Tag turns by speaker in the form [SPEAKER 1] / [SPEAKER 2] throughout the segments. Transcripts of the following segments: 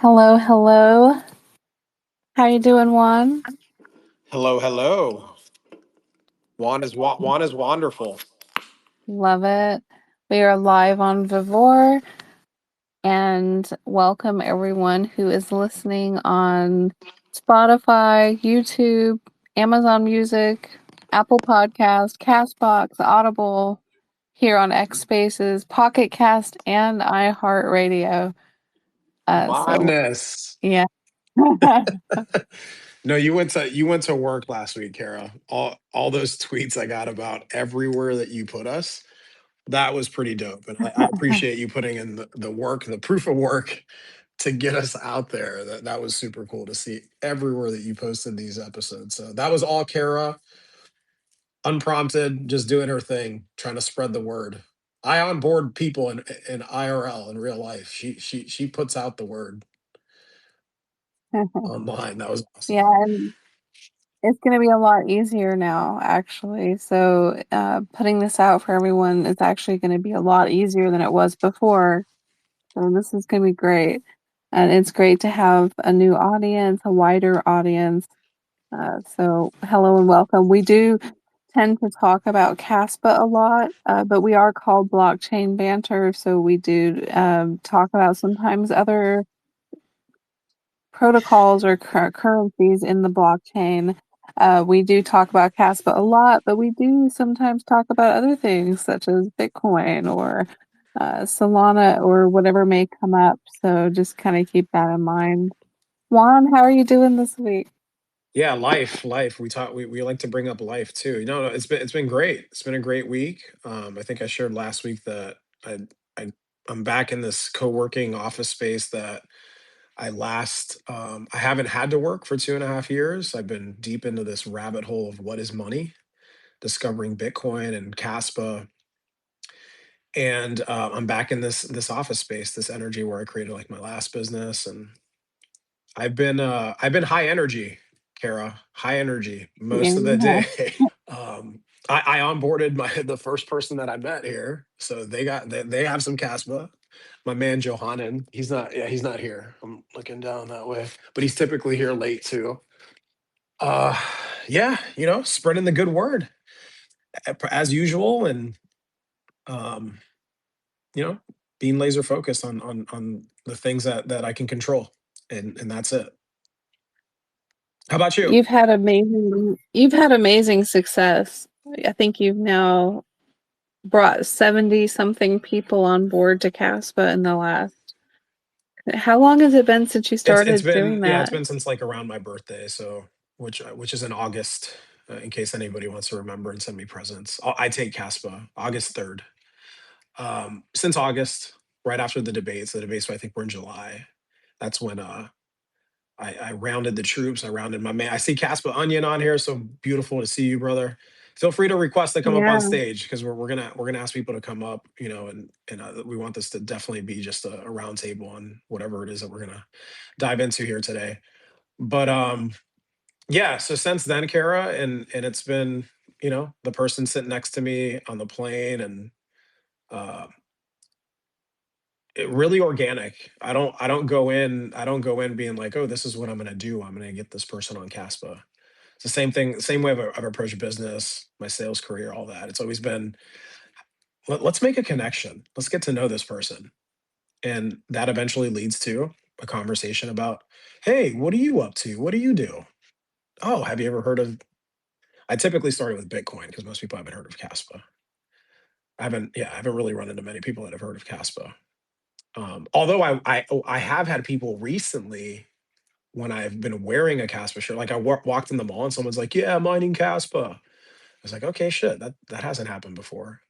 [SPEAKER 1] Hello, hello. How you doing, Juan?
[SPEAKER 2] Hello, hello. Juan is wonderful.
[SPEAKER 1] Love it. We are live on Vivor, and welcome everyone who is listening on Spotify, YouTube, Amazon Music, Apple Podcast, Castbox, Audible, here on X Spaces, Pocket Cast, and iHeartRadio. So
[SPEAKER 2] Madness.
[SPEAKER 1] yeah.
[SPEAKER 2] No, you went to work last week, Kara. All those tweets I got about everywhere that you put us. That was pretty dope, and I appreciate you putting in the work, the proof of work to get us out there. That was super cool to see everywhere that you posted these episodes. So that was all Kara, unprompted, just doing her thing, trying to spread the word. I onboard people in IRL in real life. She puts out the word online. That was
[SPEAKER 1] Yeah,
[SPEAKER 2] awesome.
[SPEAKER 1] and it's going to be a lot easier now, actually. So, putting this out for everyone is actually going to be a lot easier than it was before. So, this is going to be great. And it's great to have a new audience, a wider audience. So, hello and welcome. We do tend to talk about Caspa a lot, but we are called Blockchain Banter. So, we do talk about sometimes other protocols or currencies in the blockchain. We do talk about Caspa a lot, but we do sometimes talk about other things such as Bitcoin or Solana or whatever may come up. So just kind of keep that in mind. Juan, how are you doing this week?
[SPEAKER 2] Yeah, life. We like to bring up life too. No, it's been great. It's been a great week. I think I shared last week that I I I'm back in this co-working office space that I haven't had to work for 2.5 years. I've been deep into this rabbit hole of what is money, discovering Bitcoin and Kaspa. And I'm back in this office space, this energy where I created like my last business. And I've been high energy, Kara, high energy most of the
[SPEAKER 1] Yeah.
[SPEAKER 2] day. I onboarded the first person that I met here. So they have some Caspa. My man Johanan, he's not here. I'm looking down that way. But he's typically here late too. Uh yeah, spreading the good word as usual, and um, you know, being laser focused on the things that I can control. And that's it. How about you?
[SPEAKER 1] You've had amazing success. I think you've now brought 70 something people on board to Caspa in the last. How long has it been since you
[SPEAKER 2] It's
[SPEAKER 1] started
[SPEAKER 2] been,
[SPEAKER 1] doing
[SPEAKER 2] yeah, it's
[SPEAKER 1] that?
[SPEAKER 2] been since like around my birthday, so which is in August. In case anybody wants to remember and send me presents, I take Caspa August 3rd. Since August, right after the debates. The debates I think were in July. That's when I rounded the troops. I rounded my man. I see Caspa Onion on here, so beautiful to see you, brother. Feel free to request to come up on
[SPEAKER 1] Yeah.
[SPEAKER 2] stage because we're gonna ask people to come up, and we want this to definitely be just a round table on whatever it is that we're gonna dive into here today. But yeah, so since then, Kara, and it's been, the person sitting next to me on the plane, and uh really organic. I don't go in being like, oh, this is what I'm gonna do. I'm gonna get this person on Caspa. It's the same thing, same way I've approached business, my sales career, all that. It's always been, let's make a connection. Let's get to know this person. And that eventually leads to a conversation about, hey, what are you up to? What do you do? Oh, have you ever heard of, I typically started with Bitcoin because most people haven't heard of Caspa. I haven't really run into many people that have heard of Caspa. Although I have had people recently when I've been wearing a Caspa shirt, like I walked in the mall and someone's like, "Yeah, mining Caspa." I was like, "Okay, shit, that hasn't happened before."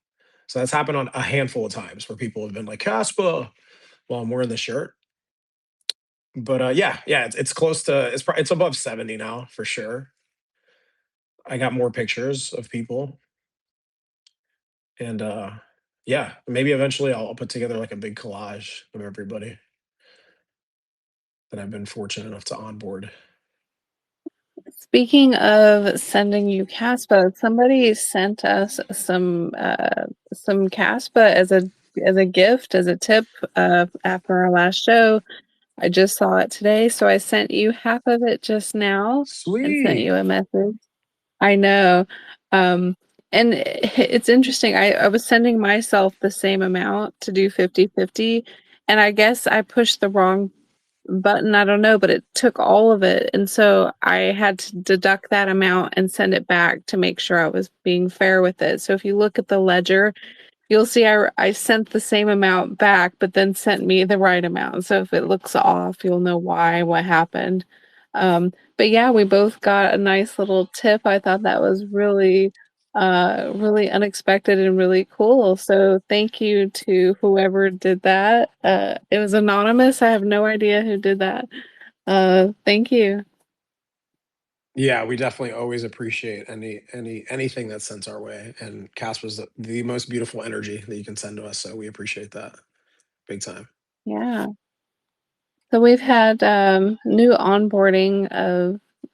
[SPEAKER 2] So that's happened on a handful of times where people have been like, "Caspa," while I'm wearing the shirt. But yeah, it's close to it's above 70 now for sure. I got more pictures of people, and yeah, maybe eventually I'll put together like a big collage of everybody that I've been fortunate enough to onboard.
[SPEAKER 1] Speaking of sending you Caspa, somebody sent us some Caspa as a gift, as a tip after our last show. I just saw it today, so I sent you half of it just now and sent
[SPEAKER 2] Sweet.
[SPEAKER 1] you a message. I know. Um, and it's interesting. I was sending myself the same amount to do 50-50, and I guess I pushed the wrong button. I don't know, but it took all of it. And so I had to deduct that amount and send it back to make sure I was being fair with it. So if you look at the ledger, you'll see I sent the same amount back, but then sent me the right amount. So if it looks off, you'll know why, what happened. But yeah, we both got a nice little tip. I thought that was really unexpected and really cool. So thank you to whoever did that. It was anonymous. I have no idea who did that. Thank you.
[SPEAKER 2] Yeah, we definitely always appreciate anything that's sent our way. And Casper's the most beautiful energy that you can send to us. So we appreciate that big time.
[SPEAKER 1] Yeah. So we've had new onboarding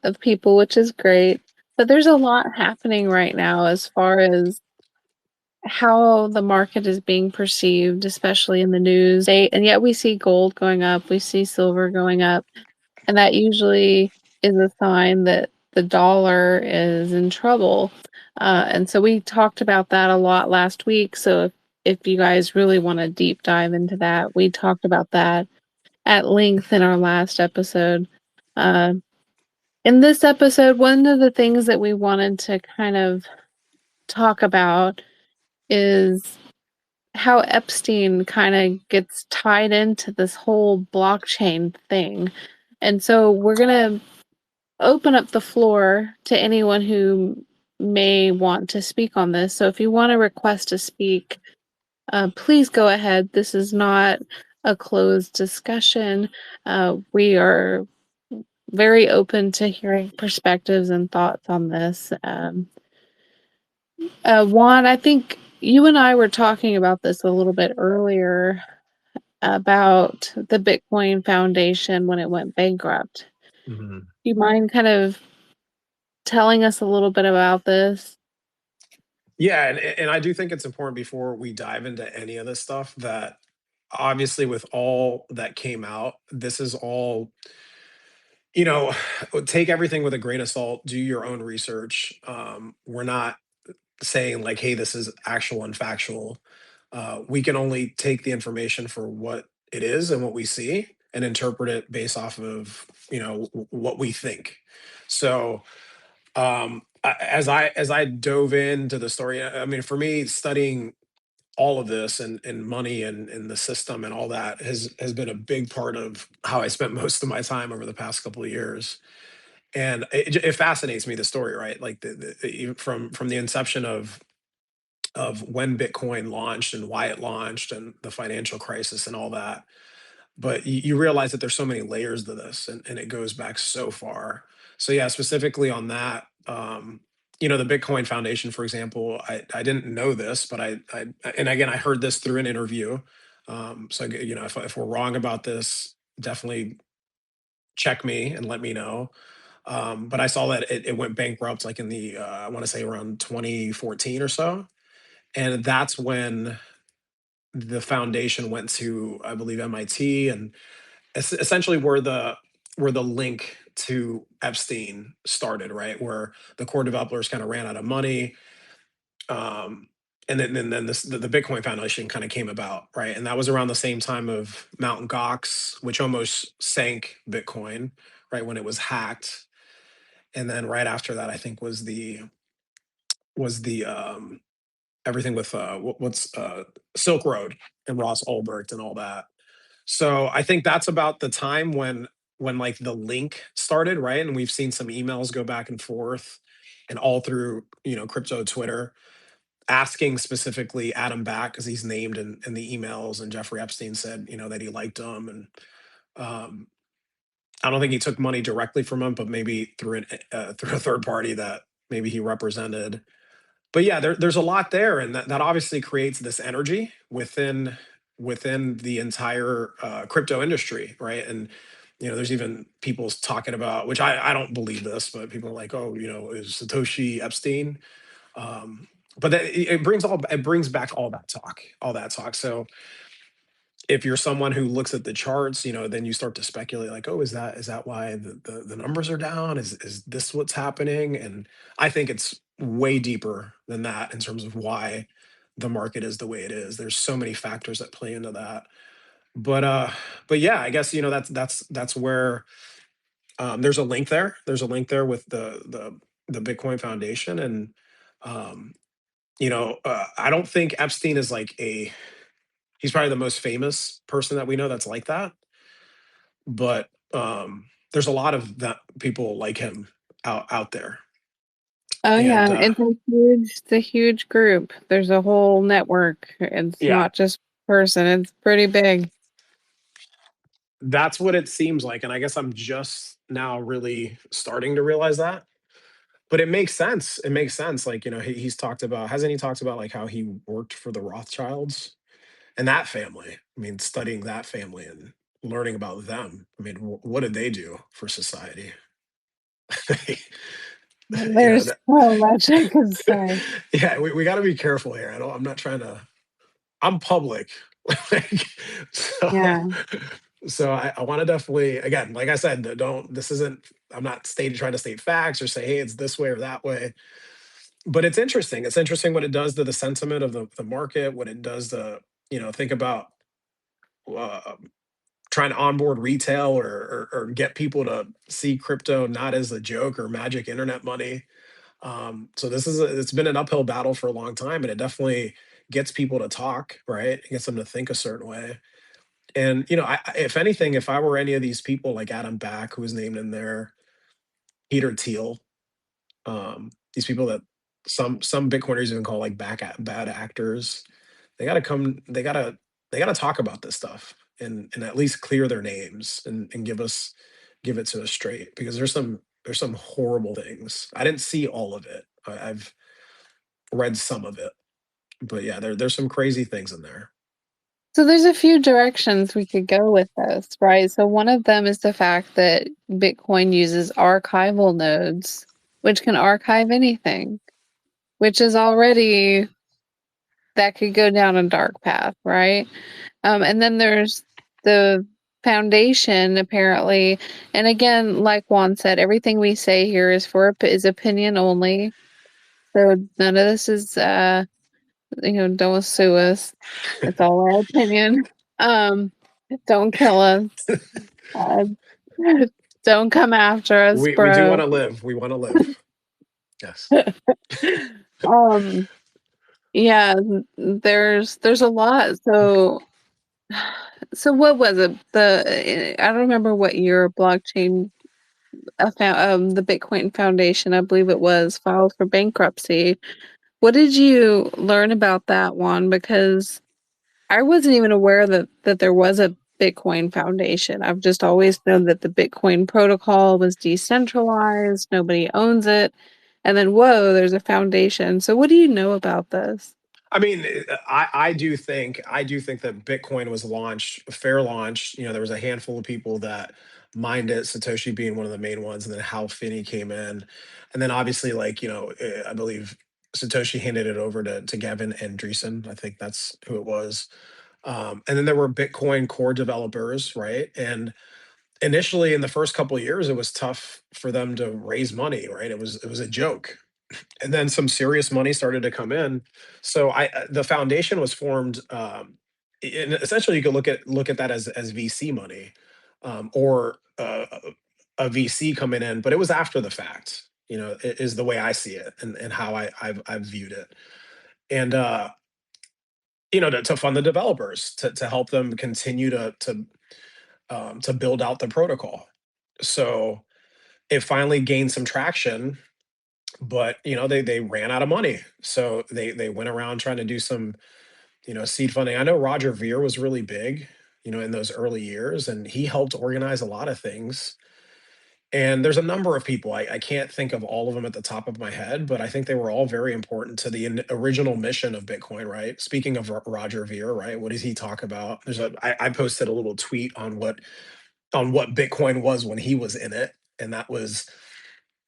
[SPEAKER 1] of people, which is great. But there's a lot happening right now as far as how the market is being perceived, especially in the news. And yet we see gold going up, we see silver going up, and that usually is a sign that the dollar is in trouble. And so we talked about that a lot last week. So if you guys really want to deep dive into that, we talked about that at length in our last episode. Uh, in this episode, one of the things that we wanted to kind of talk about is how Epstein kind of gets tied into this whole blockchain thing. And so we're going to open up the floor to anyone who may want to speak on this. So if you want to request to speak, please go ahead. This is not a closed discussion. We are very open to hearing perspectives and thoughts on this. Juan, I think you and I were talking about this a little bit earlier about the Bitcoin Foundation when it went bankrupt.
[SPEAKER 2] Mhm.
[SPEAKER 1] Do you mind kind of telling us a little bit about this?
[SPEAKER 2] Yeah, and I do think it's important before we dive into any of this stuff that obviously with all that came out, this is all, you know, take everything with a grain of salt, do your own research. We're not saying like, hey, this is actual and factual. We can only take the information for what it is and what we see and interpret it based off of, what we think. So as I dove into the story, I mean, for me, studying all of this and money and the system and all that has been a big part of how I spent most of my time over the past couple of years. And it fascinates me, the story, right? Like from the inception of when Bitcoin launched and why it launched and the financial crisis and all that. But you realize that there's so many layers to this, and it goes back so far. So yeah, specifically on that, the Bitcoin Foundation, for example, I didn't know this, but I and again I heard this through an interview. So if we're wrong about this, definitely check me and let me know. But I saw that it went bankrupt like in the I want to say around 2014 or so, and that's when the foundation went to, I believe, MIT, and essentially where the link to Epstein started, right? Where the core developers kind of ran out of money, um, and then the Bitcoin Foundation kind of came about, right? And that was around the same time of Mt. Gox, which almost sank Bitcoin, right, when it was hacked. And then right after that, I think was the everything with what's Silk Road and Ross Ulbricht and all that. So I think that's about the time when like the link started, right? And we've seen some emails go back and forth and all through, crypto Twitter asking specifically Adam back because he's named in the emails, and Jeffrey Epstein said, that he liked him, and um I don't think he took money directly from him, but maybe through a third party that maybe he represented. But yeah, there's a lot there, and that obviously creates this energy within the entire crypto industry, right? And there's even people talking about, which I don't believe this, but people are like, oh, is Satoshi Epstein? Um, but it brings back all that talk. So if you're someone who looks at the charts, then you start to speculate like, oh, is that why the numbers are down? Is this what's happening? And I think it's way deeper than that in terms of why the market is the way it is. There's so many factors that play into that. But yeah, I guess that's where there's a link there. There's a link there with the Bitcoin Foundation, and um, I don't think Epstein is like a he's probably the most famous person that we know that's like that. But there's a lot of that people like him out there,
[SPEAKER 1] Oh
[SPEAKER 2] and
[SPEAKER 1] yeah, it's a huge group. There's a whole network. It's
[SPEAKER 2] yeah,
[SPEAKER 1] not just person, it's pretty big.
[SPEAKER 2] that's what it seems like. And I guess I'm just now really starting to realize that. But it makes sense. It makes sense. Like he's talked about hasn't he talked about like how he worked for the Rothschilds and that family. I mean, studying that family and learning about them. I mean, what did they do for society?
[SPEAKER 1] There's
[SPEAKER 2] That,
[SPEAKER 1] so much I could say.
[SPEAKER 2] yeah, we got to be careful here. I'm not trying to, I'm public. Like, so,
[SPEAKER 1] Yeah.
[SPEAKER 2] so I want to definitely, again, like I said, this isn't, I'm not trying to state facts or say, hey, it's this way or that way. But it's interesting. It's interesting what it does to the sentiment of the market, what it does to, think about uh, trying to onboard retail or get people to see crypto not as a joke or magic internet money. So it's been an uphill battle for a long time, and it definitely gets people to talk, right? It gets them to think a certain way. And if anything, if I were any of these people like Adam Back, who was named in there, Peter Thiel, these people that some Bitcoiners even call like bad actors, they got to come. They got to talk about this stuff and at least clear their names and give it to us straight, because there's some horrible things. I didn't see all of it. I've read some of it, but yeah, there's some crazy things in there.
[SPEAKER 1] So there's a few directions we could go with this, right? So one of them is the fact that Bitcoin uses archival nodes, which can archive anything, which is already that could go down a dark path, right? And then there's the foundation, apparently. And again, like Juan said, everything we say here is opinion only. So none of this is, don't sue us. It's all our opinion. Um, don't kill us. Uh, don't come after us,
[SPEAKER 2] We do want
[SPEAKER 1] bro.
[SPEAKER 2] to live. We want to live. Yes.
[SPEAKER 1] um, yeah, there's a lot. So what was it? I don't remember what year blockchain the Bitcoin Foundation, I believe it was, filed for bankruptcy. What did you learn about that one? Because I wasn't even aware that there was a Bitcoin Foundation. I've just always known that the Bitcoin protocol was decentralized, nobody owns it, and then whoa, there's a foundation. So what do you know about this?
[SPEAKER 2] I mean, I do think that Bitcoin was launched, a fair launch. There was a handful of people that mined it, Satoshi being one of the main ones, and then Hal Finney came in, and then obviously, like I believe Satoshi handed it over to Gavin Andresen. I think that's who it was. And then there were Bitcoin core developers, right? And initially, in the first couple of years, it was tough for them to raise money, right? It was a joke, and then some serious money started to come in. So the foundation was formed, and essentially you could look at that as VC money, or a VC coming in, but it was after the fact. Is the way I see it, and how I've viewed it, and to fund the developers, to help them continue to build out the protocol. So it finally gained some traction, but they ran out of money, so they went around trying to do some seed funding. I know Roger Ver was really big in those early years, and he helped organize a lot of things. And there's a number of people, I can't think of all of them at the top of my head, but I think they were all very important to the original mission of Bitcoin, right? Speaking of Roger Ver, right, what does he talk about? I posted a little tweet on what Bitcoin was when he was in it, and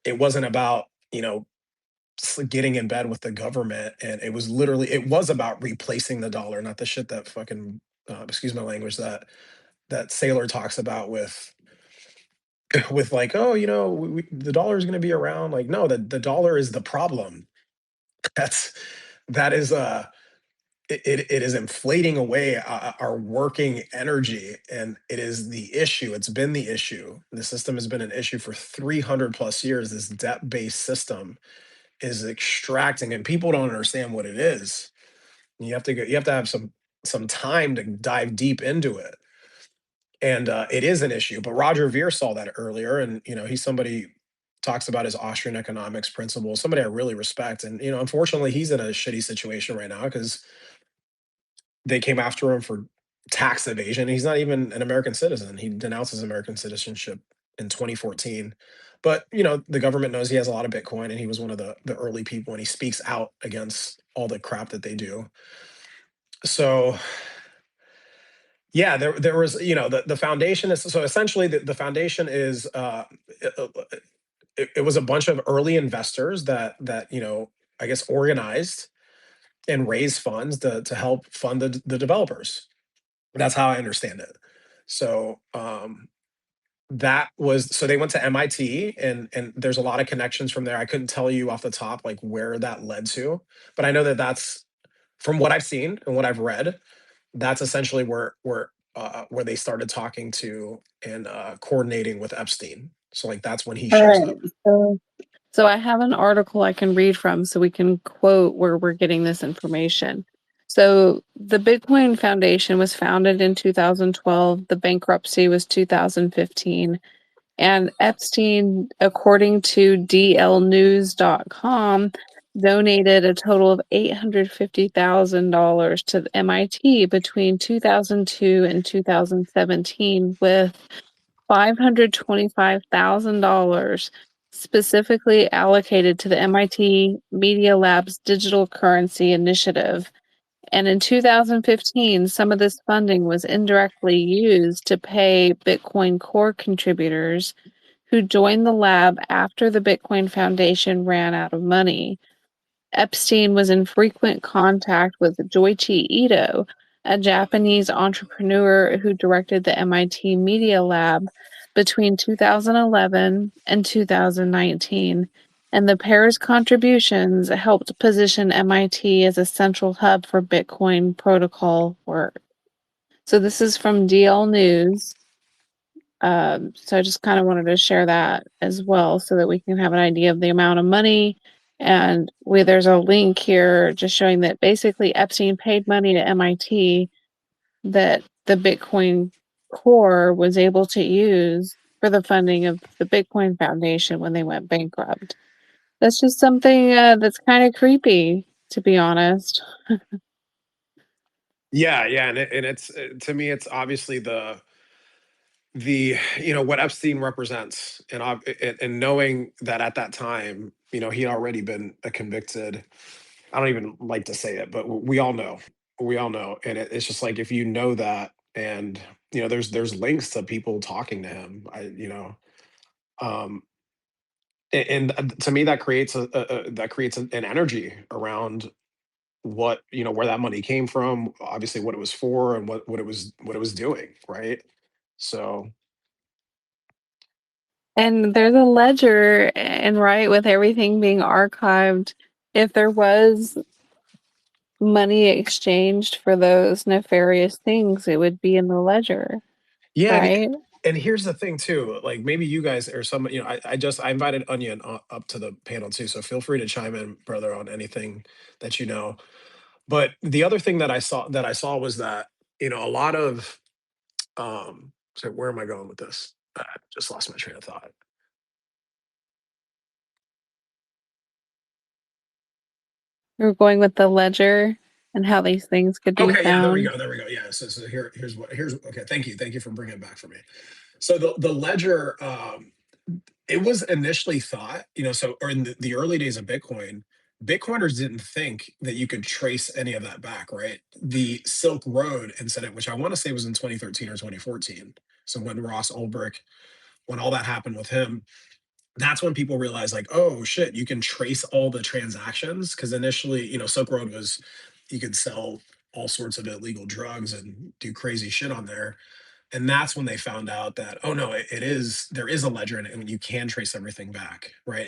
[SPEAKER 2] it wasn't about getting in bed with the government, and it was about replacing the dollar, not the shit that fucking excuse my language, that sailor talks about with with like, oh, the dollar is going to be around. Like, no, the dollar is the problem. That's that is it is inflating away our working energy, and it is the issue. It's been the issue. The system has been an issue for 300 plus years. This debt based system is extracting, and people don't understand what it is. You have to go. You have to have some time to dive deep into it, and it is an issue. But Roger Ver saw that earlier, and he's somebody talks about his Austrian economics principles. Somebody I really respect, and unfortunately, he's in a shitty situation right now because they came after him for tax evasion. He's not even an American citizen. He denounces American citizenship in 2014. But the government knows he has a lot of Bitcoin, and he was one of the early people, and he speaks out against all the crap that they do. So yeah, there was the foundation is so essentially the foundation is it, it was a bunch of early investors that I guess organized and raised funds to help fund the developers. That's how I understand it. So that was so they went to MIT, and there's a lot of connections from there. I couldn't tell you off the top like where that led to, but I know that that's from what I've seen and what I've read. That's essentially where they started talking to and coordinating with Epstein. So like that's when he
[SPEAKER 1] All
[SPEAKER 2] shows
[SPEAKER 1] right.
[SPEAKER 2] up.
[SPEAKER 1] So I have an article I can read from so we can quote where we're getting this information. So the Bitcoin Foundation was founded in 2012. The bankruptcy was 2015. And Epstein, according to dlnews.com, donated a total of $850,000 to the MIT between 2002 and 2017, with $525,000 specifically allocated to the MIT Media Lab's digital currency initiative. And in 2015, some of this funding was indirectly used to pay Bitcoin Core contributors who joined the lab after the Bitcoin Foundation ran out of money. Epstein was in frequent contact with Joichi Ito, a Japanese entrepreneur who directed the MIT Media Lab between 2011 and 2019, and the pair's contributions helped position MIT as a central hub for Bitcoin protocol work. So this is from DL News. So I just kind of wanted to share that as well so that we can have an idea of the amount of money. And there's a link here just showing that basically Epstein paid money to MIT that the Bitcoin Core was able to use for the funding of the Bitcoin Foundation when they went bankrupt. That's just something that's kind of creepy, to be honest.
[SPEAKER 2] Yeah, yeah, and it's to me, it's obviously the what Epstein represents, and knowing that at that time, he'd already been a convicted. I don't even like to say it, but we all know, and it's just like if you know that, and there's links to people talking to him. Um, and to me that creates that creates an energy around what where that money came from, obviously what it was for, and what it was doing, right? So
[SPEAKER 1] And there's a ledger, and right with everything being archived, if there was money exchanged for those nefarious things, it would be in the ledger,
[SPEAKER 2] yeah,
[SPEAKER 1] right?
[SPEAKER 2] and here's the thing too, like maybe you guys or some, I invited Onion up to the panel too, so feel free to chime in, brother, on anything that you know. But the other thing that I saw was that a lot of so where am I going with this? I just lost my train of thought.
[SPEAKER 1] We're going with the ledger and how these things could be
[SPEAKER 2] Okay, yeah, there we
[SPEAKER 1] found.
[SPEAKER 2] go, there we go. Yeah, so here's okay. Thank you for bringing it back for me. So the ledger, it was initially thought, so or in the early days of Bitcoin, Bitcoiners didn't think that you could trace any of that back, right? The Silk Road incident, which I want to say was in 2013 or 2014. So when Ross Ulbricht, when all that happened with him, that's when people realized like, oh shit, you can trace all the transactions. Because initially, Silk Road was you could sell. all sorts of illegal drugs and do crazy shit on there. And that's when they found out that, oh no, it is, there is a ledger in it and you can trace everything back, right?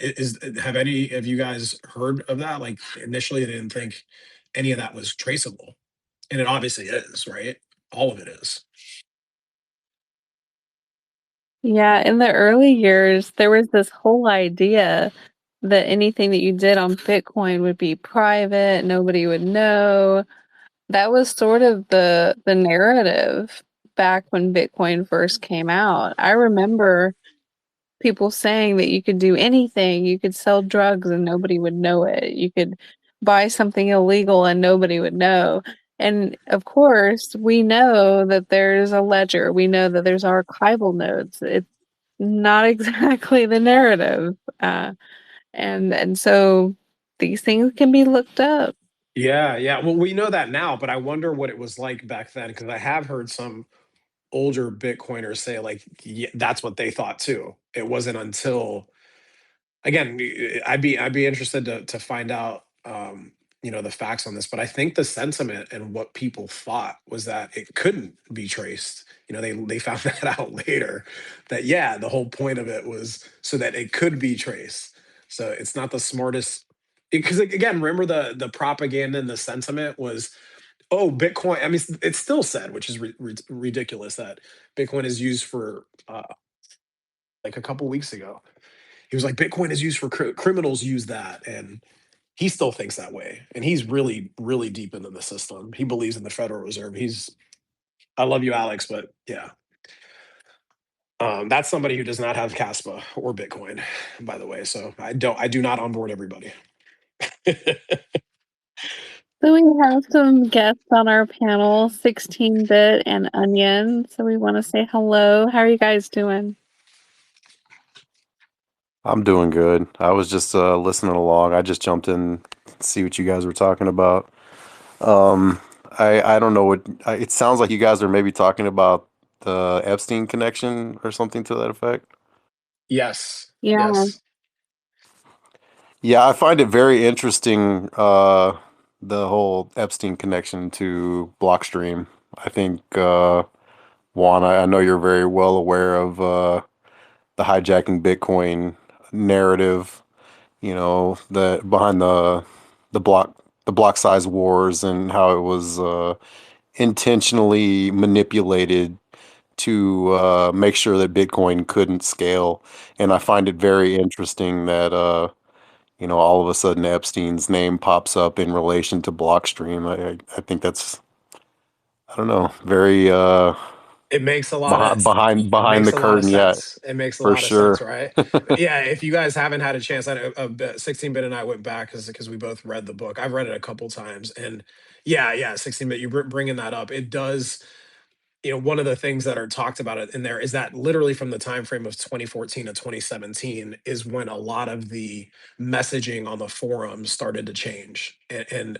[SPEAKER 2] Have any of you guys heard of that? Like initially, they didn't think any of that was traceable, and it obviously is, right? All of it is.
[SPEAKER 1] Yeah, in the early years, there was this whole idea that anything that you did on Bitcoin would be private, nobody would know. That was sort of the narrative back when Bitcoin first came out. I remember people saying that you could do anything, you could sell drugs and nobody would know it. You could buy something illegal and nobody would know. And of course, we know that there's a ledger. We know that there's archival notes. It's not exactly the narrative. And so these things can be looked up.
[SPEAKER 2] Yeah, yeah. Well, we know that now, but I wonder what it was like back then because I have heard some older Bitcoiners say like, yeah, that's what they thought too. It wasn't until, again, I'd be interested to find out, the facts on this, but I think the sentiment and what people thought was that it couldn't be traced. They found that out later, that yeah, the whole point of it was so that it could be traced. So it's not the smartest, because again, remember the propaganda and the sentiment was, oh, Bitcoin. I mean, it's still said, which is ridiculous, that Bitcoin is used for, like a couple weeks ago. He was like, Bitcoin is used for criminals use that, and he still thinks that way. And he's really, really deep into the system. He believes in the Federal Reserve. I love you, Alex, but yeah, that's somebody who does not have Caspa or Bitcoin, by the way. So I do not onboard everybody.
[SPEAKER 1] So we have some guests on our panel, 16-bit and Onion. So we want to say hello. How are you guys doing?
[SPEAKER 3] I'm doing good. I was just listening along. I just jumped in to see what you guys were talking about. Um, I don't know it sounds like you guys are maybe talking about the Epstein connection or something to that effect.
[SPEAKER 2] Yes,
[SPEAKER 1] Yeah.
[SPEAKER 2] yes.
[SPEAKER 3] Yeah, I find it very interesting, the whole Epstein connection to Blockstream. I think, Juan, I know you're very well aware of the hijacking Bitcoin narrative, the behind the block size wars and how it was intentionally manipulated to make sure that Bitcoin couldn't scale. And I find it very interesting that all of a sudden Epstein's name pops up in relation to Blockstream. I think that's, I don't know, very
[SPEAKER 2] It makes a lot of it
[SPEAKER 3] behind
[SPEAKER 2] makes
[SPEAKER 3] the
[SPEAKER 2] a lot of
[SPEAKER 3] curtain. Yeah,
[SPEAKER 2] sense. It makes a
[SPEAKER 3] for
[SPEAKER 2] lot of sense,
[SPEAKER 3] sure.
[SPEAKER 2] right? Yeah, if you guys haven't had a chance, I know 16-bit and I went back because we both read the book. I've read it a couple times, and yeah, yeah, 16-bit. You bringing that up, it does. One of the things that are talked about it in there is that literally from the time frame of 2014 to 2017 is when a lot of the messaging on the forums started to change, and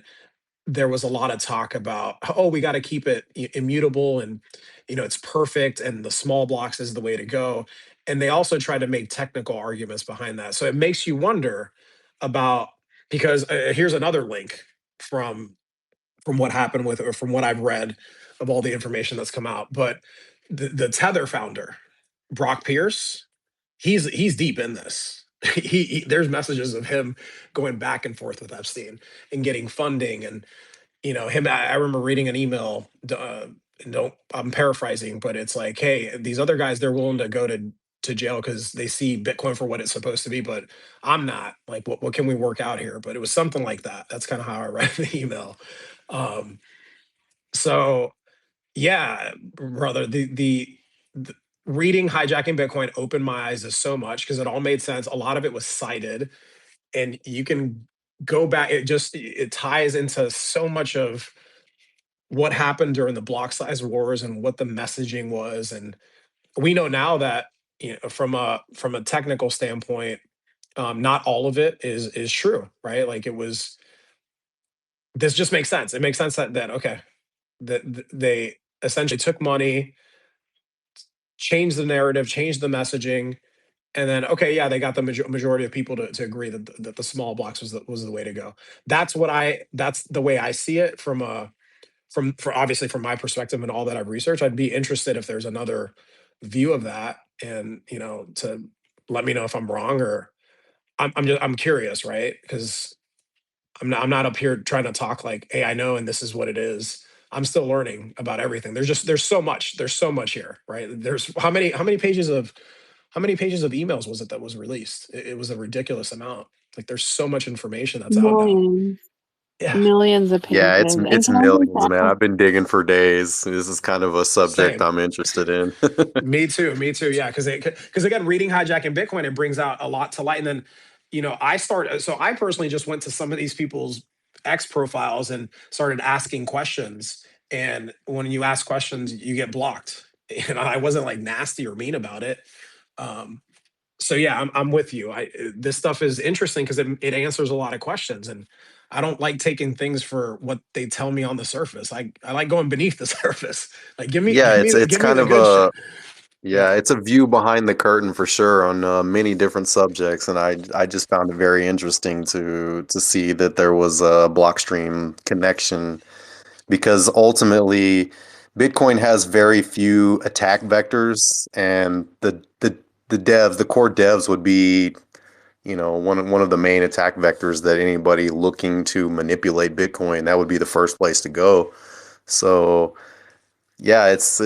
[SPEAKER 2] there was a lot of talk about, oh, we got to keep it immutable, and it's perfect, and the small blocks is the way to go. And they also tried to make technical arguments behind that, so it makes you wonder about, because here's another link from what happened with, or from what I've read of all the information that's come out. But the Tether founder, Brock Pierce, he's deep in this. There's messages of him going back and forth with Epstein and getting funding, and him. I remember reading an email. And don't, I'm paraphrasing, but it's like, hey, these other guys, they're willing to go to jail because they see Bitcoin for what it's supposed to be, but I'm not. Like, what can we work out here? But it was something like that. That's kind of how I read the email. Um, so yeah, brother, the reading Hijacking Bitcoin opened my eyes to so much because it all made sense. A lot of it was cited, and you can go back. It ties into so much of what happened during the block size wars and what the messaging was. And we know now that, from a technical standpoint, not all of it is true, right? Like, it was, this just makes sense. It makes sense that okay, that they essentially took money, changed the narrative, changed the messaging, and then okay, yeah, they got the majority of people to agree that the small blocks was the way to go. That's the way I see it, from for obviously from my perspective and all that I've researched, I'd be interested if there's another view of that, and to let me know if I'm wrong, or I'm curious, right? Because I'm not up here trying to talk like, hey, I know and this is what it is. I'm still learning about everything. There's so much here, right? There's how many pages of emails was it that was released? It was a ridiculous amount. Like there's so much information that's out now.
[SPEAKER 1] Millions,
[SPEAKER 2] Yeah,
[SPEAKER 1] millions of pages.
[SPEAKER 3] Yeah,
[SPEAKER 1] And
[SPEAKER 3] it's
[SPEAKER 1] can I just
[SPEAKER 3] millions, man.
[SPEAKER 1] ask,
[SPEAKER 3] I've been digging for days. This is kind of a subject
[SPEAKER 2] same.
[SPEAKER 3] I'm interested in.
[SPEAKER 2] Me too. Me too. Yeah, because again, reading hijacking Bitcoin, it brings out a lot to light. And then, I personally just went to some of these people's X profiles and started asking questions. And when you ask questions, you get blocked. And I wasn't like nasty or mean about it. Um, so yeah, I'm with you. This stuff is interesting because it answers a lot of questions, and I don't like taking things for what they tell me on the surface. I like going beneath the surface. Like give me
[SPEAKER 3] Yeah,
[SPEAKER 2] give me
[SPEAKER 3] it's
[SPEAKER 2] give me
[SPEAKER 3] kind
[SPEAKER 2] the
[SPEAKER 3] of
[SPEAKER 2] good
[SPEAKER 3] a
[SPEAKER 2] shit.
[SPEAKER 3] yeah,
[SPEAKER 2] Yeah.
[SPEAKER 3] it's a view behind the curtain for sure on many different subjects, and I just found it very interesting to see that there was a Blockstream connection because ultimately Bitcoin has very few attack vectors, and the core devs would be, one of the main attack vectors that anybody looking to manipulate Bitcoin, that would be the first place to go. So yeah, it's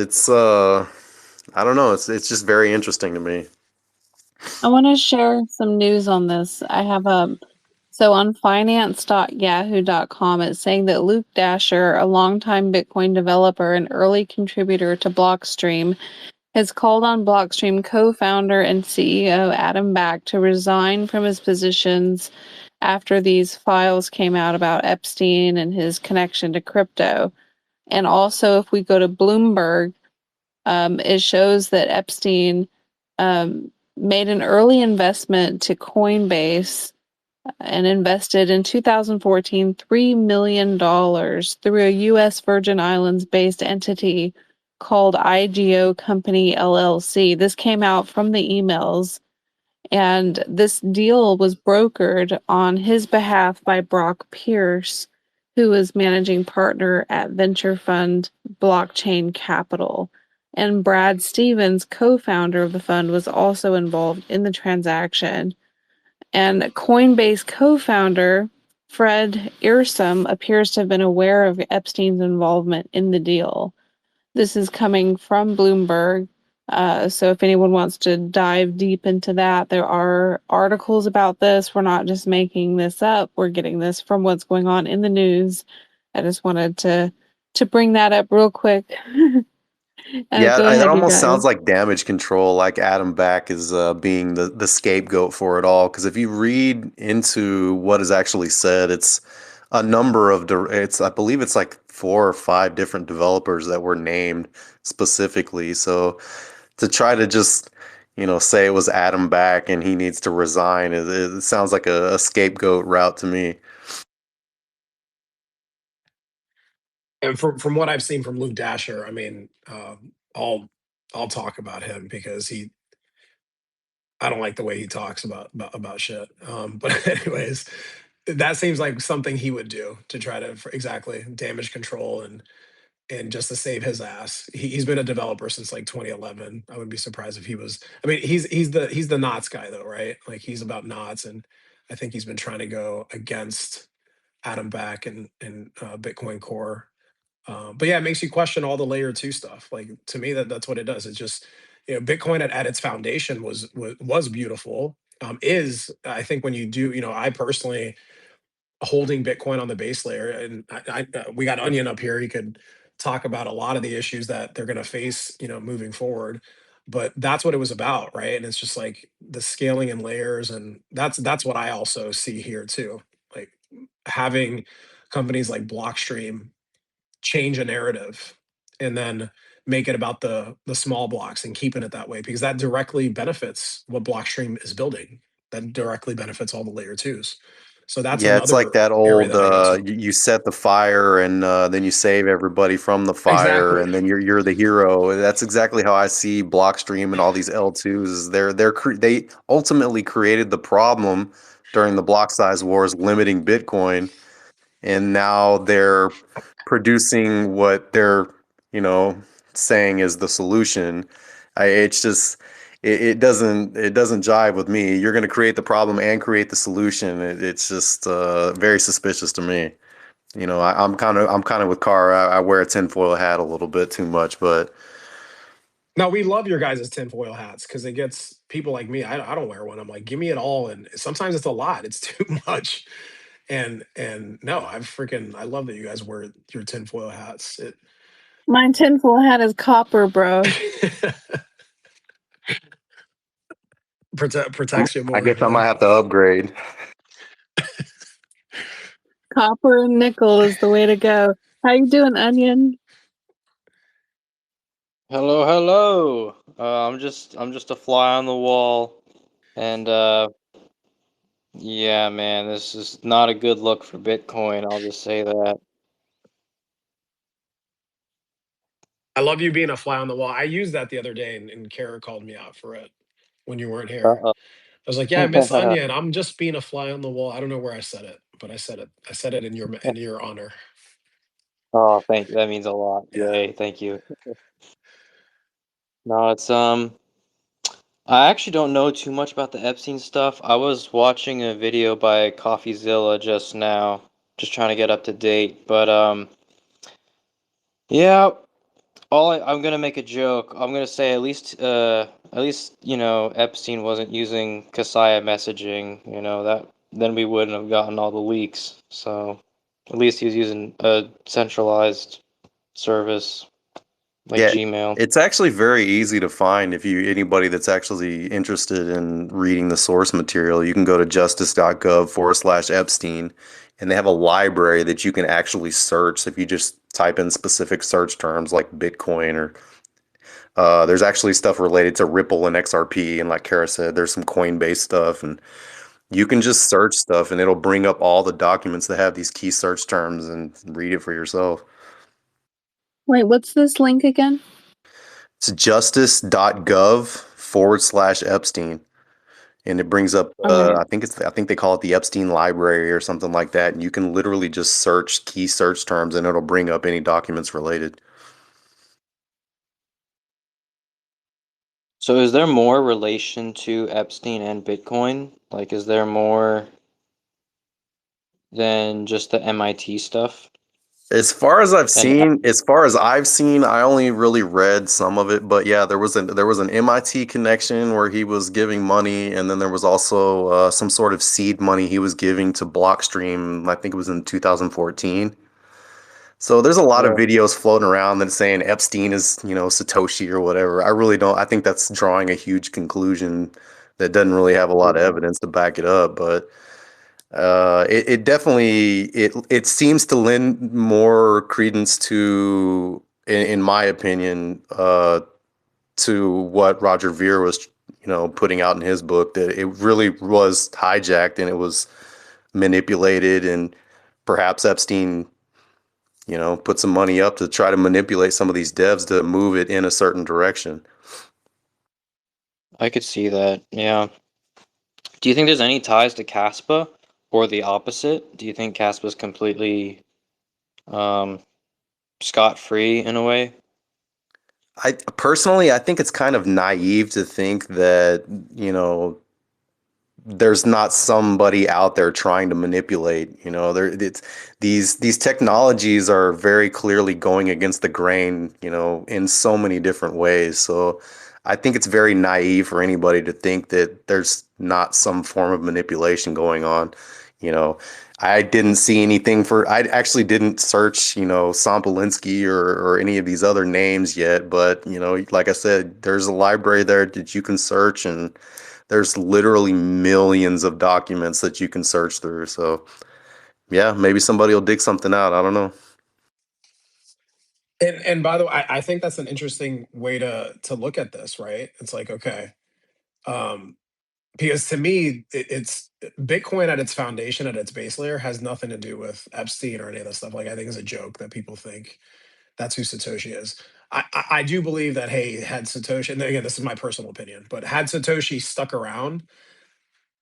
[SPEAKER 3] I don't know, it's just very interesting to me.
[SPEAKER 1] I want to share some news on this. I have so on finance.yahoo.com, it's saying that Luke Dasher, a longtime Bitcoin developer and early contributor to Blockstream, has called on Blockstream co-founder and CEO Adam Back to resign from his positions after these files came out about Epstein and his connection to crypto. And also, if we go to Bloomberg, it shows that Epstein made an early investment to Coinbase and invested in 2014 $3 million through a U.S. Virgin Islands based entity called IGO Company LLC. This came out from the emails, and this deal was brokered on his behalf by Brock Pierce, who is managing partner at venture fund Blockchain Capital. And Brad Stevens, co founder of the fund, was also involved in the transaction. And Coinbase co-founder Fred Irsum appears to have been aware of Epstein's involvement in the deal. This is coming from Bloomberg. So if anyone wants to dive deep into that, there are articles about this. We're not just making this up. We're getting this from what's going on in the news. I just wanted to bring that up real quick.
[SPEAKER 3] Yeah,
[SPEAKER 1] Go
[SPEAKER 3] that
[SPEAKER 1] ahead, you
[SPEAKER 3] almost
[SPEAKER 1] guys.
[SPEAKER 3] sounds like damage control, like Adam Back is being the scapegoat for it all. Because if you read into what is actually said, it's a number of it's I believe it's like 4 or 5 different developers that were named specifically. So to try to just say it was Adam Back and he needs to resign, it sounds like a scapegoat route to me.
[SPEAKER 2] And from what I've seen from Luke Dasher, I mean, I'll talk about him because I don't like the way he talks about shit. But anyways, that seems like something he would do to try to exactly damage control and just to save his ass. He's been a developer since like 2011. I wouldn't be surprised if he was. I mean, he's the knots guy though, right? Like he's about knots, and I think he's been trying to go against Adam Back and Bitcoin Core. But yeah, it makes you question all the layer two stuff. Like to me, that's what it does. It's just Bitcoin at its foundation was beautiful. Is I think when you do, I personally holding Bitcoin on the base layer, and we got Onion up here. He could talk about a lot of the issues that they're going to face, moving forward. But that's what it was about, right? And it's just like the scaling and layers, and that's what I also see here too. Like having companies like Blockstream change a narrative and then make it about the small blocks and keeping it that way because that directly benefits what Blockstream is building. That directly benefits all the layer twos. So that's
[SPEAKER 3] Yeah, it's like
[SPEAKER 2] another
[SPEAKER 3] that
[SPEAKER 2] area
[SPEAKER 3] old
[SPEAKER 2] that I go to.
[SPEAKER 3] you set the fire and then you save everybody from the fire
[SPEAKER 2] Exactly.
[SPEAKER 3] and then you're the hero. That's exactly how I see Blockstream and all these L2s. Is they ultimately created the problem during the block size wars limiting Bitcoin, and now they're producing what they're, you know, saying is the solution. It's just it doesn't jive with me. You're going to create the problem and create the solution. It's just very suspicious to me. I'm kind of with Carr. I wear a tinfoil hat a little bit too much, but
[SPEAKER 2] Now we love your guys' tinfoil hats because it gets people like me. I don't wear one. I'm like, give me it all, and sometimes it's a lot. It's too much. And no, I love that you guys wear your tinfoil hats.
[SPEAKER 1] My tinfoil hat is copper, bro.
[SPEAKER 2] It protects you
[SPEAKER 3] I
[SPEAKER 2] more.
[SPEAKER 3] guess I might have to upgrade.
[SPEAKER 1] Copper and nickel is the way to go. How you doing, Onion?
[SPEAKER 4] Hello, hello. I'm just a fly on the wall, and yeah, man, this is not a good look for Bitcoin. I'll just say that.
[SPEAKER 2] I love you being a fly on the wall. I used that the other day, and Kara called me out for it when you weren't here.
[SPEAKER 4] Uh-oh.
[SPEAKER 2] I was like, "Yeah, Miss Onion, I'm just being a fly on the wall." I don't know where I said it, but I said it. I said it in your honor.
[SPEAKER 4] Oh, thank you. That means a lot.
[SPEAKER 2] Yeah.
[SPEAKER 4] Yay, thank you. No, I actually don't know too much about the Epstein stuff. I was watching a video by CoffeeZilla just now, just trying to get up to date. But yeah, I'm gonna make a joke. I'm gonna say at least Epstein wasn't using Kasaya messaging. That then we wouldn't have gotten all the leaks. So at least he was using a centralized service like
[SPEAKER 3] Yeah,
[SPEAKER 4] Gmail.
[SPEAKER 3] it's actually very easy to find if you anybody that's actually interested in reading the source material. You can go to justice.gov/Epstein, and they have a library that you can actually search. So if you just type in specific search terms like Bitcoin or there's actually stuff related to Ripple and XRP, and like Kara said, there's some Coinbase stuff, and you can just search stuff, and it'll bring up all the documents that have these key search terms and read it for yourself.
[SPEAKER 1] Wait, what's this link again?
[SPEAKER 3] It's justice.gov/Epstein. And it brings up,
[SPEAKER 1] Okay.
[SPEAKER 3] I think they call it the Epstein Library or something like that. And you can literally just search key search terms and it'll bring up any documents related.
[SPEAKER 4] So is there more relation to Epstein and Bitcoin? Like, is there more than just the MIT stuff? And
[SPEAKER 3] As far as I've seen, I only really read some of it. But yeah, there was an MIT connection where he was giving money, and then there was also some sort of seed money he was giving to Blockstream. I think it was in 2014. So there's a lot of
[SPEAKER 4] yeah.
[SPEAKER 3] videos floating around that saying Epstein is, Satoshi or whatever. I really don't. I think that's drawing a huge conclusion that doesn't really have a lot of evidence to back it up. But it definitely it seems to lend more credence to, in my opinion, to what Roger Ver was, putting out in his book, that it really was hijacked and it was manipulated, and perhaps Epstein put some money up to try to manipulate some of these devs to move it in a certain direction.
[SPEAKER 4] I could see that. Yeah. Do you think there's any ties to Caspa or the opposite? Do you think Caspa's completely um, scot-free in a way?
[SPEAKER 3] I personally, I think it's kind of naive to think that, there's not somebody out there trying to manipulate. These technologies are very clearly going against the grain, in so many different ways. So I think it's very naive for anybody to think that there's not some form of manipulation going on. you know I didn't see anything I actually didn't search, Sampolinsky or any of these other names yet, but like I said, there's a library there that you can search, and there's literally millions of documents that you can search through. So yeah, maybe somebody will dig something out. I don't know.
[SPEAKER 2] And by the way, I think that's an interesting way to look at this, right? It's like, okay, um, because to me, it's Bitcoin at its foundation, at its base layer, has nothing to do with Epstein or any of that stuff. Like, I think it's a joke that people think that's who Satoshi is. I do believe that, hey, had Satoshi, and again, this is my personal opinion, but had Satoshi stuck around,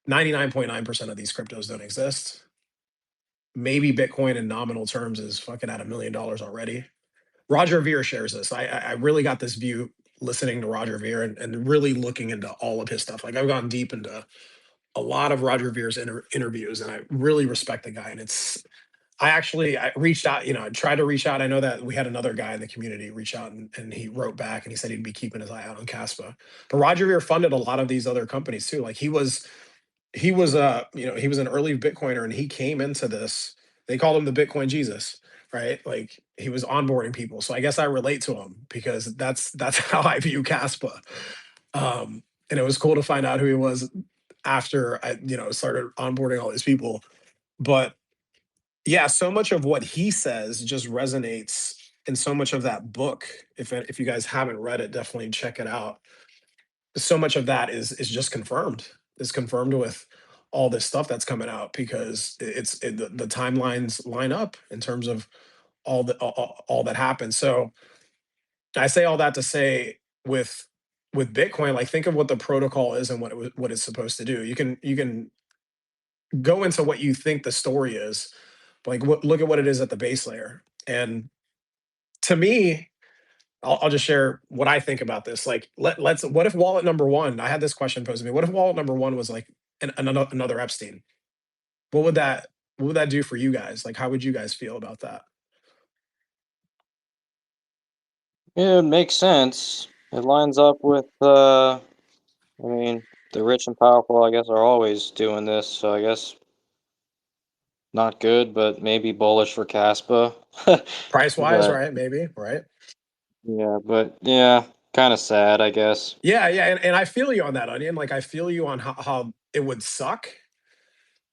[SPEAKER 2] 99.9% of these cryptos don't exist. maybe Bitcoin in nominal terms is fucking at $1 million already. Roger Ver shares this. I really got this view listening to Roger Ver and really looking into all of his stuff. Like I've gone deep into a lot of Roger Ver's interviews, and I really respect the guy. And I reached out, I tried to reach out. I know that we had another guy in the community reach out, and he wrote back and he said he'd be keeping his eye out on Caspa. But Roger Ver funded a lot of these other companies too. Like he was an early Bitcoiner, and he came into this. They called him the Bitcoin Jesus, right? Like he was onboarding people. So I guess I relate to him because that's how I view Caspa. And it was cool to find out who he was after I, started onboarding all these people. But yeah, so much of what he says just resonates, and so much of that book, if you guys haven't read it, definitely check it out. So much of that is just confirmed. Is confirmed with all this stuff that's coming out because the timelines line up in terms of all that happened. So I say all that to say with Bitcoin, like think of what the protocol is and what it's supposed to do. You can go into what you think the story is, like look at what it is at the base layer. And to me, I'll just share what I think about this. Like, let's. What if wallet number one? I had this question posed to me. What if wallet number one was like another Epstein? What would that What would that do for you guys? Like, how would you guys feel about that?
[SPEAKER 4] Yeah, it makes sense. It lines up with, I mean, the rich and powerful, I guess, are always doing this, so I guess not good, but maybe bullish for Caspa.
[SPEAKER 2] Price wise,
[SPEAKER 4] But
[SPEAKER 2] right? Maybe, right?
[SPEAKER 4] yeah, kind of sad, I guess.
[SPEAKER 2] Yeah, yeah. And I feel you on that, Onion. Like, I feel you on how it would suck.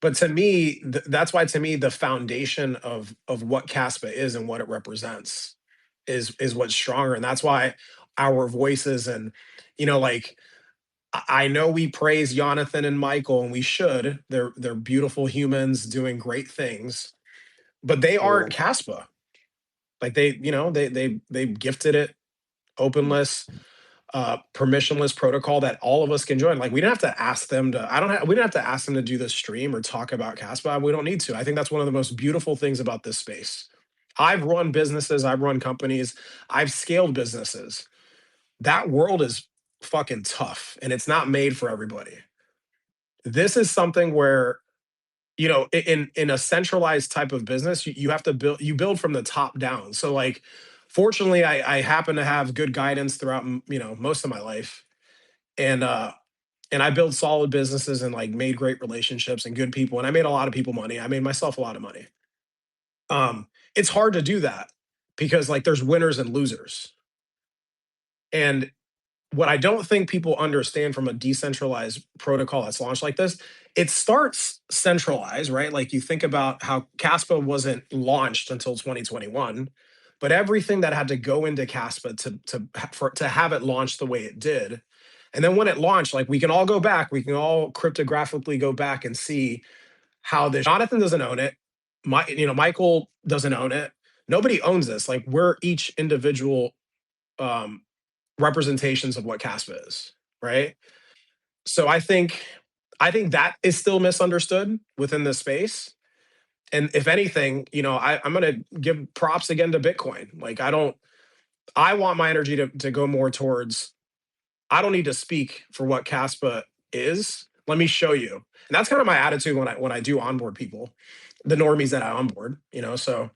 [SPEAKER 2] But to me, that's why to me the foundation of what Caspa is and what it represents is what's stronger, and that's why our voices and like I know we praise Jonathan and Michael, and we should. They're beautiful humans doing great things, but they
[SPEAKER 4] Yeah.
[SPEAKER 2] aren't Caspa. Like they gifted it openless, permissionless protocol that all of us can join. Like we didn't have to ask them to. We didn't have to ask them to do this stream or talk about Caspa. We don't need to. I think that's one of the most beautiful things about this space. I've run businesses. I've run companies. I've scaled businesses. That world is fucking tough, and it's not made for everybody. This is something where in a centralized type of business, you have to build from the top down. So like fortunately I happen to have good guidance throughout most of my life, and I built solid businesses and like made great relationships and good people, and I made a lot of people money. I made myself a lot of money. It's hard to do that because like there's winners and losers. And what I don't think people understand from a decentralized protocol that's launched like this, it starts centralized, right? Like you think about how Caspa wasn't launched until 2021, but everything that had to go into Caspa to have it launched the way it did. And then when it launched, like we can all go back, we can all cryptographically go back and see how this Jonathan doesn't own it. Michael doesn't own it. Nobody owns this. Like we're each individual um representations of what Caspa is, right? So I think that is still misunderstood within the space. And if anything, I'm gonna give props again to Bitcoin. Like I want my energy to go more towards I don't need to speak for what Caspa is. Let me show you. And that's kind of my attitude when I do onboard people, the normies that I onboard, so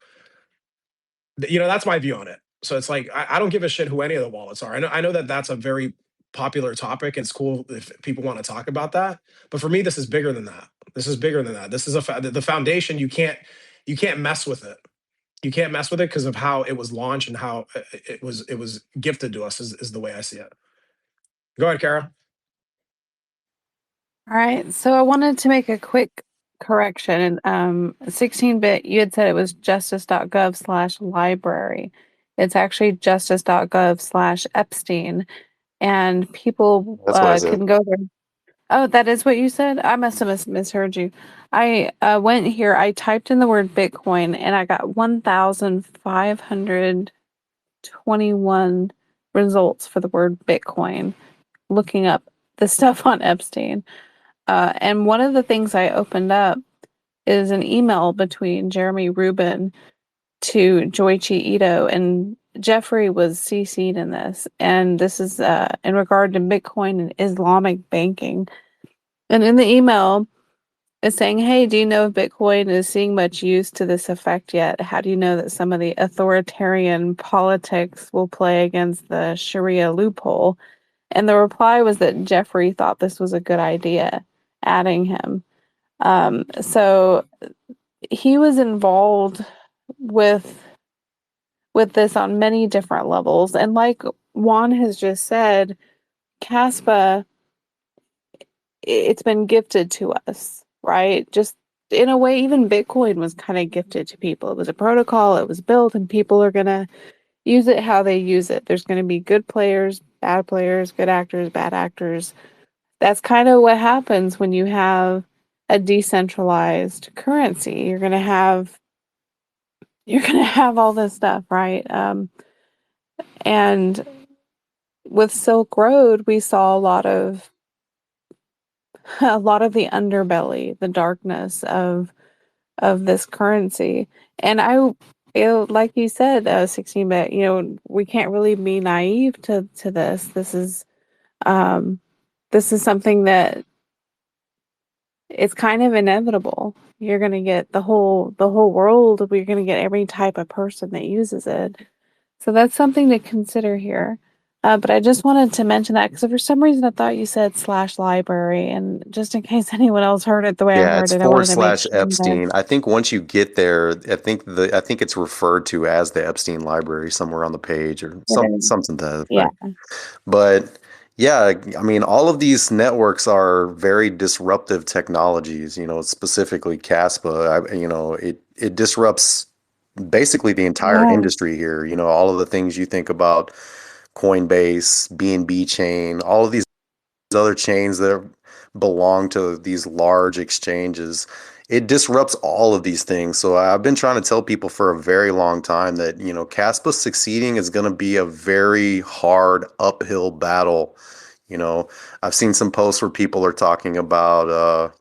[SPEAKER 2] that's my view on it. So it's like I don't give a shit who any of the wallets are. I know that that's a very popular topic. It's cool if people want to talk about that, but for me, this is bigger than that. This is bigger than that. This is the foundation. You can't mess with it. You can't mess with it because of how it was launched and how it was gifted to us. Is the way I see it. Go ahead, Kara.
[SPEAKER 1] All right, so I wanted to make a quick correction. 16-bit, you had said it was justice.gov/library. It's actually justice.gov/Epstein, and people
[SPEAKER 3] That's what I said.
[SPEAKER 1] can go there. Oh, that is what you said? I must have misheard you. I went here, I typed in the word Bitcoin, and I got 1,521 results for the word Bitcoin, looking up the stuff on Epstein. And one of the things I opened up is an email between Jeremy Rubin to Joichi Ito, and Jeffrey was CC'd in this. And this is in regard to Bitcoin and Islamic banking. And in the email, it's saying, hey, do you know if Bitcoin is seeing much use to this effect yet? How do you know that some of the authoritarian politics will play against the Sharia loophole? And the reply was that Jeffrey thought this was a good idea, adding him. So he was involved with this on many different levels. And like Juan has just said, Caspa, it's been gifted to us, right? Just in a way, even Bitcoin was kind of gifted to people. It was a protocol, it was built, and people are going to use it how they use it. There's going to be good players, good actors, bad actors. That's kind of what happens when you have a decentralized currency. You're gonna have all this stuff, right? And with Silk Road, we saw a lot of the underbelly, the darkness of this currency. And like you said, 16-bit, we can't really be naive to this. Um, this is something that it's kind of inevitable. You're going to get the whole world. We're going to get every type of person that uses it. So that's something to consider here. But I just wanted to mention that because for some reason I thought you said slash library, and just in case anyone else heard it the way I
[SPEAKER 3] Yeah,
[SPEAKER 1] heard
[SPEAKER 3] it's
[SPEAKER 1] it, I
[SPEAKER 3] forward
[SPEAKER 1] wanted to make
[SPEAKER 3] slash
[SPEAKER 1] sure that
[SPEAKER 3] Epstein. I think once you get there, I think it's referred to as the Epstein library somewhere on the page or
[SPEAKER 1] it is.
[SPEAKER 3] something to that
[SPEAKER 1] Yeah.
[SPEAKER 3] effect. But yeah, I mean, all of these networks are very disruptive technologies, specifically Caspa. It disrupts basically the entire
[SPEAKER 1] Yeah.
[SPEAKER 3] industry here. All of the things you think about Coinbase, BNB chain, all of these other chains that belong to these large exchanges. It disrupts all of these things. So I've been trying to tell people for a very long time that, Caspa succeeding is going to be a very hard uphill battle. I've seen some posts where people are talking about,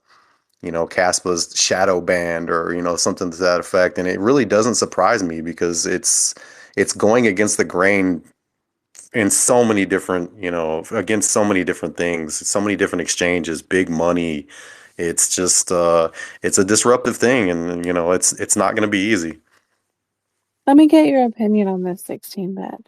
[SPEAKER 3] Caspa's shadow banned or, something to that effect. And it really doesn't surprise me because it's going against the grain in so many different, against so many different things, so many different exchanges, big money. It's just it's a disruptive thing, and it's not going to be easy.
[SPEAKER 1] Let me get your opinion on this 16-bit.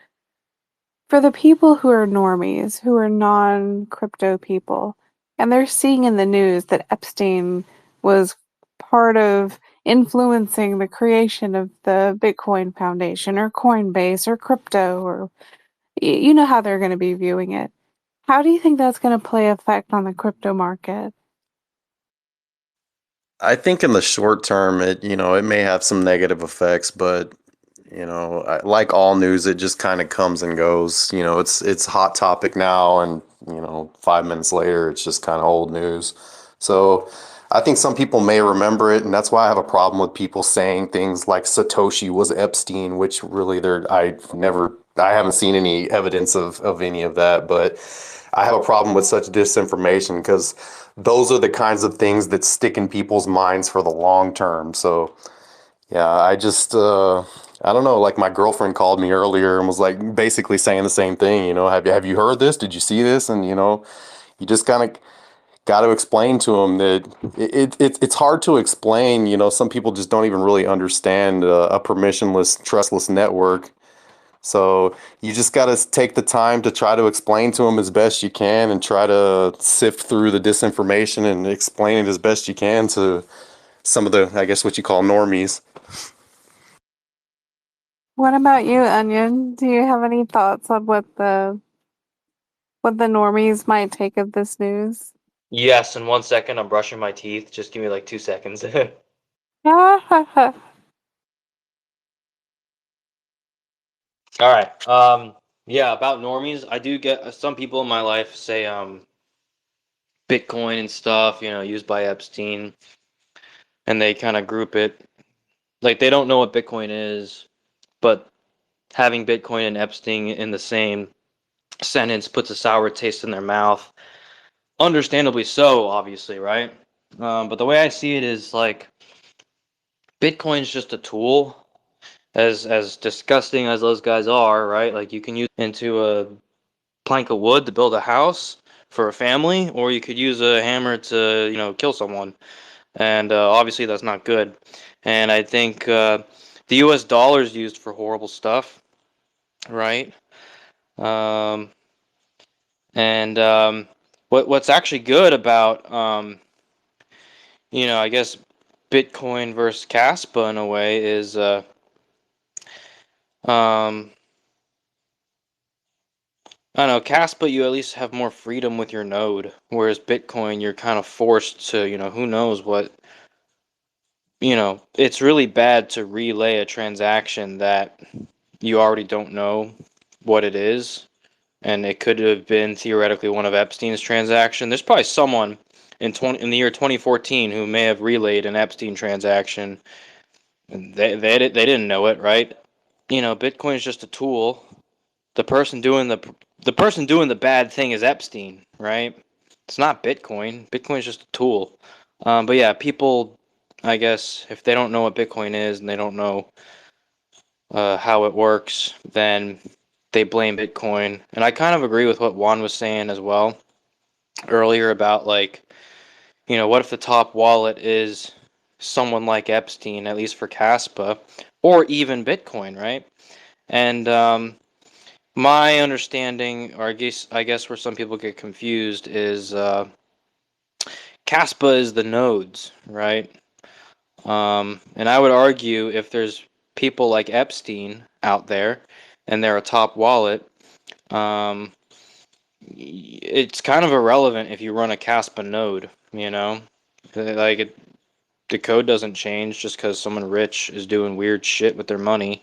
[SPEAKER 1] For the people who are normies, who are non-crypto people, and they're seeing in the news that Epstein was part of influencing the creation of the Bitcoin Foundation or Coinbase or crypto, or you know how they're going to be viewing it. How do you think that's going to play effect on the crypto market?
[SPEAKER 3] I think in the short term, it may have some negative effects, but like all news, it just kind of comes and goes. It's hot topic now, and 5 minutes later, it's just kind of old news. So I think some people may remember it, and that's why I have a problem with people saying things like Satoshi was Epstein, which really I haven't seen any evidence of any of that, but I have a problem with such disinformation because those are the kinds of things that stick in people's minds for the long term. So yeah, I don't know. Like my girlfriend called me earlier and was like basically saying the same thing. Have you heard this? Did you see this? And you just kind of got to explain to them that it's hard to explain. Some people just don't even really understand a permissionless, trustless network. So you just got to take the time to try to explain to them as best you can and try to sift through the disinformation and explain it as best you can to some of the, I guess, what you call normies.
[SPEAKER 1] What about you, Onion? Do you have any thoughts on what the normies might take of this news?
[SPEAKER 4] Yes, in 1 second, I'm brushing my teeth. Just give me like 2 seconds.
[SPEAKER 1] Ah,
[SPEAKER 4] All right. Yeah, about normies, I do get some people in my life say Bitcoin and stuff, used by Epstein, and they kind of group it like they don't know what Bitcoin is, but having Bitcoin and Epstein in the same sentence puts a sour taste in their mouth. Understandably so, obviously, right? But the way I see it is like Bitcoin's just a tool. As disgusting as those guys are, right? Like you can use into a plank of wood to build a house for a family, or you could use a hammer to, kill someone. And obviously that's not good. And I think the U.S. dollar is used for horrible stuff, right? Um, and what's actually good about I guess Bitcoin versus Caspa in a way is um, I don't know, Caspa, you at least have more freedom with your node, whereas Bitcoin, you're kind of forced to, who knows what, it's really bad to relay a transaction that you already don't know what it is, and it could have been theoretically one of Epstein's transaction. There's probably someone in the year 2014 who may have relayed an Epstein transaction, and they didn't know it, right? Bitcoin is just a tool. The person doing the bad thing is Epstein, right? It's not Bitcoin. Bitcoin is just a tool. But yeah, people, I guess, if they don't know what Bitcoin is and they don't know how it works, then they blame Bitcoin. And I kind of agree with what Juan was saying as well earlier about, like, what if the top wallet is someone like Epstein, at least for Caspa, or even Bitcoin, right? And my understanding, or I guess where some people get confused is Caspa is the nodes, right? And I would argue if there's people like Epstein out there and they're a top wallet, um, it's kind of irrelevant if you run a Caspa node, Like the code doesn't change just because someone rich is doing weird shit with their money.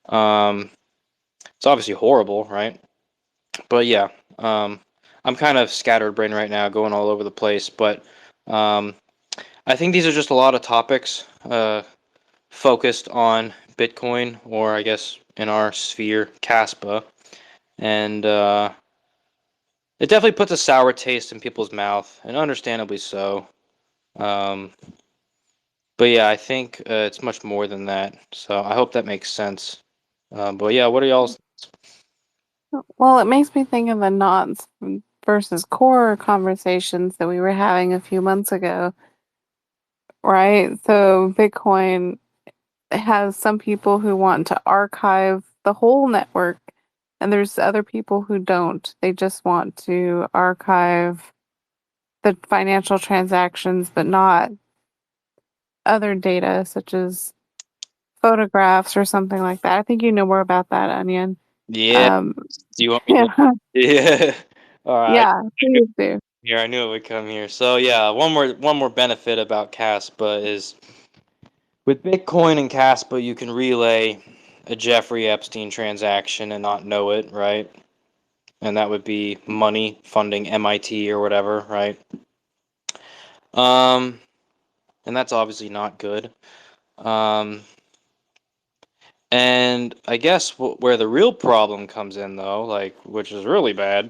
[SPEAKER 4] Um, it's obviously horrible, right? But yeah, I'm kind of scattered brain right now, going all over the place. But um, I think these are just a lot of topics focused on Bitcoin, or I guess in our sphere, Caspa, and it definitely puts a sour taste in people's mouth, and understandably so. Um, but yeah, I think it's much more than that. So I hope that makes sense. But yeah, what are y'all's?
[SPEAKER 1] Well, it makes me think of the knots versus core conversations that we were having a few months ago, right? So Bitcoin has some people who want to archive the whole network, and there's other people who don't. They just want to archive the financial transactions, but not other data such as photographs or something like that. I think you know more about that, Onion.
[SPEAKER 4] Yeah,
[SPEAKER 1] Um,
[SPEAKER 4] do you want me to?
[SPEAKER 1] yeah,
[SPEAKER 4] Yeah. All right.
[SPEAKER 1] yeah, please do.
[SPEAKER 4] Here, I knew it would come here. So yeah, one more benefit about Caspa is with Bitcoin and Caspa, you can relay a Jeffrey Epstein transaction and not know it, right? And that would be money funding MIT or whatever, right? Um, and that's obviously not good. Um, and I guess where the real problem comes in, though, like which is really bad,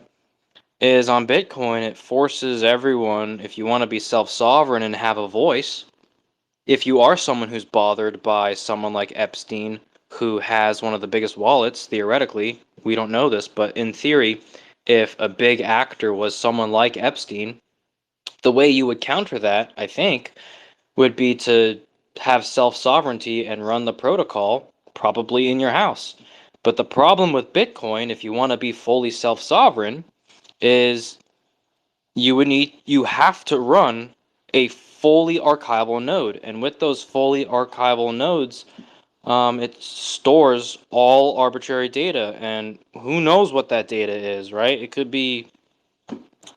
[SPEAKER 4] is on Bitcoin. It forces everyone, if you want to be self-sovereign and have a voice, if you are someone who's bothered by someone like Epstein, who has one of the biggest wallets, theoretically, we don't know this, but in theory, if a big actor was someone like Epstein, the way you would counter that, I think, would be to have self sovereignty and run the protocol probably in your house. But the problem with Bitcoin, if you want to be fully self sovereign, is you have to run a fully archival node, and with those fully archival nodes, it stores all arbitrary data, and who knows what that data is, right? It could be,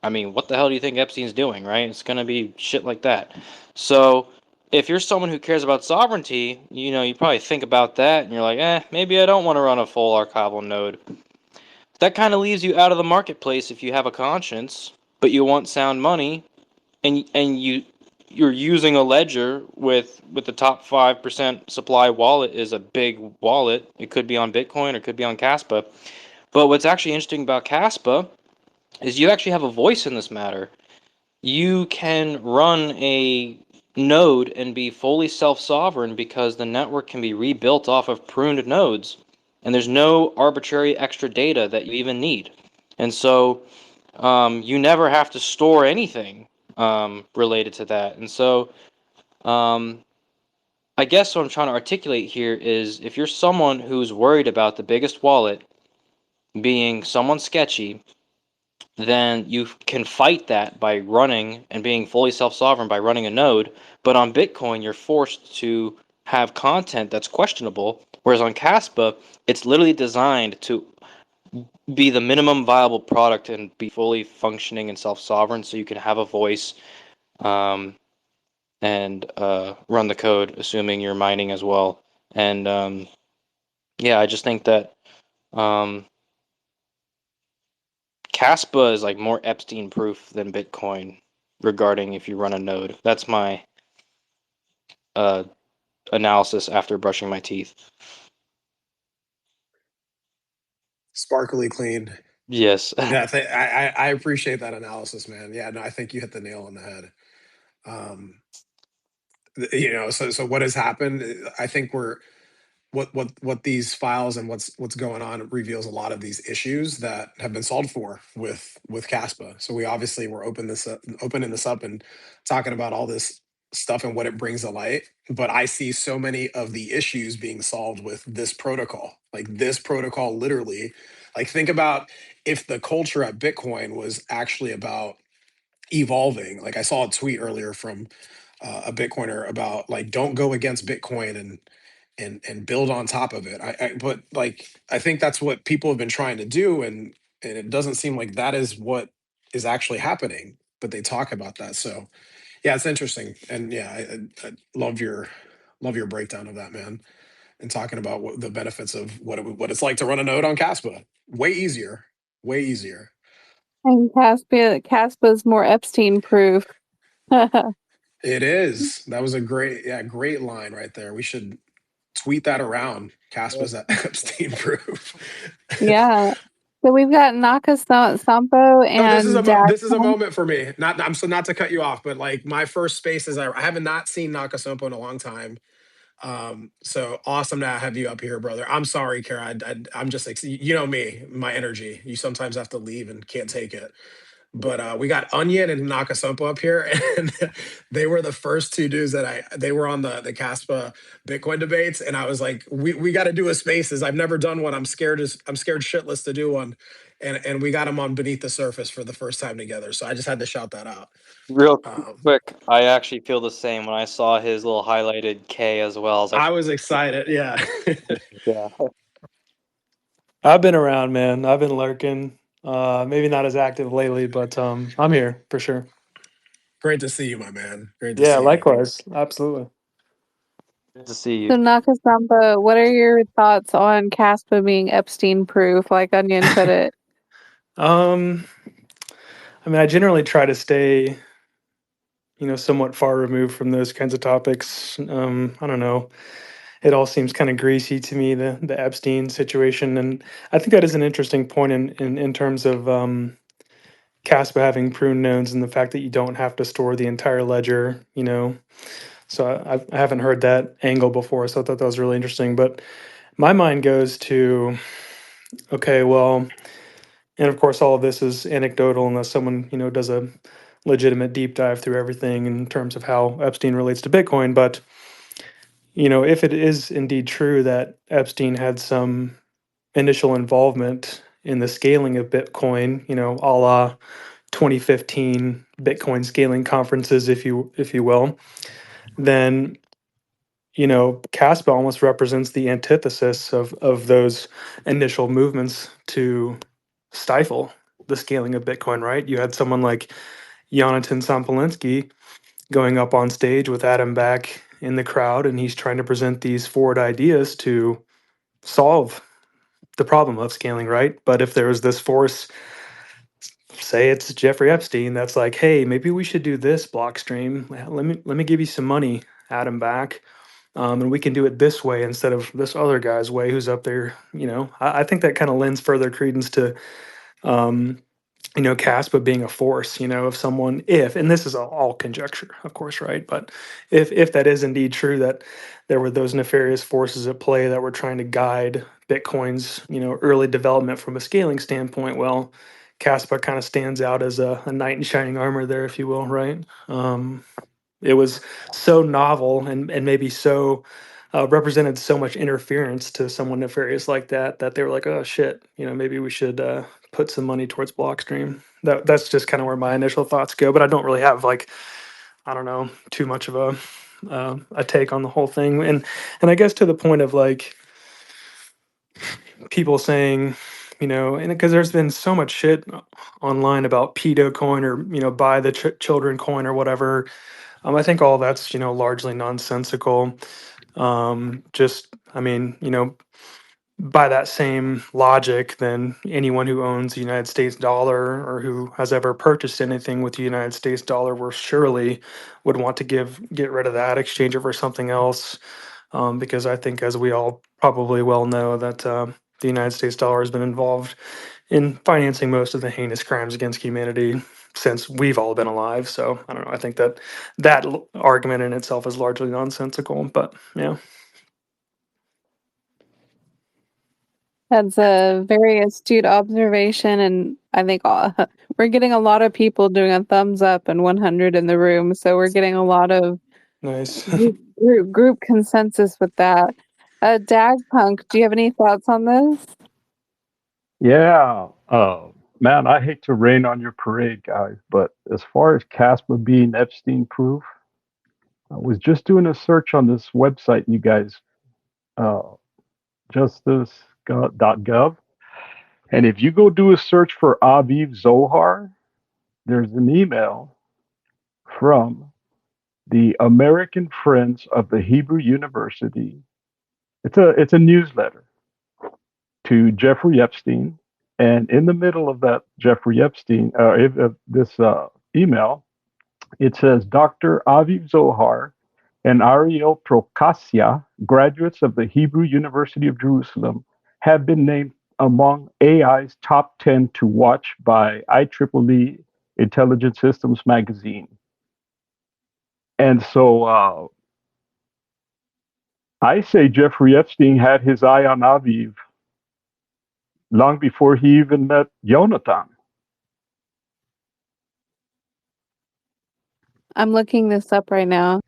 [SPEAKER 4] I mean, what the hell do you think Epstein's doing, right? It's gonna be shit like that. So if you're someone who cares about sovereignty, you probably think about that and you're like, maybe I don't want to run a full archival node. That kind of leaves you out of the marketplace if you have a conscience, but you want sound money, and you're using a ledger with the top 5% supply wallet is a big wallet. It could be on Bitcoin or it could be on Caspa. But what's actually interesting about Caspa is you actually have a voice in this matter. You can run node and be fully self-sovereign because the network can be rebuilt off of pruned nodes, and there's no arbitrary extra data that you even need. And so you never have to store anything related to that. And so I guess what I'm trying to articulate here is if you're someone who's worried about the biggest wallet being someone sketchy, then you can fight that by running and being fully self-sovereign by running a node. But on Bitcoin, you're forced to have content that's questionable, whereas on Caspa, it's literally designed to be the minimum viable product and be fully functioning and self-sovereign, so you can have a voice and run the code, assuming you're mining as well. And yeah, I just think that Kaspa is like more Epstein proof than Bitcoin regarding if you run a node. That's my analysis after brushing my teeth.
[SPEAKER 2] Sparkly clean.
[SPEAKER 4] Yes.
[SPEAKER 2] Yeah, I appreciate that analysis, man. Yeah, no, I think you hit the nail on the head. Um, so what has happened? I think we're what these files and what's going on reveals a lot of these issues that have been solved for with Caspa. So we obviously were opening this up and talking about all this stuff and what it brings to light. But I see so many of the issues being solved with this protocol. Like this protocol, literally, like think about if the culture at Bitcoin was actually about evolving. Like I saw a tweet earlier from a Bitcoiner about like don't go against Bitcoin and build on top of it. But like I think that's what people have been trying to do, and it doesn't seem like that is what is actually happening. But they talk about that, so yeah, it's interesting, and yeah, I love your breakdown of that, man, and talking about what the benefits of what it's like to run a node on Caspa. Way easier, way easier.
[SPEAKER 1] And Caspa's more Epstein proof.
[SPEAKER 2] It is. That was a great line right there. We should tweet that around. Caspa's at Epstein proof.
[SPEAKER 1] Yeah. So we've got Sampo
[SPEAKER 2] No,
[SPEAKER 1] and
[SPEAKER 2] this is a
[SPEAKER 1] Daxon.
[SPEAKER 2] moment for me. Not to cut you off, but like my first spaces, I haven't not seen Nakasumpo in a long time. So awesome to have you up here, brother. I'm sorry, Kara. I'm just you know me, my energy. You sometimes have to leave and can't take it. But we got Onion and Nakasumpo up here, and they were the first two dudes that they were on the Caspa Bitcoin debates, and I was like, we got to do a spaces. I've never done one. I'm scared shitless to do one, and we got them on Beneath the Surface for the first time together. So I just had to shout that out.
[SPEAKER 4] Real
[SPEAKER 2] Um,
[SPEAKER 4] quick, I actually feel the same when I saw his little highlighted K as well. I was like,
[SPEAKER 2] I was excited. Yeah.
[SPEAKER 4] yeah.
[SPEAKER 5] I've been around, man. I've been lurking. Maybe not as active lately, but I'm here for sure.
[SPEAKER 2] Great to see you, my man. Great to
[SPEAKER 5] Yeah,
[SPEAKER 2] see you.
[SPEAKER 5] likewise. Absolutely.
[SPEAKER 4] Good to see
[SPEAKER 1] So
[SPEAKER 4] you.
[SPEAKER 1] Nakasampa, what are your thoughts on Caspa being Epstein proof, like Onion put it?
[SPEAKER 5] Um, I mean, I generally try to stay, somewhat far removed from those kinds of topics. I don't know. It all seems kind of greasy to me, the Epstein situation, and I think that is an interesting point in terms of Caspa having prune nodes and the fact that you don't have to store the entire ledger. So I haven't heard that angle before, so I thought that was really interesting. But my mind goes to, okay, well, and of course, all of this is anecdotal unless someone does a legitimate deep dive through everything in terms of how Epstein relates to Bitcoin. But if it is indeed true that Epstein had some initial involvement in the scaling of Bitcoin, a la 2015 Bitcoin scaling conferences, if you will, then Caspa almost represents the antithesis of those initial movements to stifle the scaling of Bitcoin, right? You had someone like Jonathan Sampolinsky going up on stage with Adam back in the crowd, and he's trying to present these forward ideas to solve the problem of scaling, right? But if there was this force, say it's Jeffrey Epstein, that's like, hey, maybe we should do this Blockstream. Let me give you some money, Adam back. And we can do it this way instead of this other guy's way who's up there. I think that kind of lends further credence to Caspa being a force, if someone, and this is all conjecture, of course, right? But if that is indeed true, that there were those nefarious forces at play that were trying to guide Bitcoin's, early development from a scaling standpoint, well, Caspa kind of stands out as a knight in shining armor there, if you will, right? It was so novel and maybe so represented so much interference to someone nefarious like that they were like, oh shit, maybe we should put some money towards Blockstream. That's just kind of where my initial thoughts go, but I don't really have like, I don't know, too much of a take on the whole thing. And I guess to the point of like people saying, and because there's been so much shit online about pedo coin or buy the children coin or whatever. I think all that's largely nonsensical. I mean, by that same logic, then anyone who owns the United States dollar or who has ever purchased anything with the United States dollar will surely would want to get rid of that, exchange it for something else. Because I think, as we all probably well know, that the United States dollar has been involved in financing most of the heinous crimes against humanity since we've all been alive. So I don't know. I think that argument in itself is largely nonsensical. But yeah.
[SPEAKER 1] That's a very astute observation, and I think we're getting a lot of people doing a thumbs up and 100 in the room, so we're getting a lot of
[SPEAKER 5] Nice.
[SPEAKER 1] group consensus with that. Dagpunk, do you have any thoughts on this?
[SPEAKER 6] Yeah, man, I hate to rain on your parade, guys, but as far as Casper being Epstein proof, I was just doing a search on this website, you guys, uh, justice.gov. And if you go do a search for Aviv Zohar, there's an email from the American Friends of the Hebrew University. It's a newsletter to Jeffrey Epstein. And in the middle of that Jeffrey Epstein, this email, it says Dr. Aviv Zohar and Ariel Prokasya, graduates of the Hebrew University of Jerusalem, have been named among AI's top 10 to watch by IEEE Intelligent Systems magazine. And so I say Jeffrey Epstein had his eye on Aviv long before he even met Jonathan.
[SPEAKER 1] I'm looking this up right now.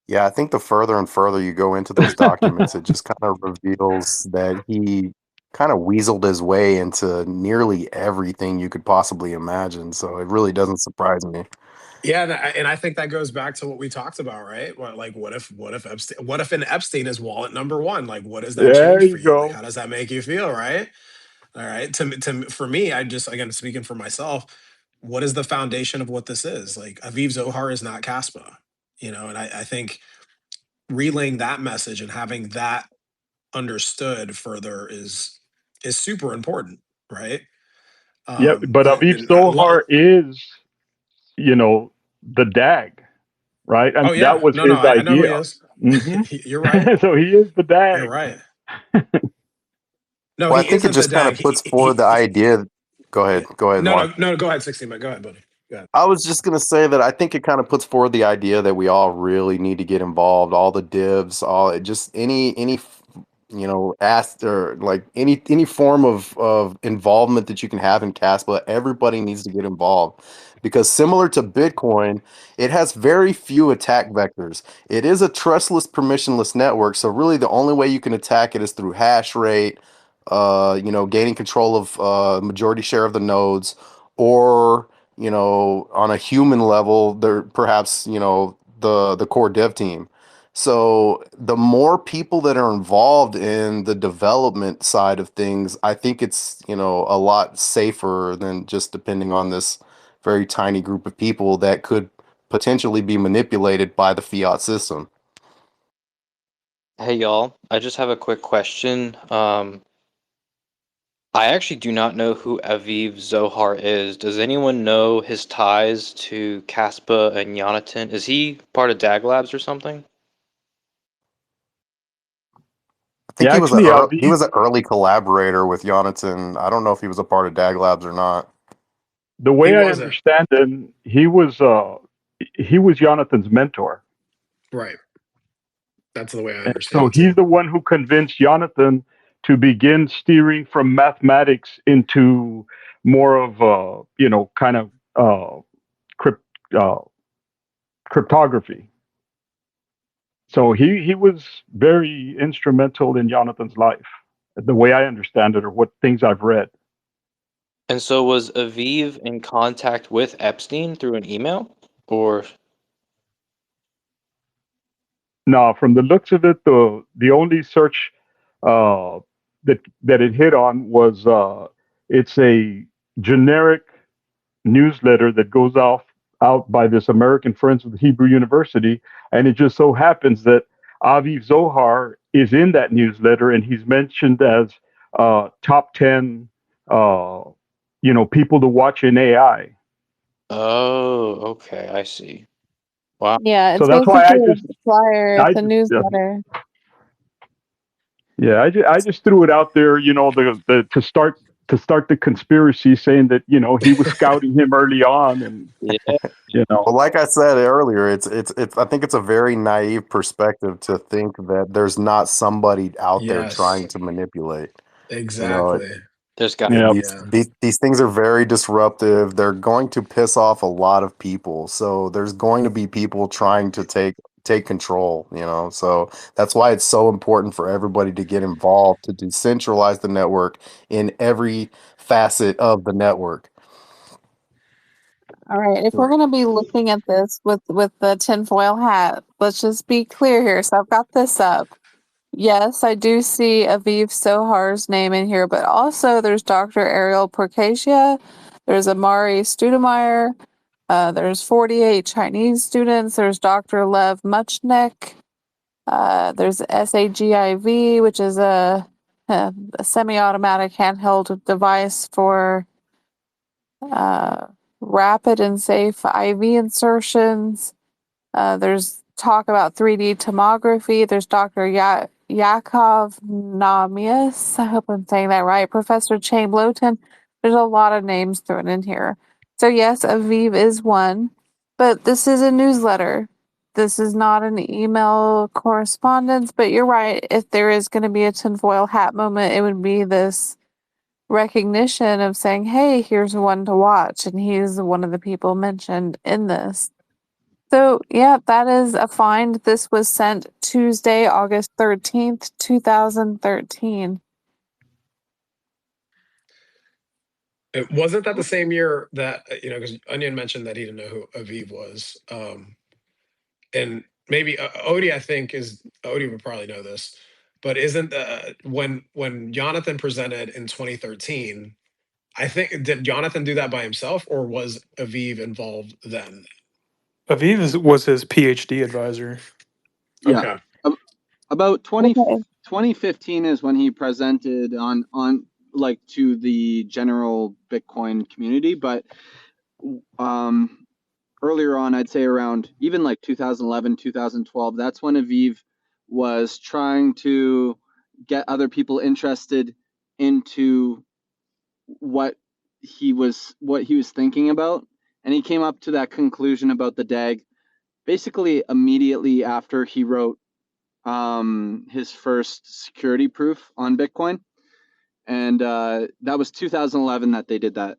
[SPEAKER 3] Yeah, I think the further and further you go into those documents, it just kind of reveals that he kind of weaseled his way into nearly everything you could possibly imagine. So it really doesn't surprise me.
[SPEAKER 2] Yeah, and I think that goes back to what we talked about, right? What if in Epstein is wallet number one? Like, what does that
[SPEAKER 6] There
[SPEAKER 2] change for
[SPEAKER 6] you
[SPEAKER 2] you? Like,
[SPEAKER 6] go.
[SPEAKER 2] how does that make you feel, right? All right. For me, I just, again, speaking for myself, what is the foundation of what this is? Like, Aviv Zohar is not Caspa, and I think relaying that message and having that understood further is super important, right?
[SPEAKER 6] Yeah, but Aviv
[SPEAKER 2] And
[SPEAKER 6] Zohar is, you know, the DAG, right? I mean,
[SPEAKER 2] oh
[SPEAKER 6] that
[SPEAKER 2] yeah,
[SPEAKER 6] was
[SPEAKER 2] no, no,
[SPEAKER 6] his
[SPEAKER 2] I know who he
[SPEAKER 6] idea.
[SPEAKER 2] is.
[SPEAKER 6] Hmm.
[SPEAKER 2] You're right.
[SPEAKER 6] So he is the
[SPEAKER 2] You're
[SPEAKER 6] DAG.
[SPEAKER 2] right. No,
[SPEAKER 3] Well, I
[SPEAKER 2] he
[SPEAKER 3] think it
[SPEAKER 2] isn't the
[SPEAKER 3] just kind
[SPEAKER 2] dag.
[SPEAKER 3] of puts forward the idea. Go ahead. Go ahead,
[SPEAKER 2] No,
[SPEAKER 3] Juan.
[SPEAKER 2] no, no. Go ahead, 16. But go ahead, buddy. Go ahead.
[SPEAKER 3] I was just gonna say that I think it kind of puts forward the idea that we all really need to get involved. All the divs, all just any ask or like any form of involvement that you can have in Caspa. Everybody needs to get involved because similar to Bitcoin, it has very few attack vectors. It is a trustless, permissionless network, so really the only way you can attack it is through hash rate, gaining control of majority share of the nodes, or on a human level, there perhaps, the core dev team. So the more people that are involved in the development side of things, I think it's, a lot safer than just depending on this very tiny group of people that could potentially be manipulated by the fiat system.
[SPEAKER 4] Hey y'all, I just have a quick question. I actually do not know who Aviv Zohar is. Does anyone know his ties to Kaspa and Jonathan? Is he part of DAG Labs or something?
[SPEAKER 3] think
[SPEAKER 6] Yeah,
[SPEAKER 3] he was
[SPEAKER 6] actually,
[SPEAKER 3] he was an early collaborator with Jonathan. I don't know if he was a part of Dag Labs or not.
[SPEAKER 6] the
[SPEAKER 2] He
[SPEAKER 6] way I
[SPEAKER 2] wasn't.
[SPEAKER 6] understand it, he was Jonathan's mentor.
[SPEAKER 2] Right. That's the way I
[SPEAKER 6] And
[SPEAKER 2] understand
[SPEAKER 6] so
[SPEAKER 2] it
[SPEAKER 6] he's
[SPEAKER 2] too.
[SPEAKER 6] the one who convinced Jonathan to begin steering from mathematics into more of kind of crypt, uh, cryptography. So he was very instrumental in Jonathan's life, the way I understand it, or what things I've read.
[SPEAKER 4] And so was Aviv in contact with Epstein through an email? Or
[SPEAKER 6] Now, from the looks of it, the only search uh, that it hit on was it's a generic newsletter that goes out by this American Friends with Hebrew University, and it just so happens that Aviv Zohar is in that newsletter, and he's mentioned as top 10, people to watch in AI.
[SPEAKER 4] oh, okay, I see. Wow.
[SPEAKER 1] Yeah,
[SPEAKER 6] So
[SPEAKER 1] it's
[SPEAKER 6] that's why
[SPEAKER 1] basically a flyer. It's
[SPEAKER 6] I
[SPEAKER 1] a
[SPEAKER 6] just,
[SPEAKER 1] newsletter.
[SPEAKER 6] yeah, I just threw it out there, the to start the conspiracy, saying that he was scouting him early on, and
[SPEAKER 4] Yeah.
[SPEAKER 6] you know,
[SPEAKER 3] Well, like I said earlier, it's I think it's a very naive perspective to think that there's not somebody out there
[SPEAKER 2] Yes.
[SPEAKER 3] trying to manipulate. You know,
[SPEAKER 2] Exactly.
[SPEAKER 4] There's got
[SPEAKER 6] yeah,
[SPEAKER 2] Yeah.
[SPEAKER 3] these things are very disruptive. They're going to piss off a lot of people. So there's going to be people trying to take control, So that's why it's so important for everybody to get involved, to decentralize the network in every facet of the network.
[SPEAKER 1] All right, if we're
[SPEAKER 2] Right.
[SPEAKER 1] going to be looking at this with the tinfoil hat, let's just be clear here. So I've got this up. Yes, I do see Aviv Sohar's name in here, but also there's Dr. Ariel Percacia, there's Amari Studemeyer, there's 48 Chinese students, there's Dr. Lev Muchnick, there's SAGIV, which is a semi-automatic handheld device for uh, rapid and safe IV insertions. There's talk about 3D tomography. There's Dr. Yakov Namias. I hope I'm saying that right. Professor Chamberlain. There's a lot of names thrown in here. So yes, Aviv is one, but this is a newsletter. This is not an email correspondence, but you're right. If there is going to be a tinfoil hat moment, it would be this recognition of saying, hey, here's one to watch. And he's one of the people mentioned in this. So, yeah, that is a find. This was sent Tuesday, August 13th, 2013.
[SPEAKER 2] It wasn't that the same year that because Onion mentioned that he didn't know who Aviv was, and maybe Odie, I think is Odie would probably know this, but isn't when Jonathan presented in 2013? I think did Jonathan do that by himself, or was Aviv involved then?
[SPEAKER 5] Was his PhD advisor.
[SPEAKER 7] Yeah.
[SPEAKER 2] Okay.
[SPEAKER 7] About
[SPEAKER 1] Okay.
[SPEAKER 7] 2015 is when he presented on like to the general Bitcoin community, but um earlier on, I'd say around even like 2011, 2012, that's when Aviv was trying to get other people interested into what he was thinking about, and he came up to that conclusion about the DAG basically immediately after he wrote his first security proof on Bitcoin, and that was 2011 that they did that.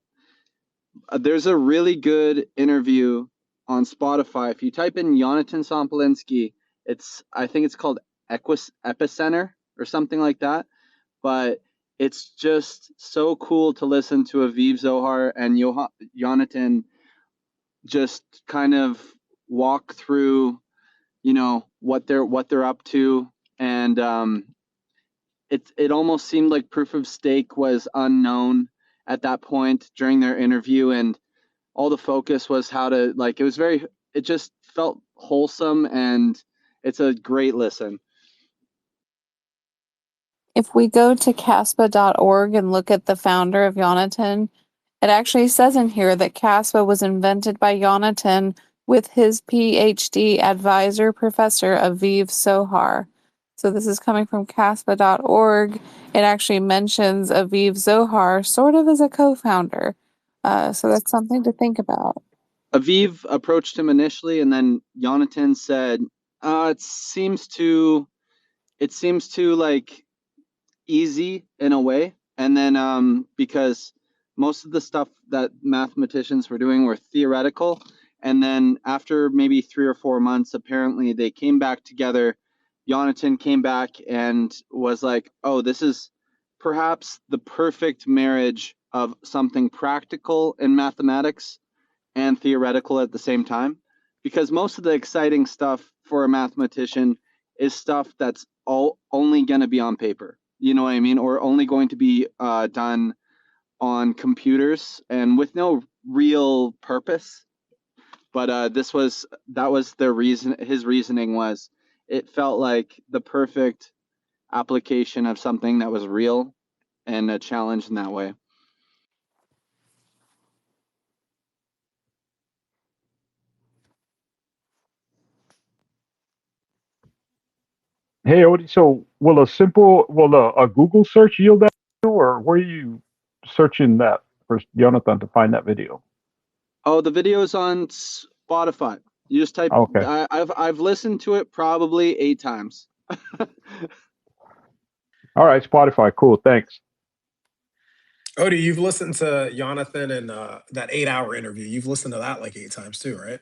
[SPEAKER 7] There's a really good interview on Spotify. If you type in Jonathan Sompolinsky, I think it's called Epicenter or something like that. But it's just so cool to listen to Aviv Zohar and Jonathan just kind of walk through, what they're up to, and it almost seemed like proof of stake was unknown at that point during their interview, and all the focus was how to it just felt wholesome, and it's a great listen.
[SPEAKER 1] If we go to Kaspa.org and look at the founder of Jonathan, it actually says in here that Caspa was invented by Jonathan with his PhD advisor, Professor Aviv Sohar. So this is coming from Kaspa.org. It actually mentions Aviv Zohar sort of as a co-founder. So that's something to think about.
[SPEAKER 7] Aviv approached him initially, and then Jonathan said, it seems too like easy in a way. And then because most of the stuff that mathematicians were doing were theoretical, and then after maybe 3 or 4 months, apparently they came back together. Jonathan came back and was like, oh, this is perhaps the perfect marriage of something practical in mathematics and theoretical at the same time, because most of the exciting stuff for a mathematician is stuff that's only going to be on paper, you know what I mean, or only going to be done on computers and with no real purpose. But that was their reason. His reasoning was it felt like the perfect application of something that was real and a challenge in that way.
[SPEAKER 6] Hey, Odie, so will a Google search yield that, or where are you searching that for Jonathan to find that video?
[SPEAKER 7] Oh, the video's on Spotify. You just type.
[SPEAKER 6] Okay.
[SPEAKER 7] I've listened to it probably 8 times.
[SPEAKER 6] All right, Spotify. Cool. Thanks.
[SPEAKER 2] Odie, you've listened to Jonathan and that 8-hour interview. You've listened to that like 8 times too, right?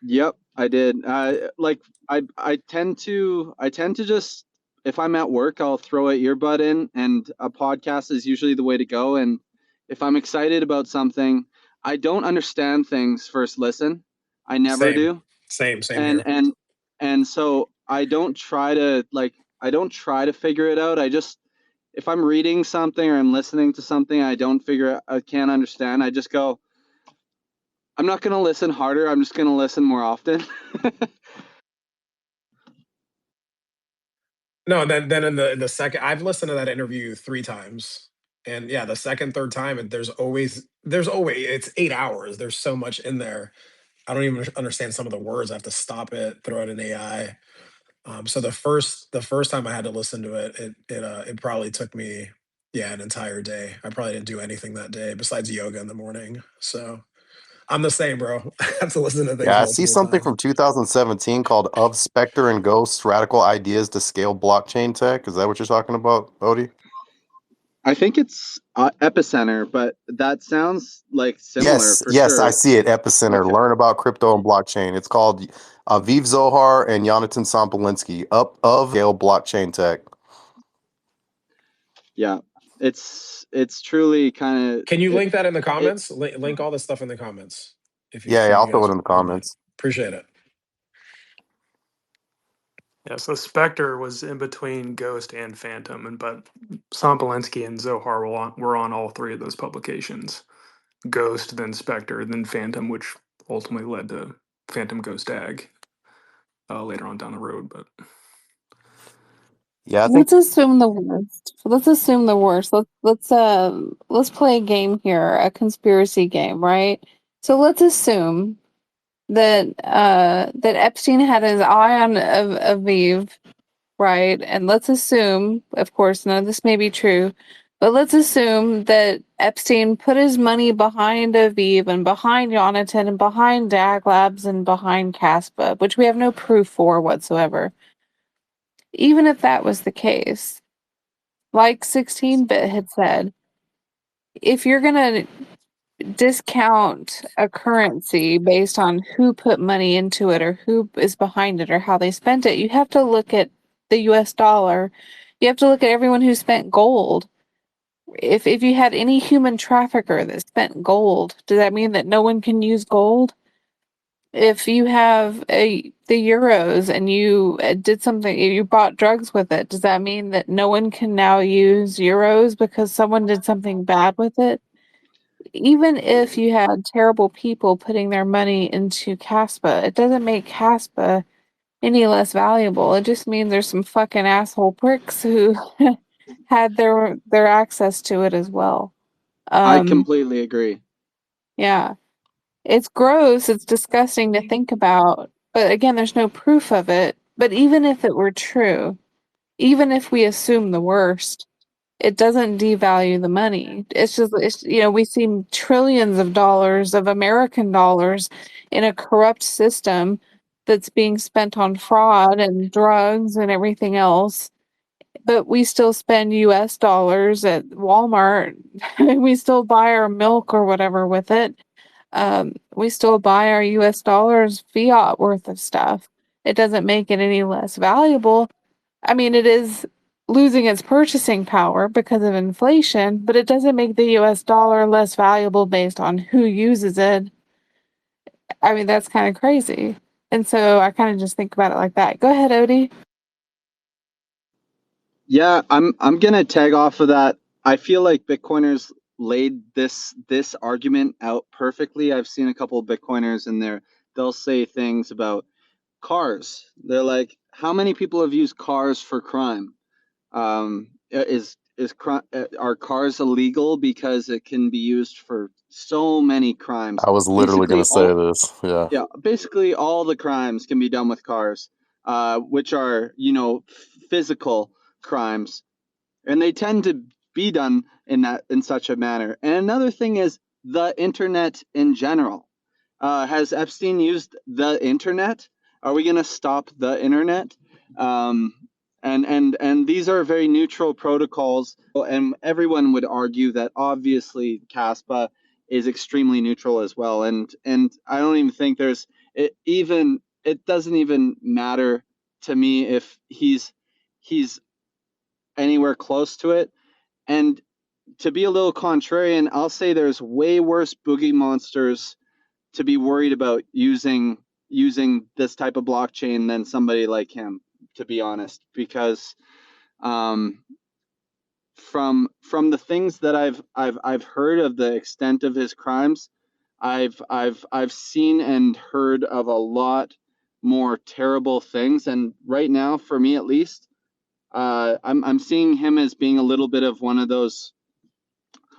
[SPEAKER 7] Yep, I did. Like I tend to just, if I'm at work, I'll throw an earbud in, and a podcast is usually the way to go. And if I'm excited about something, I don't understand things first listen. I never
[SPEAKER 2] Same,
[SPEAKER 7] do.
[SPEAKER 2] same
[SPEAKER 7] And
[SPEAKER 2] here.
[SPEAKER 7] so I don't try to figure it out. I just, if I'm reading something or I'm listening to something I can't understand, I just go, I'm not going to listen harder. I'm just going to listen more often.
[SPEAKER 2] No, then in the second, I've listened to that interview 3 times, and yeah, the second, third time, and there's always it's 8 hours. There's so much in there. I don't even understand some of the words. I have to stop it, throw it in AI. So the first time I had to listen to it, it probably took me, yeah, an entire day. I probably didn't do anything that day besides yoga in the morning. So I'm the same, bro. I have to listen to things
[SPEAKER 3] Yeah, I see
[SPEAKER 2] multiple
[SPEAKER 3] something
[SPEAKER 2] times.
[SPEAKER 3] from 2017 called "Of Spectre and Ghosts: Radical Ideas to Scale Blockchain Tech." Is that what you're talking about, Odie?
[SPEAKER 7] I think it's Epicenter, but that sounds like similar
[SPEAKER 3] Yes,
[SPEAKER 7] for
[SPEAKER 3] yes, I
[SPEAKER 7] sure.
[SPEAKER 3] see it. Epicenter.
[SPEAKER 7] Okay.
[SPEAKER 3] Learn about crypto and blockchain. It's called Aviv Zohar and Jonathan Sampolinsky. Up of Scale Blockchain Tech.
[SPEAKER 7] Yeah. It's truly kind
[SPEAKER 2] Can you
[SPEAKER 7] of
[SPEAKER 2] link that in the
[SPEAKER 7] it.
[SPEAKER 2] comments? Link all this stuff in the comments
[SPEAKER 3] Yeah,
[SPEAKER 2] if
[SPEAKER 3] yeah, I'll
[SPEAKER 2] you
[SPEAKER 3] throw
[SPEAKER 2] guys
[SPEAKER 3] it in the
[SPEAKER 2] wouldn't mind.
[SPEAKER 3] comments.
[SPEAKER 2] Appreciate it.
[SPEAKER 5] Yeah, so Spectre was in between Ghost and Phantom, but Sompolinsky and Zohar were on all three of those publications. Ghost, then Spectre, then Phantom, which ultimately led to Phantom Ghost Ag later on down the road. But
[SPEAKER 3] Yeah, I think
[SPEAKER 1] Let's assume the worst. Let's assume the worst. Let's play a game here, a conspiracy game, right? So let's assume that Epstein had his eye on Aviv, right? And let's assume, of course, none of this may be true, but let's assume that Epstein put his money behind Aviv and behind Jonathan and behind Dag Labs and behind Caspa, which we have no proof for whatsoever. Even if that was the case, like 16-bit had said, if you're going to discount a currency based on who put money into it or who is behind it or how they spent it, you have to look at the US dollar. You have to look at everyone who spent gold. If you had any human trafficker that spent gold, does that mean that no one can use gold? If you have the euros and you did something, you bought drugs with it, does that mean that no one can now use euros because someone did something bad with it? Even if you had terrible people putting their money into Caspa, it doesn't make Caspa any less valuable. It just means there's some fucking asshole pricks who had their access to it as well.
[SPEAKER 7] I
[SPEAKER 1] Um,
[SPEAKER 7] completely agree.
[SPEAKER 1] yeah. It's gross, it's disgusting to think about, but again, there's no proof of it. But even if it were true, even if we assume the worst, it doesn't devalue the money. It's just, we see trillions of dollars of American dollars in a corrupt system that's being spent on fraud and drugs and everything else. But we still spend US dollars at Walmart. We still buy our milk or whatever with it. We still buy our US dollars fiat worth of stuff. It doesn't make it any less valuable. I mean, it is losing its purchasing power because of inflation, but it doesn't make the US dollar less valuable based on who uses it. I mean, that's kind of crazy. And so I kind of just think about it like that. Go ahead, Odie.
[SPEAKER 7] Yeah, I'm gonna tag off of that. I feel like Bitcoiners laid this argument out perfectly. I've seen a couple of Bitcoiners in there. They'll say things about cars. They're like, how many people have used cars for crime? Are cars illegal because it can be used for so many crimes?
[SPEAKER 3] I was literally going to say this. Yeah.
[SPEAKER 7] Yeah, basically all the crimes can be done with cars, which are, physical crimes, and they tend to be done in such a manner. And another thing is the internet in general. Has Epstein used the internet? Are we going to stop the internet? And these are very neutral protocols, and everyone would argue that obviously Caspa is extremely neutral as well. And I don't even think it doesn't even matter to me if he's anywhere close to it. And to be a little contrarian, I'll say there's way worse boogie monsters to be worried about using this type of blockchain than somebody like him, to be honest, because from the things that I've heard of the extent of his crimes, I've seen and heard of a lot more terrible things. And right now, for me at least, I'm seeing him as being a little bit of one of those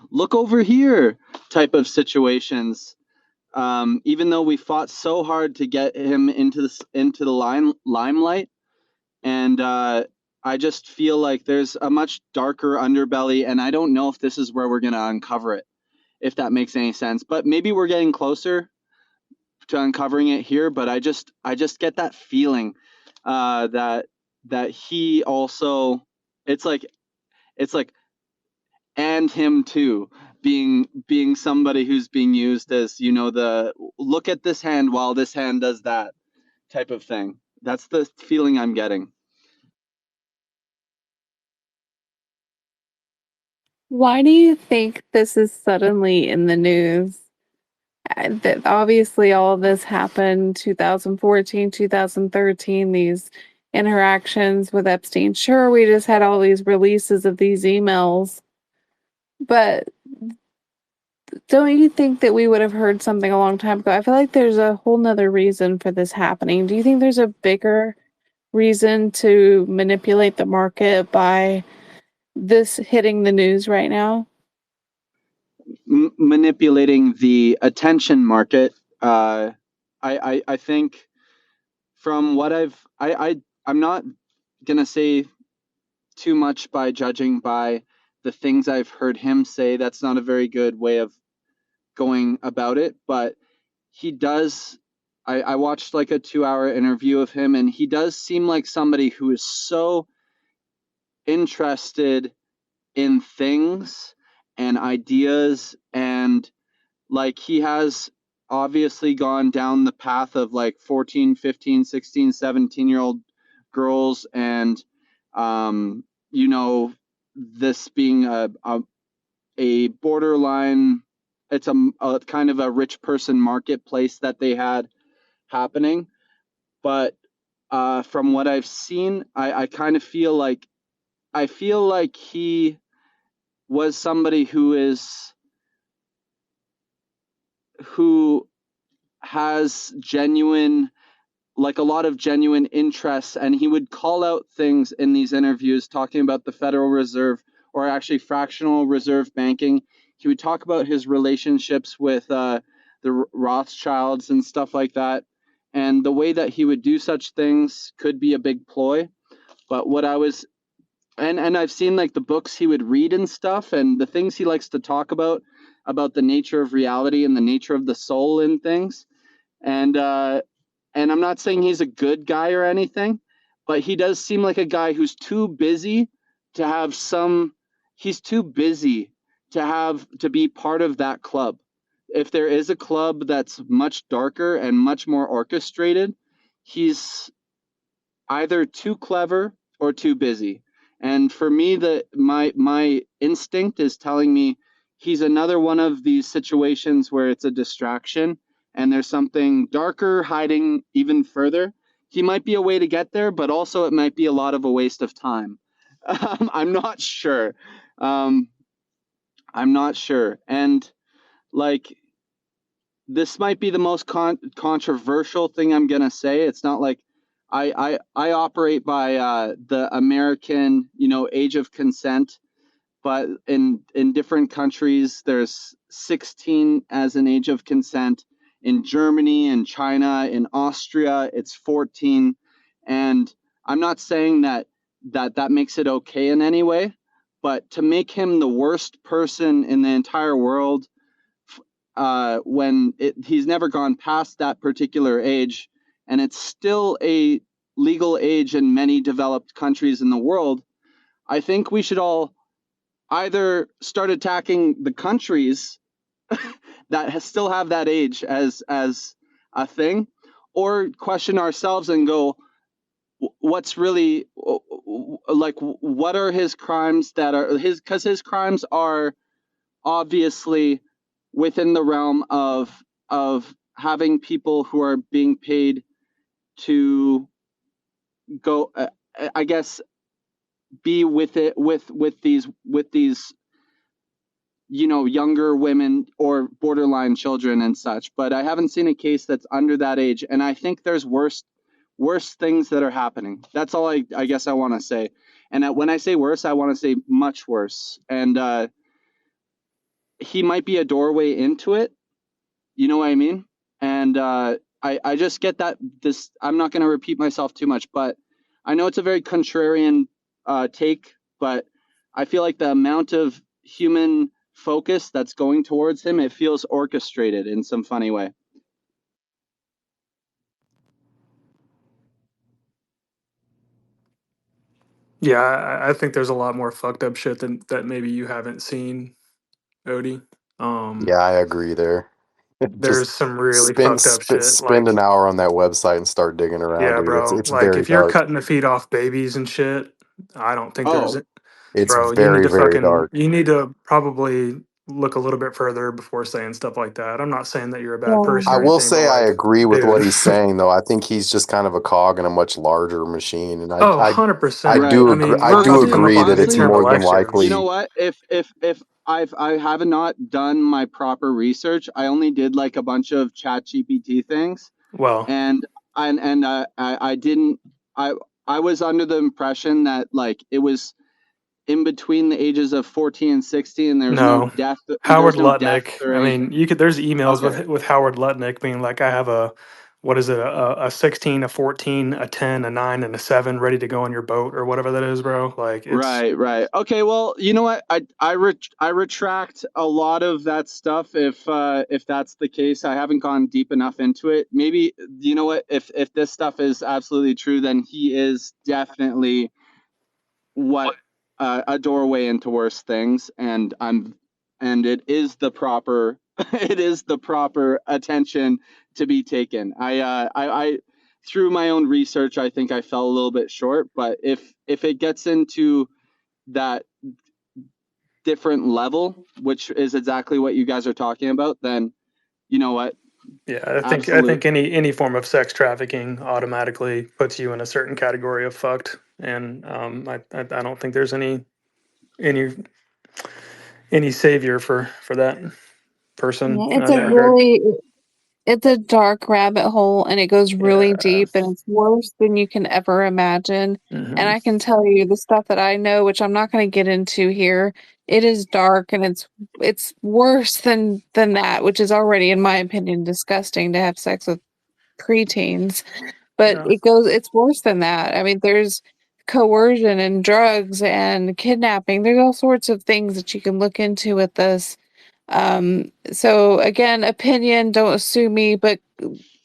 [SPEAKER 7] look over here type of situations. Even though we fought so hard to get him into the limelight, and I just feel like there's a much darker underbelly, and I don't know if this is where we're gonna uncover it, if that makes any sense. But maybe we're getting closer to uncovering it here. But I just get that feeling that he also, it's like and him too, being somebody who's being used as, the look at this hand while this hand does that type of thing. That's the feeling I'm getting.
[SPEAKER 1] Why do you think this is suddenly in the news? That obviously all of this happened 2014, 2013, these interactions with Epstein. Sure, we just had all these releases of these emails, but don't you think that we would have heard something a long time ago? I feel like there's a whole nother reason for this happening. Do you think there's a bigger reason to manipulate the market by this hitting the news right now?
[SPEAKER 7] Manipulating the attention market. I think from what I'm not gonna say too much by judging by the things I've heard him say. That's not a very good way of going about it, but he does. I watched like a 2-hour interview of him, and he does seem like somebody who is so interested in things and ideas, and like he has obviously gone down the path of like 14, 15, 16, 17-year-old girls, and this being a borderline, it's a kind of a rich person marketplace that they had happening. But from what I've seen, I kind of feel like he was somebody who has a lot of genuine interests, and he would call out things in these interviews talking about the Federal Reserve, or actually fractional reserve banking. He would talk about his relationships with the Rothschilds and stuff like that. And the way that he would do such things could be a big ploy. But what I was and I've seen like the books he would read and stuff, and the things he likes to talk about the nature of reality and the nature of the soul and things. And I'm not saying he's a good guy or anything, but he does seem like a guy who's too busy to have some. He's too busy to be part of that club. If there is a club that's much darker and much more orchestrated, he's either too clever or too busy. And for me, my instinct is telling me he's another one of these situations where it's a distraction and there's something darker hiding even further. He might be a way to get there, but also it might be a lot of a waste of time. I'm not sure. I'm not sure. And like, this might be the most controversial thing I'm gonna say. It's not like I operate by the American, age of consent, but in different countries there's 16 as an age of consent. In Germany, in China, in Austria, it's 14. And I'm not saying that makes it okay in any way, but to make him the worst person in the entire world when he's never gone past that particular age, and it's still a legal age in many developed countries in the world, I think we should all either start attacking the countries that still have that age as a thing, or question ourselves and go, what's really like, what are his crimes that are his, because his crimes are obviously within the realm of having people who are being paid to go, I guess, be with it with these younger women or borderline children and such. But I haven't seen a case that's under that age, and I think there's worse things that are happening. That's all I guess I want to say. And when I say worse, I want to say much worse. And he might be a doorway into it. You know what I mean? And I just get that this. I'm not going to repeat myself too much, but I know it's a very contrarian take, but I feel like the amount of human focus that's going towards him, it feels orchestrated in some funny way.
[SPEAKER 5] Yeah, I think there's a lot more fucked up shit that maybe you haven't seen, Odie.
[SPEAKER 3] Yeah, I agree there.
[SPEAKER 5] There's
[SPEAKER 3] Just
[SPEAKER 5] some really fucked up shit.
[SPEAKER 3] spend an
[SPEAKER 5] Like,
[SPEAKER 3] hour on that website and start digging around,
[SPEAKER 5] yeah,
[SPEAKER 3] dude.
[SPEAKER 5] bro.
[SPEAKER 3] It's
[SPEAKER 5] Like,
[SPEAKER 3] very
[SPEAKER 5] if you're
[SPEAKER 3] dark.
[SPEAKER 5] cutting the feet off babies and shit, I don't think there's
[SPEAKER 7] Oh,
[SPEAKER 5] it.
[SPEAKER 3] It's
[SPEAKER 5] Bro, you need
[SPEAKER 3] very,
[SPEAKER 5] to
[SPEAKER 3] very dark.
[SPEAKER 5] you need to probably look a little bit further before saying stuff like that. I'm not saying that you're a bad
[SPEAKER 1] Yeah.
[SPEAKER 5] person
[SPEAKER 3] I
[SPEAKER 5] or
[SPEAKER 3] will
[SPEAKER 5] anything, but
[SPEAKER 3] say I
[SPEAKER 5] like,
[SPEAKER 3] agree with what
[SPEAKER 5] dude.
[SPEAKER 3] he's saying, though. I think he's just kind of a cog in a much larger machine, and
[SPEAKER 5] Oh,
[SPEAKER 3] I
[SPEAKER 5] 100%.
[SPEAKER 3] do
[SPEAKER 7] right.
[SPEAKER 5] I
[SPEAKER 3] agree.
[SPEAKER 5] mean,
[SPEAKER 3] I
[SPEAKER 5] we're
[SPEAKER 3] do
[SPEAKER 5] about to come up
[SPEAKER 3] agree
[SPEAKER 5] on the
[SPEAKER 3] that it's
[SPEAKER 7] Honestly,
[SPEAKER 5] midterm
[SPEAKER 3] more than
[SPEAKER 7] you
[SPEAKER 5] elections.
[SPEAKER 7] know
[SPEAKER 3] likely.
[SPEAKER 7] what? If I have not done my proper research, I only did like a bunch of chat GPT things,
[SPEAKER 5] Well,
[SPEAKER 7] and I didn't. I was under the impression that like it was in between the ages of 14 and 16, and
[SPEAKER 5] no. Howard
[SPEAKER 7] there's no death
[SPEAKER 5] Lutnick.
[SPEAKER 7] or
[SPEAKER 5] I mean,
[SPEAKER 7] anything.
[SPEAKER 5] you could. There's emails
[SPEAKER 7] Okay.
[SPEAKER 5] with Howard Lutnick being like, I have a, what is it, a 16, a 14, a 10, a 9, and a 7 ready to go on your boat or whatever that is, bro. Like, it's
[SPEAKER 7] Right. Okay, well, you know what? I retract a lot of that stuff if that's the case. I haven't gone deep enough into it. Maybe, you know what? If this stuff is absolutely true, then he is definitely what a doorway into worse things, and it is the proper it is the proper attention to be taken. I through my own research, I think I fell a little bit short, but if it gets into that different level, which is exactly what you guys are talking about, then you know what?
[SPEAKER 5] yeah. I
[SPEAKER 7] Absolute.
[SPEAKER 5] think any form of sex trafficking automatically puts you in a certain category of fucked, and I don't think there's any any savior for that person
[SPEAKER 1] Yeah,
[SPEAKER 5] in
[SPEAKER 1] it's a
[SPEAKER 5] that regard.
[SPEAKER 1] really it's a dark rabbit hole and it goes really
[SPEAKER 5] Yeah.
[SPEAKER 1] deep and it's worse than you can ever imagine. And
[SPEAKER 5] Hmm.
[SPEAKER 1] I can tell you the stuff that I know, which I'm not going to get into here, it is dark and it's worse than that, which is already, in my opinion, disgusting to have sex with preteens. But
[SPEAKER 5] Yeah.
[SPEAKER 1] it's worse than that. I mean, there's coercion and drugs and kidnapping. There's all sorts of things that you can look into with this. So again, opinion, don't sue me, but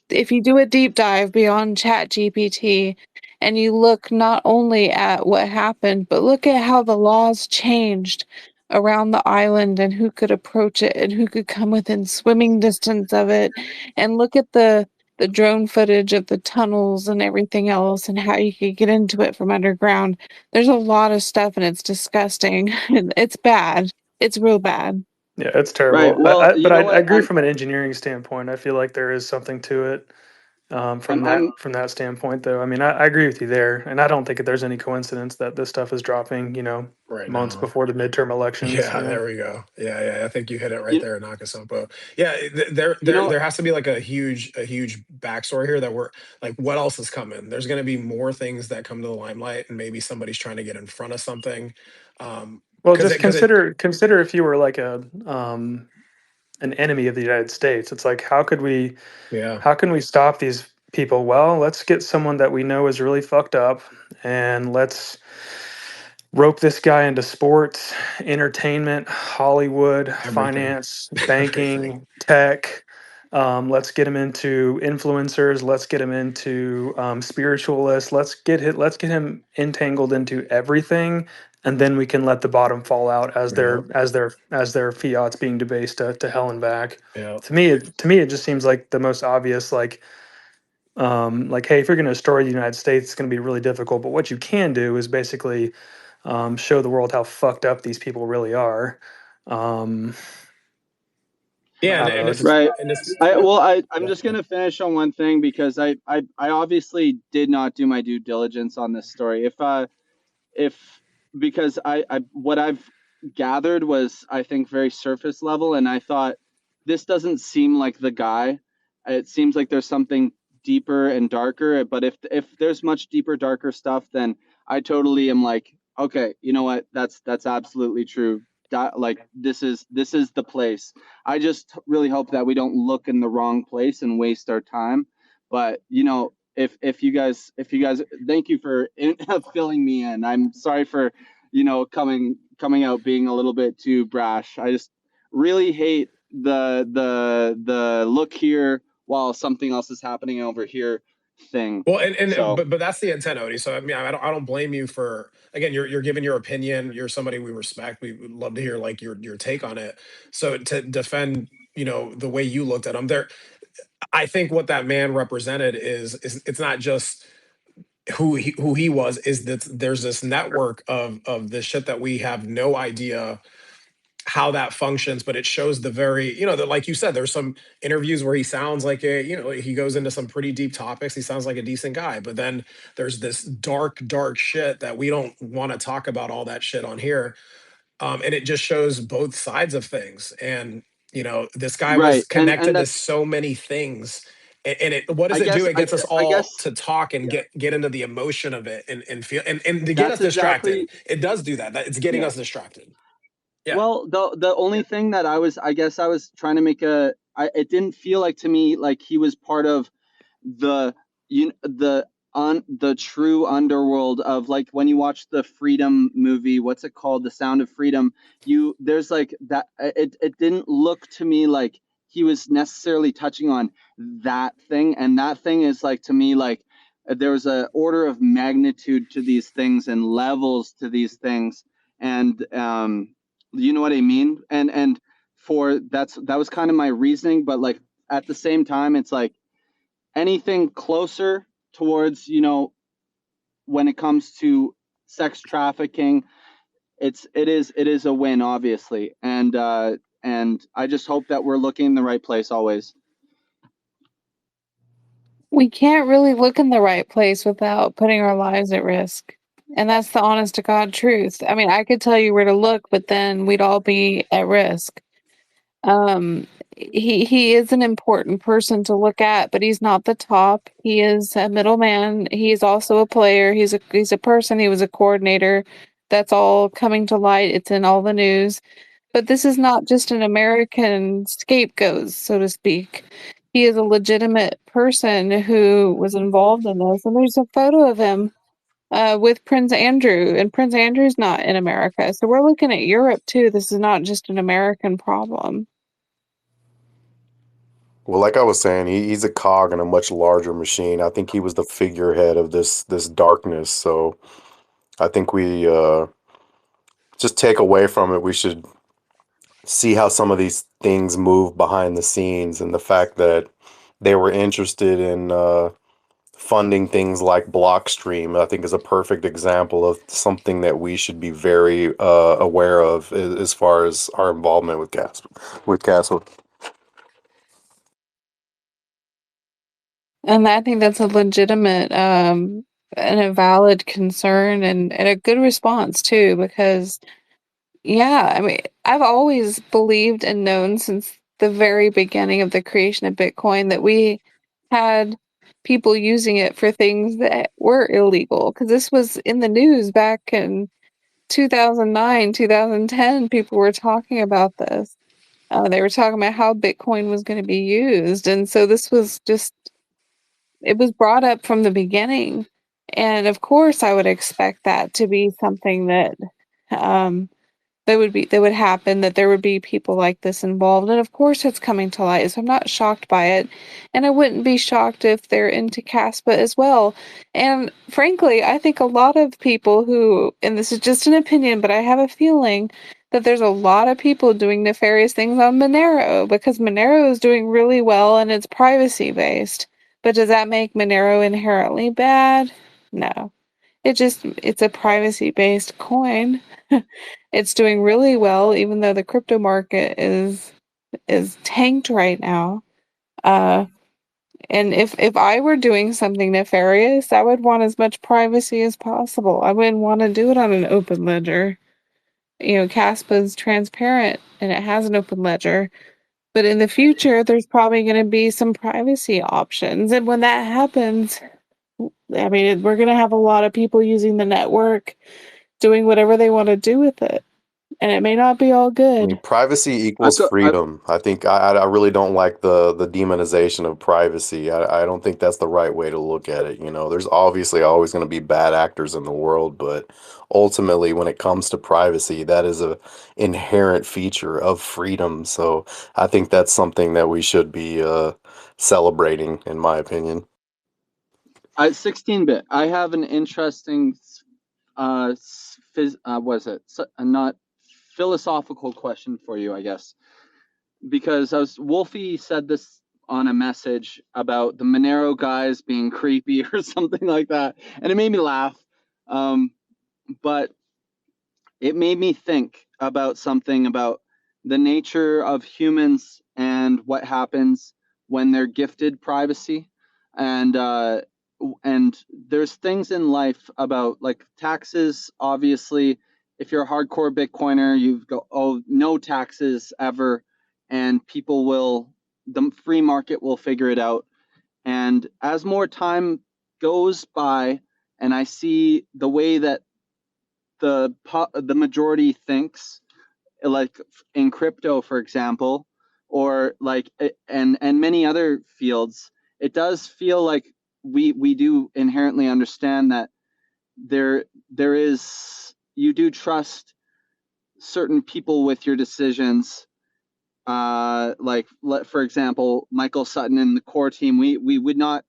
[SPEAKER 1] if you do a deep dive beyond Chat GPT and you look not only at what happened, but look at how the laws changed around the island and who could approach it and who could come within swimming distance of it, and look at the drone footage of the tunnels and everything else and how you could get into it from underground. There's a lot of stuff and it's disgusting. It's bad. It's real bad.
[SPEAKER 5] Yeah, it's
[SPEAKER 7] Right.
[SPEAKER 5] terrible.
[SPEAKER 7] Well, you
[SPEAKER 5] But
[SPEAKER 7] know
[SPEAKER 5] I
[SPEAKER 7] what?
[SPEAKER 5] agree from an engineering standpoint. I feel like there is something to it.
[SPEAKER 7] I'm I'm
[SPEAKER 5] From that standpoint, though, I mean, I agree with you there, and I don't think that there's any coincidence that this stuff is dropping,
[SPEAKER 2] right
[SPEAKER 5] months
[SPEAKER 2] now.
[SPEAKER 5] before the midterm elections.
[SPEAKER 2] Yeah, there we go. Yeah. I think you hit it right
[SPEAKER 7] you,
[SPEAKER 2] there, Nakasampo. Yeah, there,
[SPEAKER 7] you
[SPEAKER 2] there,
[SPEAKER 7] know
[SPEAKER 2] there has to be like a huge backstory here that we're like, what else is coming? There's going to be more things that come to the limelight, and maybe somebody's trying to get in front of something.
[SPEAKER 5] Well,
[SPEAKER 2] Because
[SPEAKER 5] just
[SPEAKER 2] it,
[SPEAKER 5] consider if you were like an enemy of the United States. It's like
[SPEAKER 2] yeah,
[SPEAKER 5] how can we stop these people? Well, let's get someone that we know is really fucked up, and let's rope this guy into sports, entertainment, Hollywood,
[SPEAKER 2] everything,
[SPEAKER 5] finance,
[SPEAKER 2] everything.
[SPEAKER 5] banking, tech. Let's get him into influencers. Let's get him into spiritualists. Let's get him entangled into everything, and then we can let the bottom fall out as
[SPEAKER 2] Yeah,
[SPEAKER 5] their fiat's being debased to hell and back.
[SPEAKER 2] yeah.
[SPEAKER 5] To me, it just seems like the most obvious, like, hey, if you're going to destroy the United States, it's going to be really difficult. But what you can do is basically show the world how fucked up these people really are. Um,
[SPEAKER 2] Yeah,
[SPEAKER 5] I don't know.
[SPEAKER 7] right.
[SPEAKER 2] and it's
[SPEAKER 7] I'm
[SPEAKER 2] yeah,
[SPEAKER 7] just gonna finish on one thing because I obviously did not do my due diligence on this story. If because I what I've gathered was, I think, very surface level, and I thought this doesn't seem like the guy. It seems like there's something deeper and darker. But if there's much deeper, darker stuff, then I totally am like, okay, you know what? That's absolutely true. Like this is the place. I just really hope that we don't look in the wrong place and waste our time. But if you guys thank you for filling me in. I'm sorry for coming out being a little bit too brash. I just really hate the look here while something else is happening over here thing.
[SPEAKER 2] well, and
[SPEAKER 7] So
[SPEAKER 2] but that's the intent, Odie. So I mean, I don't blame you for, again, you're giving your opinion. You're somebody we respect. We would love to hear like your take on it. So to defend, the way you looked at them there, I think what that man represented is it's not just who he was, is that there's this network of this shit that we have no idea how that functions, but it shows the very, that, like you said, there's some interviews where he sounds like he goes into some pretty deep topics. He sounds like a decent guy, but then there's this dark shit that we don't want to talk about, all that shit on here. And it just shows both sides of things. And, this guy was
[SPEAKER 7] right, and
[SPEAKER 2] connected to
[SPEAKER 7] that's
[SPEAKER 2] so many things. And what does
[SPEAKER 7] I
[SPEAKER 2] it do?
[SPEAKER 7] guess
[SPEAKER 2] It gets us
[SPEAKER 7] I
[SPEAKER 2] all
[SPEAKER 7] guess
[SPEAKER 2] to talk and
[SPEAKER 7] yeah.
[SPEAKER 2] get into the emotion of it and feel and to get us
[SPEAKER 7] That's
[SPEAKER 2] distracted.
[SPEAKER 7] exactly
[SPEAKER 2] It does do that. That it's getting
[SPEAKER 7] yeah.
[SPEAKER 2] us distracted. Yeah.
[SPEAKER 7] Well, the only thing that I guess I was trying to make it didn't feel like to me like he was part of the the true underworld of, like, when you watch the Freedom movie, what's it called, The Sound of Freedom. There's like that. It didn't look to me like he was necessarily touching on that thing, and that thing is, like, to me, like, there's a order of magnitude to these things and levels to these things, and you know what I mean. And that was kind of my reasoning, but, like, at the same time, it's like anything closer towards, when it comes to sex trafficking, it is a win, obviously. And I just hope that we're looking in the right place always.
[SPEAKER 1] We can't really look in the right place without putting our lives at risk. And that's the honest to God truth. I mean, I could tell you where to look, but then we'd all be at risk. He is an important person to look at, but he's not the top. He is a middleman. He's also a player. He's a person. He was a coordinator. That's all coming to light. It's in all the news. But this is not just an American scapegoat, so to speak. He is a legitimate person who was involved in this, and there's a photo of him with Prince Andrew, and Prince Andrew's not in America. So we're looking at Europe too. This is not just an American problem.
[SPEAKER 3] Well, like I was saying, he's a cog in a much larger machine. I think he was the figurehead of this darkness. So I think we just take away from it. We should see how some of these things move behind the scenes, and the fact that they were interested in funding things like Blockstream, I think is a perfect example of something that we should be very aware of as far as our involvement with Casper. With Casper.
[SPEAKER 1] And I think that's a legitimate and a valid concern, and a good response too, because yeah, I mean, I've always believed and known since the very beginning of the creation of Bitcoin that we had people using it for things that were illegal, because this was in the news back in 2009, 2010. People were talking about this. They were talking about how Bitcoin was going to be used. And so this was just, it was brought up from the beginning. And of course, I would expect that to be something that um, that would happen, that there would be people like this involved. And of course, it's coming to light. So I'm not shocked by it. And I wouldn't be shocked if they're into Caspa as well. And frankly, I think a lot of people who, and this is just an opinion, but I have a feeling that there's a lot of people doing nefarious things on Monero, because Monero is doing really well and it's privacy based. But does that make Monero inherently bad? No. It's a privacy based coin. It's doing really well, even though the crypto market is tanked right now. Uh, and if I were doing something nefarious, I would want as much privacy as possible. I wouldn't want to do it on an open ledger. You know, Caspa's transparent and it has an open ledger. But in the future, there's probably going to be some privacy options. And when that happens, I mean, we're going to have a lot of people using the network, doing whatever they want to do with it. And it may not be all
[SPEAKER 3] I mean,
[SPEAKER 1] good.
[SPEAKER 3] privacy
[SPEAKER 7] I've
[SPEAKER 3] equals
[SPEAKER 7] got I've,
[SPEAKER 3] freedom. I think I really don't like the demonization of privacy. I don't think that's the right way to look at it. You know, there's obviously always going to be bad actors in the world, but ultimately, when it comes to privacy, that is a inherent feature of freedom. So I think that's something that we should be celebrating, in my opinion.
[SPEAKER 7] 16-bit. I have an interesting, what is it? Not philosophical question for you, I guess, because Wolfie said this on a message about the Monero guys being creepy or something like that, and it made me laugh. But it made me think about something about the nature of humans and what happens when they're gifted privacy, and there's things in life about like taxes. Obviously, if you're a hardcore Bitcoiner, you go, oh, no taxes ever, and the free market will figure it out. And as more time goes by, and I see the way that the majority thinks, like in crypto, for example, or like and many other fields, it does feel like we do inherently understand that there is, you do trust certain people with your decisions. Like, for example, Michael Sutton and the core team, we would not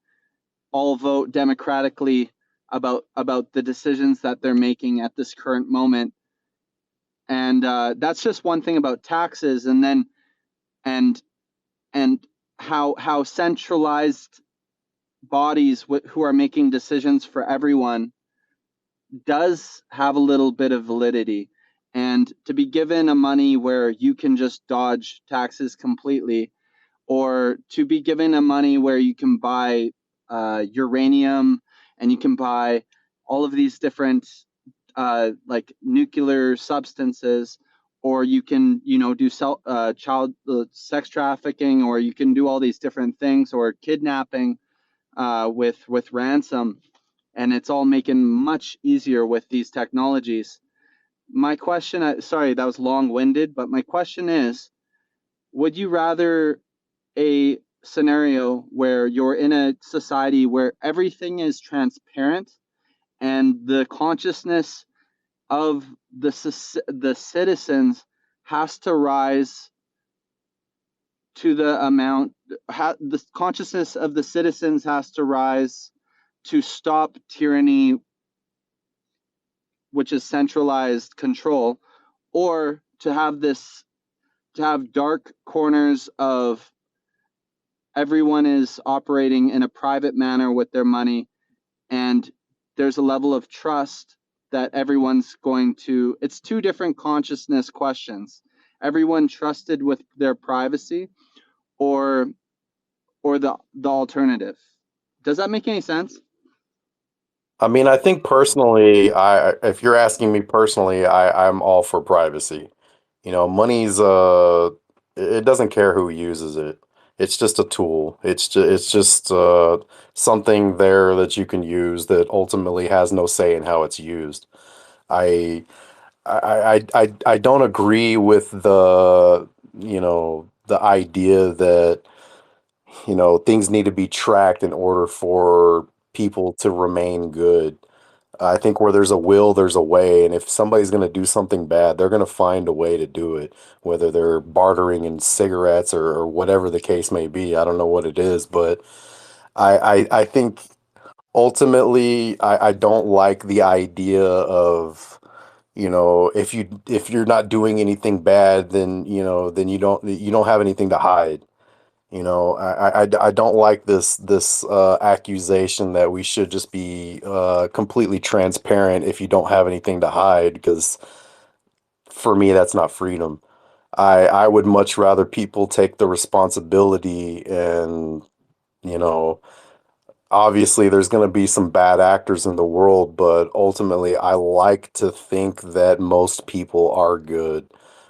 [SPEAKER 7] all vote democratically about the decisions that they're making at this current moment. And that's just one thing about taxes. And then and how centralized bodies who are making decisions for everyone does have a little bit of validity. And to be given a money where you can just dodge taxes completely, or to be given a money where you can buy uranium, and you can buy all of these different like nuclear substances, or you can, do child sex trafficking, or you can do all these different things, or kidnapping with ransom, and it's all making much easier with these technologies. My question, sorry, that was long-winded, but my question is, would you rather a scenario where you're in a society where everything is transparent and the consciousness of the citizens has to rise to the amount. The consciousness of the citizens has to rise to stop tyranny, which is centralized control, or to have dark corners of everyone is operating in a private manner with their money, and there's a level of trust that everyone's going to. It's two different consciousness questions. Everyone trusted with their privacy, or the alternative. Does that make any sense?
[SPEAKER 3] I mean, I think personally, if you're asking me personally, I'm all for privacy. You know, money's it doesn't care who uses it. It's just a tool. It's just something there that you can use that ultimately has no say in how it's used. I I don't agree with the idea that, things need to be tracked in order for people to remain good. I think where there's a will, there's a way. And if somebody's going to do something bad, they're going to find a way to do it, whether they're bartering in cigarettes or whatever the case may be. I don't know what it is, but I think ultimately, I don't like the idea of, if you're not doing anything bad, then, then you don't have anything to hide. I don't like this accusation that we should just be completely transparent if you don't have anything to hide, because for me, that's not freedom. I would much rather people take the responsibility and, you know, obviously there's going to be some bad actors in the world, but ultimately I like to think that most people are good.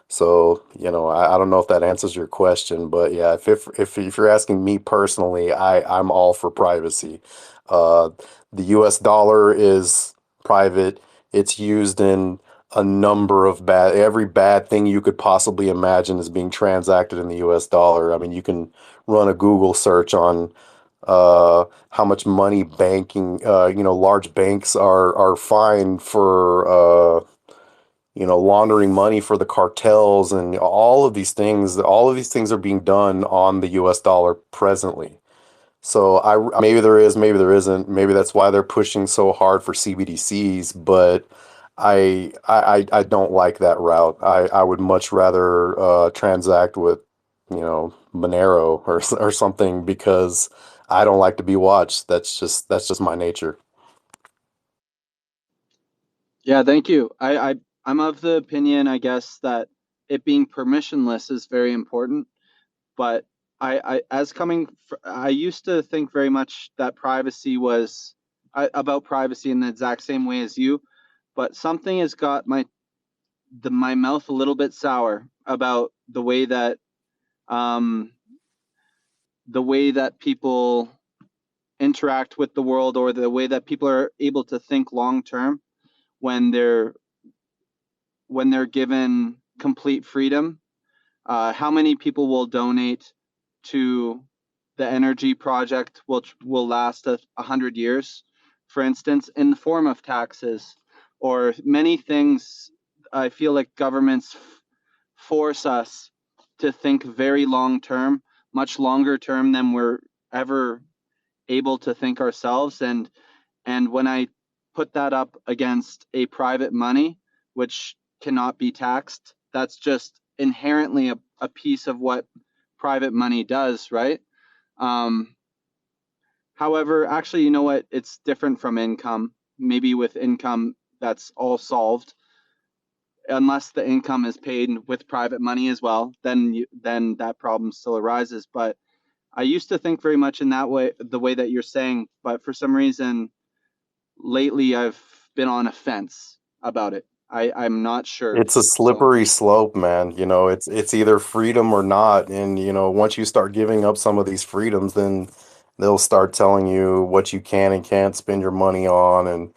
[SPEAKER 3] So, I don't know if that answers your question, but yeah, if you're asking me personally, I'm all for privacy. Uh, the US dollar is private. It's used in a number of every bad thing you could possibly imagine is being transacted in the US dollar. I mean, you can run a Google search on how much money large banks are fined for laundering money for the cartels, and all of these things are being done on the US dollar presently. So maybe there is, maybe there isn't. Maybe that's why they're pushing so hard for CBDCs, but I don't like that route. I would much rather transact with, Monero or something, because I don't like to be watched. That's just my nature.
[SPEAKER 7] Yeah, thank you. I'm of the opinion, I guess, that it being permissionless is very important. But I used to think very much that privacy was about privacy in the exact same way as you. But something has got my mouth a little bit sour about um, the way that people interact with the world, or the way that people are able to think long term when they're given complete freedom. How many people will donate to the energy project, which will last 100 years, for instance, in the form of taxes, or many things? I feel like governments force us to think very long term, much longer term than we're ever able to think ourselves. And when I put that up against a private money, which cannot be taxed, that's just inherently a piece of what private money does, right? Um, However, actually, you know what? It's different from income. Maybe with income, that's all solved. Unless the income is paid with private money as well, then that problem still arises. But I used to think very much in that way, the way that you're saying, but for some reason, lately I've been on a fence about it. I'm not sure.
[SPEAKER 3] It's a
[SPEAKER 7] So
[SPEAKER 3] slippery slope, man. It's either freedom or not. And, once you start giving up some of these freedoms, then they'll start telling you what you can and can't spend your money on, and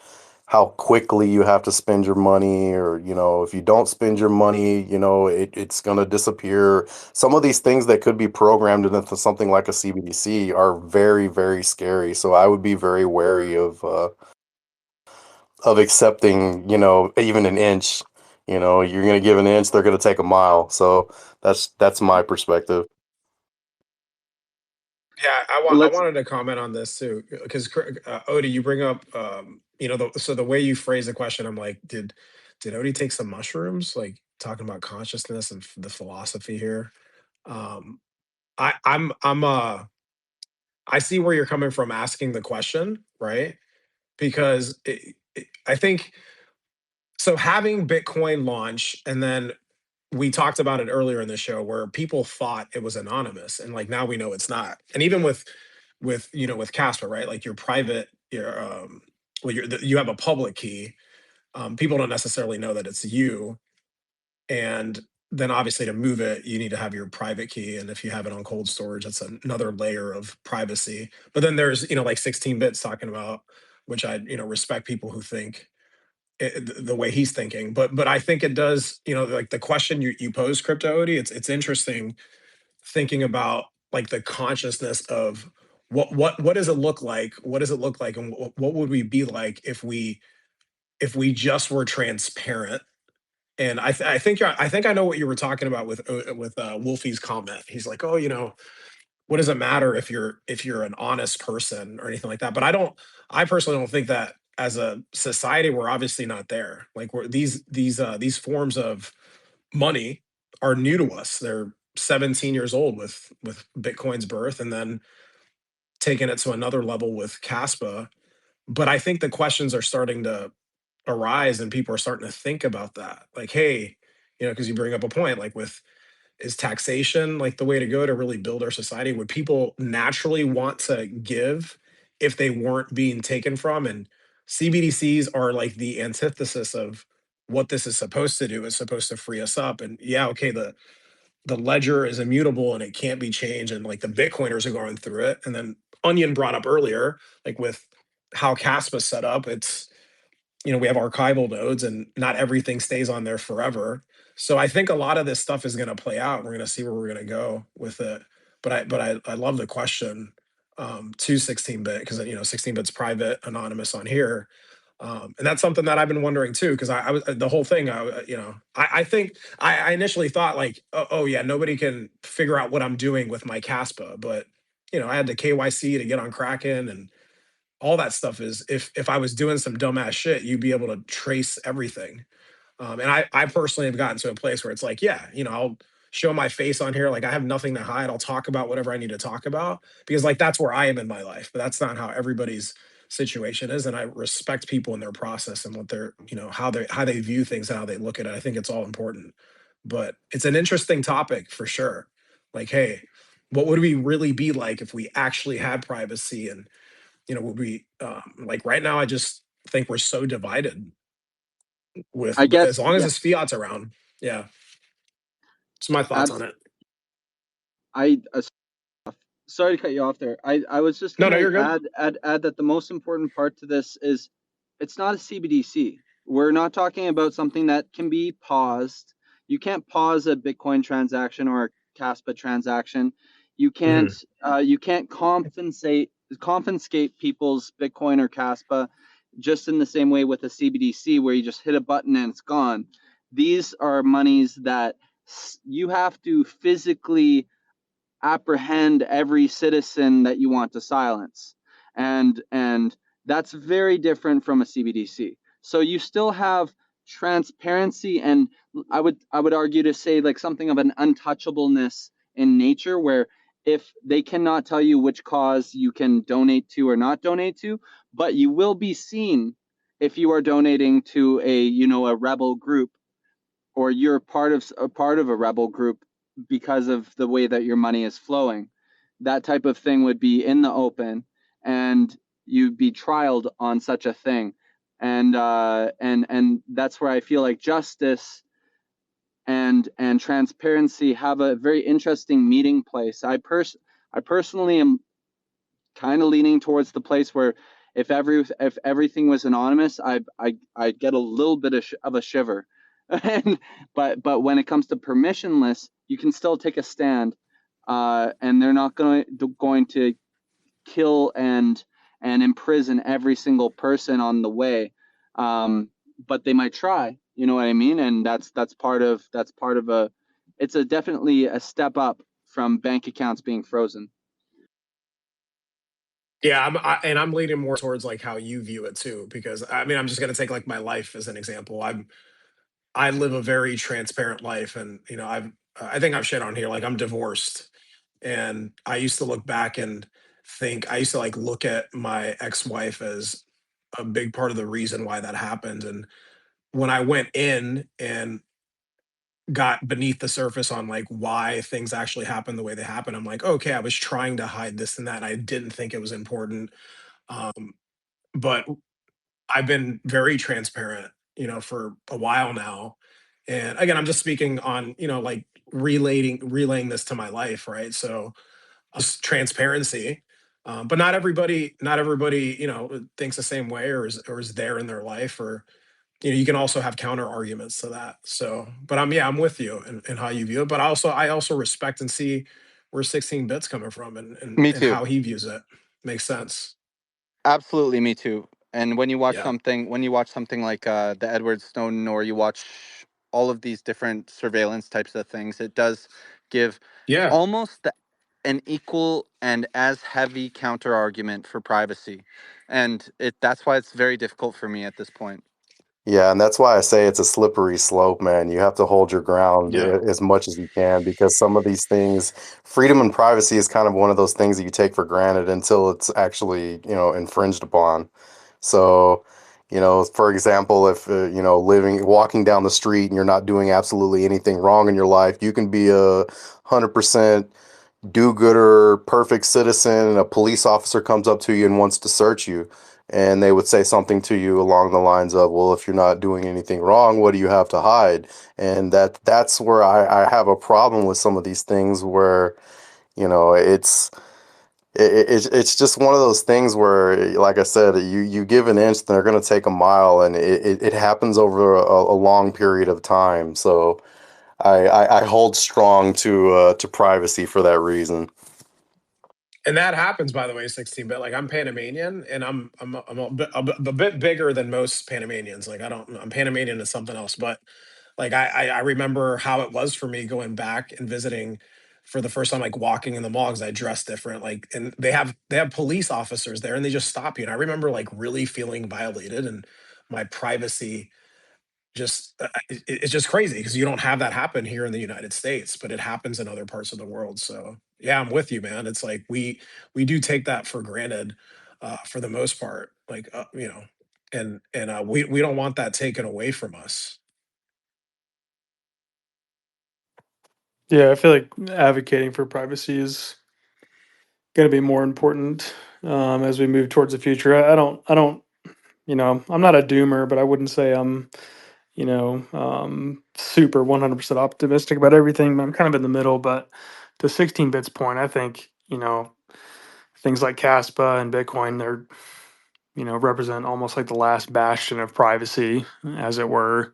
[SPEAKER 3] how quickly you have to spend your money, or, if you don't spend your money, it's going to disappear. Some of these things that could be programmed into something like a CBDC are very, very scary. So I would be very wary of accepting, even an inch. You're going to give an inch, they're going to take a mile. So that's my perspective.
[SPEAKER 2] Yeah,
[SPEAKER 7] Well,
[SPEAKER 2] I
[SPEAKER 7] let's.
[SPEAKER 2] wanted to comment on this too, because Odie, you bring up, so the way you phrase the question, I'm like, did Odie take some mushrooms? Like talking about consciousness and the philosophy here. Um, I'm I see where you're coming from asking the question, right? Because I think so. Having Bitcoin launch, and then we talked about it earlier in the show, where people thought it was anonymous, and like now we know it's not. And even with Casper, right? Like your private, well, you have a public key. People don't necessarily know that it's you, and then obviously to move it, you need to have your private key, and if you have it on cold storage, that's another layer of privacy. But then there's like 16 bits talking about, which I respect people who think the way he's thinking. But I think it does, like the question you pose, Crypto Odie, it's interesting thinking about like the consciousness of what does it look like, and what would we be like if we just were transparent. And I think I know what you were talking about with Wolfie's comment. He's like, oh, what does it matter if you're an honest person or anything like that? But I personally don't think that as a society we're obviously not there. Like we're these forms of money are new to us. They're 17 years old with Bitcoin's birth, and then taking it to another level with Kaspa. But I think the questions are starting to arise, and people are starting to think about that. Like, hey, because you bring up a point, like with, is taxation like the way to go to really build our society? Would people naturally want to give if they weren't being taken from? And CBDCs are like the antithesis of what this is supposed to do. It's supposed to free us up. And yeah, okay, the ledger is immutable and it can't be changed. And like the Bitcoiners are going through it. And then Onion brought up earlier, like with how Caspa set up, it's, we have archival nodes and not everything stays on there forever. So I think a lot of this stuff is going to play out. We're going to see where we're going to go with it. But I love the question to 16-bit, because 16-bit's private, anonymous on here. And that's something that I've been wondering too, because I was the whole thing. I think I initially thought like, oh yeah, nobody can figure out what I'm doing with my Caspa, but I had the KYC to get on Kraken, and all that stuff is, if I was doing some dumbass shit, you'd be able to trace everything. And I personally have gotten to a place where it's like, yeah, I'll show my face on here. Like I have nothing to hide. I'll talk about whatever I need to talk about, because like that's where I am in my life. But that's not how everybody's situation is. And I respect people in their process and what they're, how they view things and how they look at it. I think it's all important. But it's an interesting topic for sure. Like, hey, what would we really be like if we actually had privacy? And would we like right now? I just think we're so divided with,
[SPEAKER 7] I
[SPEAKER 2] as
[SPEAKER 7] guess,
[SPEAKER 2] long as
[SPEAKER 7] yeah.
[SPEAKER 2] this fiat's around. Yeah, it's my thoughts on it.
[SPEAKER 7] I sorry to cut you off there. I was just
[SPEAKER 2] No,
[SPEAKER 7] gonna
[SPEAKER 2] you're good.
[SPEAKER 7] add that the most important part to this is it's not a CBDC. We're not talking about something that can be paused. You can't pause a Bitcoin transaction or a Caspa transaction. You can't
[SPEAKER 2] Mhm.
[SPEAKER 7] confiscate people's Bitcoin or Caspa just in the same way with a CBDC where you just hit a button and it's gone. These are monies that you have to physically apprehend every citizen that you want to silence, and that's very different from a CBDC. So you still have transparency, and I would argue to say like something of an untouchableness in nature, where if they cannot tell you which cause you can donate to or not donate to, but you will be seen if you are donating to a rebel group, or you're part of a rebel group because of the way that your money is flowing. That type of thing would be in the open, and you'd be trialed on such a thing. And that's where I feel like justice and transparency have a very interesting meeting place. I personally am kind of leaning towards the place where if everything was anonymous, I'd get a little bit of a shiver. And but when it comes to permissionless, you can still take a stand, and they're not going to kill and imprison every single person on the way. but they might try. You know what I mean? And that's part of a. It's definitely a step up from bank accounts being frozen.
[SPEAKER 2] Yeah, I'm leaning more towards like how you view it too, because I mean, I'm just gonna take like my life as an example. I live a very transparent life, and you know, I think I've shared on here like I'm divorced, and I used to look back and think I used to like look at my ex-wife as a big part of the reason why that happened. And when I went in and got beneath the surface on like why things actually happened the way they happened, I'm like, okay, I was trying to hide this and that. And I didn't think it was important. Um, but I've been very transparent, you know, for a while now. And again, I'm just speaking on, you know, like relaying this to my life, right? So transparency. But not everybody, you know, thinks the same way or is there in their life, or you know, you can also have counter arguments to that. So, but yeah, I'm with you in how you view it. But I also respect and see where 16 bits coming from
[SPEAKER 8] Me
[SPEAKER 2] and
[SPEAKER 8] too.
[SPEAKER 2] how he views it. Makes sense.
[SPEAKER 8] Absolutely, me too. And
[SPEAKER 2] Yeah.
[SPEAKER 8] when you watch something like the Edward Snowden, or you watch all of these different surveillance types of things, it does give
[SPEAKER 2] Yeah.
[SPEAKER 8] almost an equal and as heavy counter argument for privacy, and that's why it's very difficult for me at this point.
[SPEAKER 3] Yeah, and that's why I say it's a slippery slope, man. You have to hold your ground
[SPEAKER 2] Yeah.
[SPEAKER 3] as much as you can, because some of these things, freedom and privacy is kind of one of those things that you take for granted until it's actually, infringed upon. So, for example, if, walking down the street and you're not doing absolutely anything wrong in your life, you can be 100% do-gooder, perfect citizen, and a police officer comes up to you and wants to search you, and they would say something to you along the lines of, well, if you're not doing anything wrong, what do you have to hide? And that's where I have a problem with some of these things where, it's just one of those things where, like I said, you give an inch, they're going to take a mile, and it happens over a long period of time. So I hold strong to privacy for that reason.
[SPEAKER 2] And that happens, by the way, 16-bit. Like I'm Panamanian, and I'm a bit bigger than most Panamanians. Like I'm Panamanian is something else, but like I remember how it was for me going back and visiting for the first time, like walking in the mall because I dressed different. Like, and they have police officers there, and they just stop you. And I remember like really feeling violated, and my privacy just it's just crazy because you don't have that happen here in the United States, but it happens in other parts of the world. So yeah, I'm with you, man. It's like we do take that for granted for the most part, like you know, and we don't want that taken away from us.
[SPEAKER 5] Yeah, I feel like advocating for privacy is going to be more important as we move towards the future. I don't, I'm not a doomer, but I wouldn't say I'm, super 100% optimistic about everything. I'm kind of in the middle. But to 16 bits point, I think, things like Caspa and Bitcoin, they're, represent almost like the last bastion of privacy, as it were.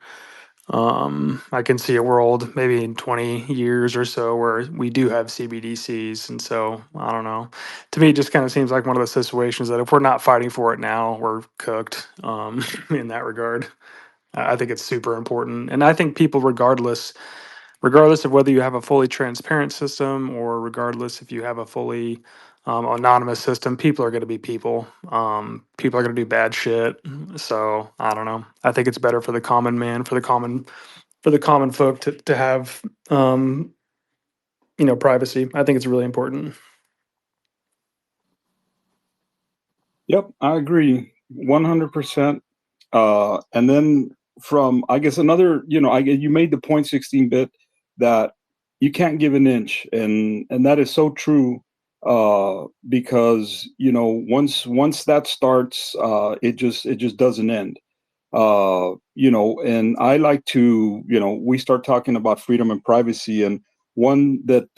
[SPEAKER 5] I can see a world maybe in 20 years or so where we do have CBDCs. And so I don't know. To me, it just kind of seems like one of those situations that if we're not fighting for it now, we're cooked in that regard. I think it's super important. And I think people, regardless of whether you have a fully transparent system or regardless if you have a fully anonymous system, people are going to be people. People are going to do bad shit. So I don't know. I think it's better for the common man, for the common folk to have privacy. I think it's really important.
[SPEAKER 6] Yep, I agree 100%. And then from, I guess, another, you made the point, 16-bit, that you can't give an inch, and that is so true. Because once that starts, it just doesn't end. And I like to, we start talking about freedom and privacy, and one that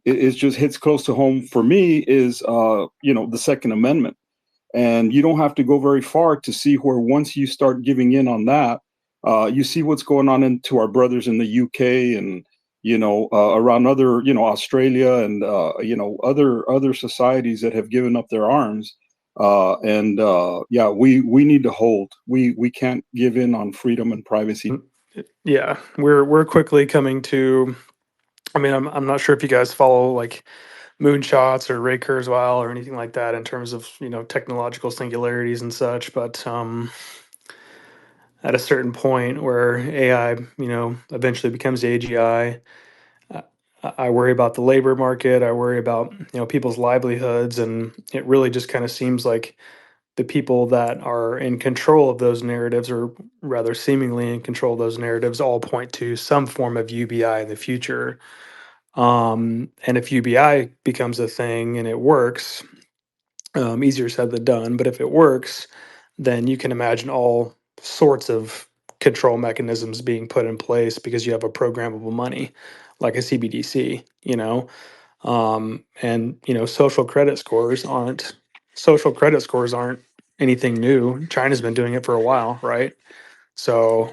[SPEAKER 6] it just hits close to home for me is the Second Amendment. And you don't have to go very far to see where, once you start giving in on that, you see what's going on into our brothers in the UK, and around other, Australia, and other societies that have given up their arms. Yeah, we need to hold. We can't give in on freedom and privacy.
[SPEAKER 5] Yeah, we're quickly coming to. I mean, I'm not sure if you guys follow like moonshots or Ray Kurzweil or anything like that in terms of technological singularities and such, but at a certain point where AI eventually becomes AGI, I worry about the labor market. I worry about people's livelihoods, and it really just kind of seems like the people that are in control of those narratives, or rather seemingly in control of those narratives, all point to some form of UBI in the future. And if UBI becomes a thing and it works, easier said than done, but if it works, then you can imagine all sorts of control mechanisms being put in place because you have a programmable money like a CBDC. And social credit scores aren't anything new. China's been doing it for a while, right? So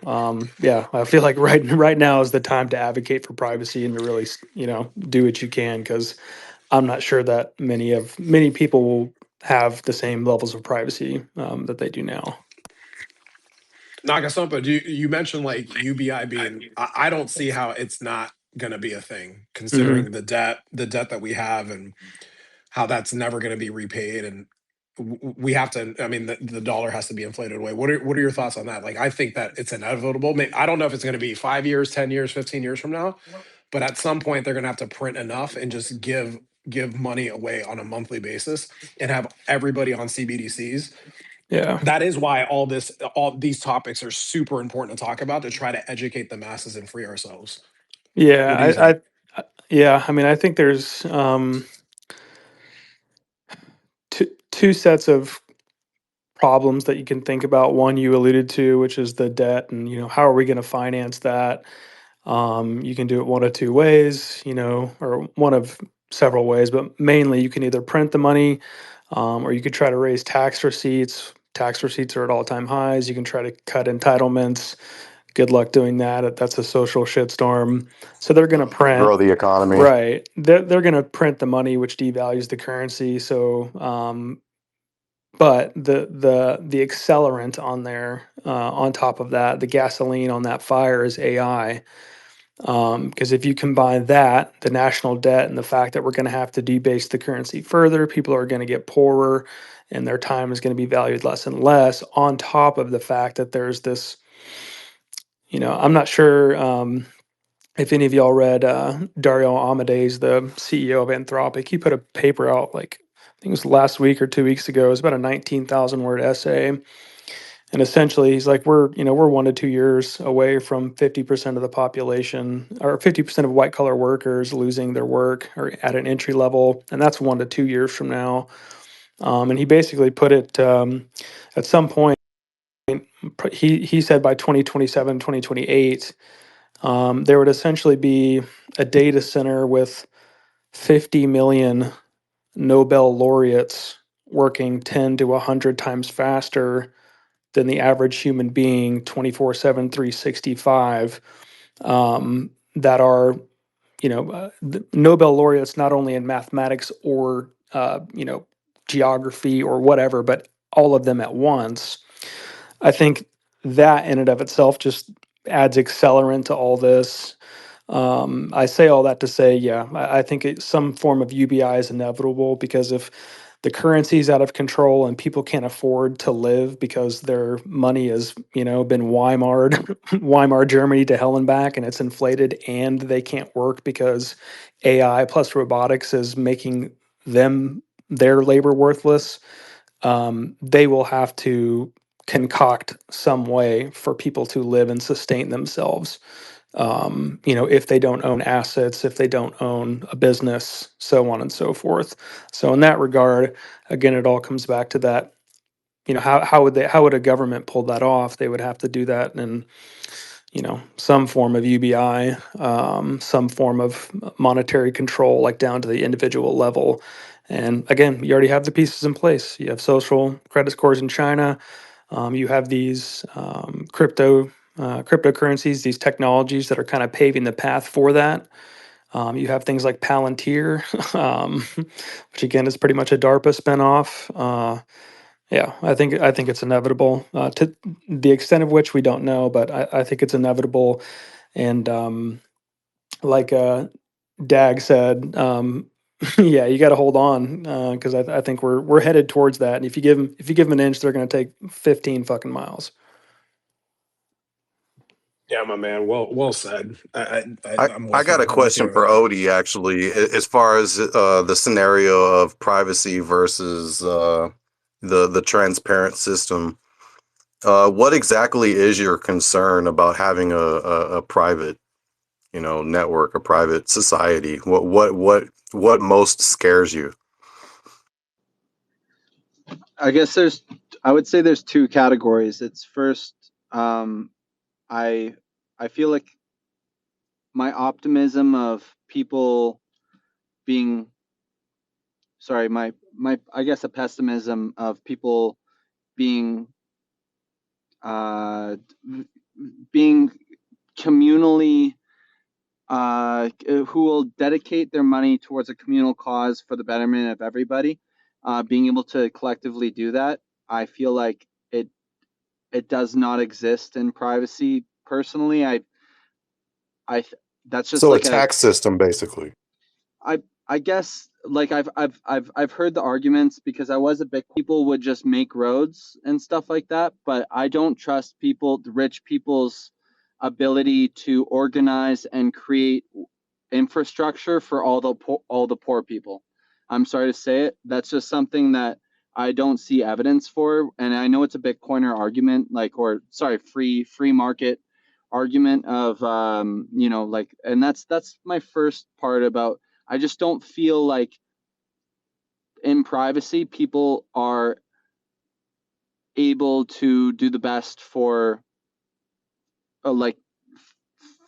[SPEAKER 5] yeah, I feel like right now is the time to advocate for privacy and to really do what you can, because I'm not sure that many people will have the same levels of privacy that they do now.
[SPEAKER 2] Nagasumpa, you mentioned like UBI being, I don't see how it's not going to be a thing,
[SPEAKER 5] Hmm.
[SPEAKER 2] considering the debt that we have, and how that's never going to be repaid. And we have to, I mean, the dollar has to be inflated away. What are your thoughts on that? Like, I think that it's inevitable. I don't know if it's going to be 5 years, 10 years, 15 years from now, but at some point they're going to have to print enough and just give money away on a monthly basis and have everybody on CBDCs.
[SPEAKER 5] Yeah,
[SPEAKER 2] That is why all these topics are super important to talk about, to try to educate the masses and free ourselves.
[SPEAKER 5] yeah,
[SPEAKER 2] What do you think?
[SPEAKER 5] yeah. I mean, I think there's two sets of problems that you can think about. One you alluded to, which is the debt, and how are we going to finance that? You can do it one of two ways, or one of several ways, but mainly you can either print the money, or you could try to raise tax receipts. Tax receipts are at all-time highs. You can try to cut entitlements. Good luck doing that. That's a social shitstorm. So they're going to print,
[SPEAKER 3] Grow the economy.
[SPEAKER 5] right? They're going to print the money, which devalues the currency. So, but the accelerant on there, on top of that, the gasoline on that fire is AI. Because if you combine that, the national debt, and the fact that we're going to have to debase the currency further, people are going to get poorer and their time is going to be valued less and less, on top of the fact that there's this, I'm not sure if any of y'all read Dario Amodei's, the CEO of Anthropic. He put a paper out, like, I think it was last week or 2 weeks ago. It was about a 19,000 word essay. And essentially, he's like, we're 1 to 2 years away from 50% of the population, or 50% of white collar workers losing their work or at an entry level, and that's 1 to 2 years from now. And he basically put it, at some point. He said by 2027, 2028, there would essentially be a data center with 50 million Nobel laureates working 10 to 100 times faster than the average human being, 24/7, 365, that are, the Nobel laureates not only in mathematics or, geography or whatever, but all of them at once. I think that in and of itself just adds accelerant to all this. I say all that to say, yeah, I think some form of UBI is inevitable, because if the currency is out of control and people can't afford to live because their money has, been Weimar Germany to hell and back, and it's inflated, and they can't work because AI plus robotics is making their labor worthless, they will have to concoct some way for people to live and sustain themselves. If they don't own assets, if they don't own a business, so on and so forth. So in that regard, again, it all comes back to that. How would a government pull that off? They would have to do that in some form of UBI, some form of monetary control, like down to the individual level. And again, you already have the pieces in place. You have social credit scores in China. You have these cryptocurrencies, these technologies that are kind of paving the path for that. You have things like Palantir, which again is pretty much a DARPA spinoff. Yeah, I think it's inevitable. To the extent of which we don't know, but I think it's inevitable. And like Dag said, yeah, you got to hold on because I think we're headed towards that. And if you give them an inch, they're going to take 15 fucking miles.
[SPEAKER 2] Yeah, my man. Well said. I'm
[SPEAKER 3] I got a
[SPEAKER 2] I'm with
[SPEAKER 3] question
[SPEAKER 2] you.
[SPEAKER 3] for Odie actually, as far as the scenario of privacy versus the transparent system. What exactly is your concern about having a private, network, a private society? What most scares you?
[SPEAKER 7] I guess I would say there's two categories. It's first, I I feel like my optimism of people being, sorry, my I guess a pessimism of people being uh being communally who will dedicate their money towards a communal cause for the betterment of everybody, being able to collectively do that. I feel like it does not exist in privacy. Personally, I that's just
[SPEAKER 3] So a
[SPEAKER 7] like a
[SPEAKER 3] tax system, basically.
[SPEAKER 7] I I guess like I've heard the arguments because I was a big people would just make roads and stuff like that, but I don't trust the rich people's ability to organize and create infrastructure for all the poor people. I'm sorry to say it. That's just something that I don't see evidence for, and I know it's a Bitcoiner argument, like, or sorry, free market argument of like, and that's my first part about. I just don't feel like in privacy people are able to do the best for like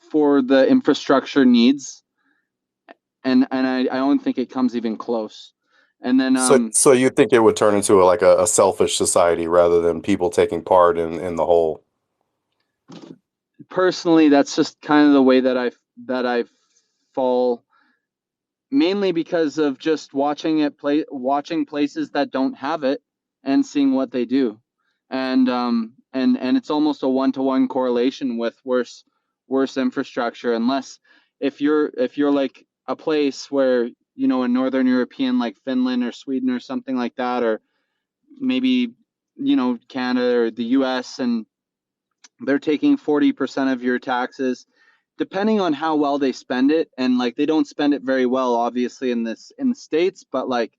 [SPEAKER 7] for the infrastructure needs, and I don't think it comes even close. And then
[SPEAKER 3] So you think it would turn into a selfish society rather than people taking part in the whole?
[SPEAKER 7] personally, that's just kind of the way that I fall, mainly because of just watching places that don't have it and seeing what they do, and it's almost a one-to-one correlation with worse infrastructure, unless if you're like a place where a northern European like Finland or Sweden or something like that, or maybe Canada or the US, and they're taking 40% of your taxes, depending on how well they spend it. And like, they don't spend it very well, obviously, in the States, but like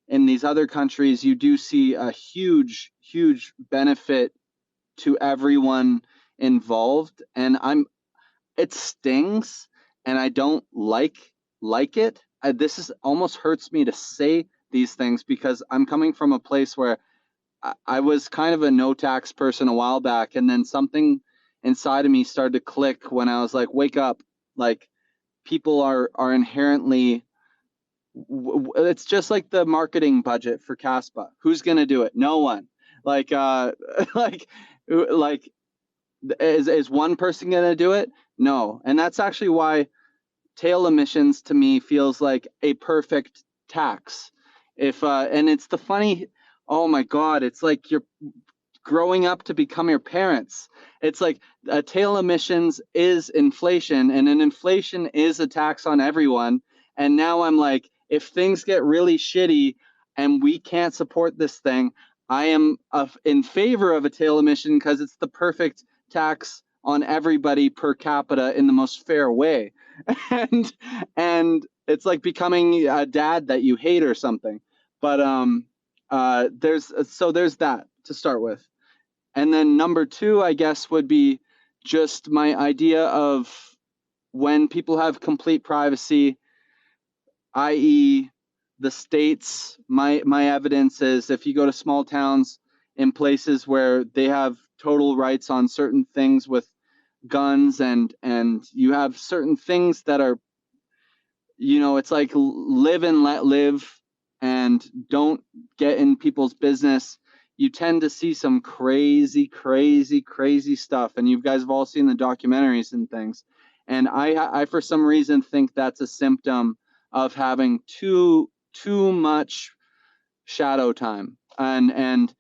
[SPEAKER 7] in these other countries, you do see a huge benefit to everyone involved. And it stings, and I don't like it. This is almost hurts me to say these things because I'm coming from a place where I was kind of a no tax person a while back, and then something inside of me started to click when I was like, wake up. Like, people are inherently, it's just like the marketing budget for Caspa. Who's going to do it? No one. Like like like is one person going to do it? No. And that's actually why tail emissions to me feels like a perfect tax. If and it's the funny, oh my god, it's like you're growing up to become your parents. It's like tail emissions is inflation, and an inflation is a tax on everyone. And now I'm like, if things get really shitty and we can't support this thing, I am in favor of a tail emission because it's the perfect tax on everybody per capita in the most fair way. and and it's like becoming a dad that you hate or something. But there's that to start with. And then number two, I guess, would be just my idea of when people have complete privacy, i.e., the states. My evidence is if you go to small towns in places where they have total rights on certain things with guns, and you have certain things that are, it's like live and let live, and don't get in people's business. You tend to see some crazy stuff, and you guys have all seen the documentaries and things. And I for some reason think that's a symptom of having too much shadow time, and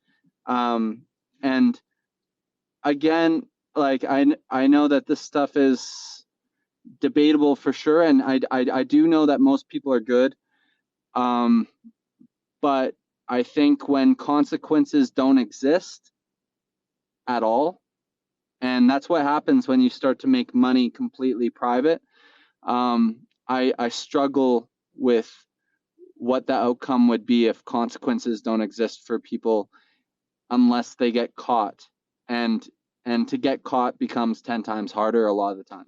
[SPEAKER 7] And again, like I know that this stuff is debatable for sure, and I do know that most people are good, but I think when consequences don't exist at all, and that's what happens when you start to make money completely private, I struggle with what the outcome would be if consequences don't exist for people unless they get caught, and to get caught becomes 10 times harder a lot of the time.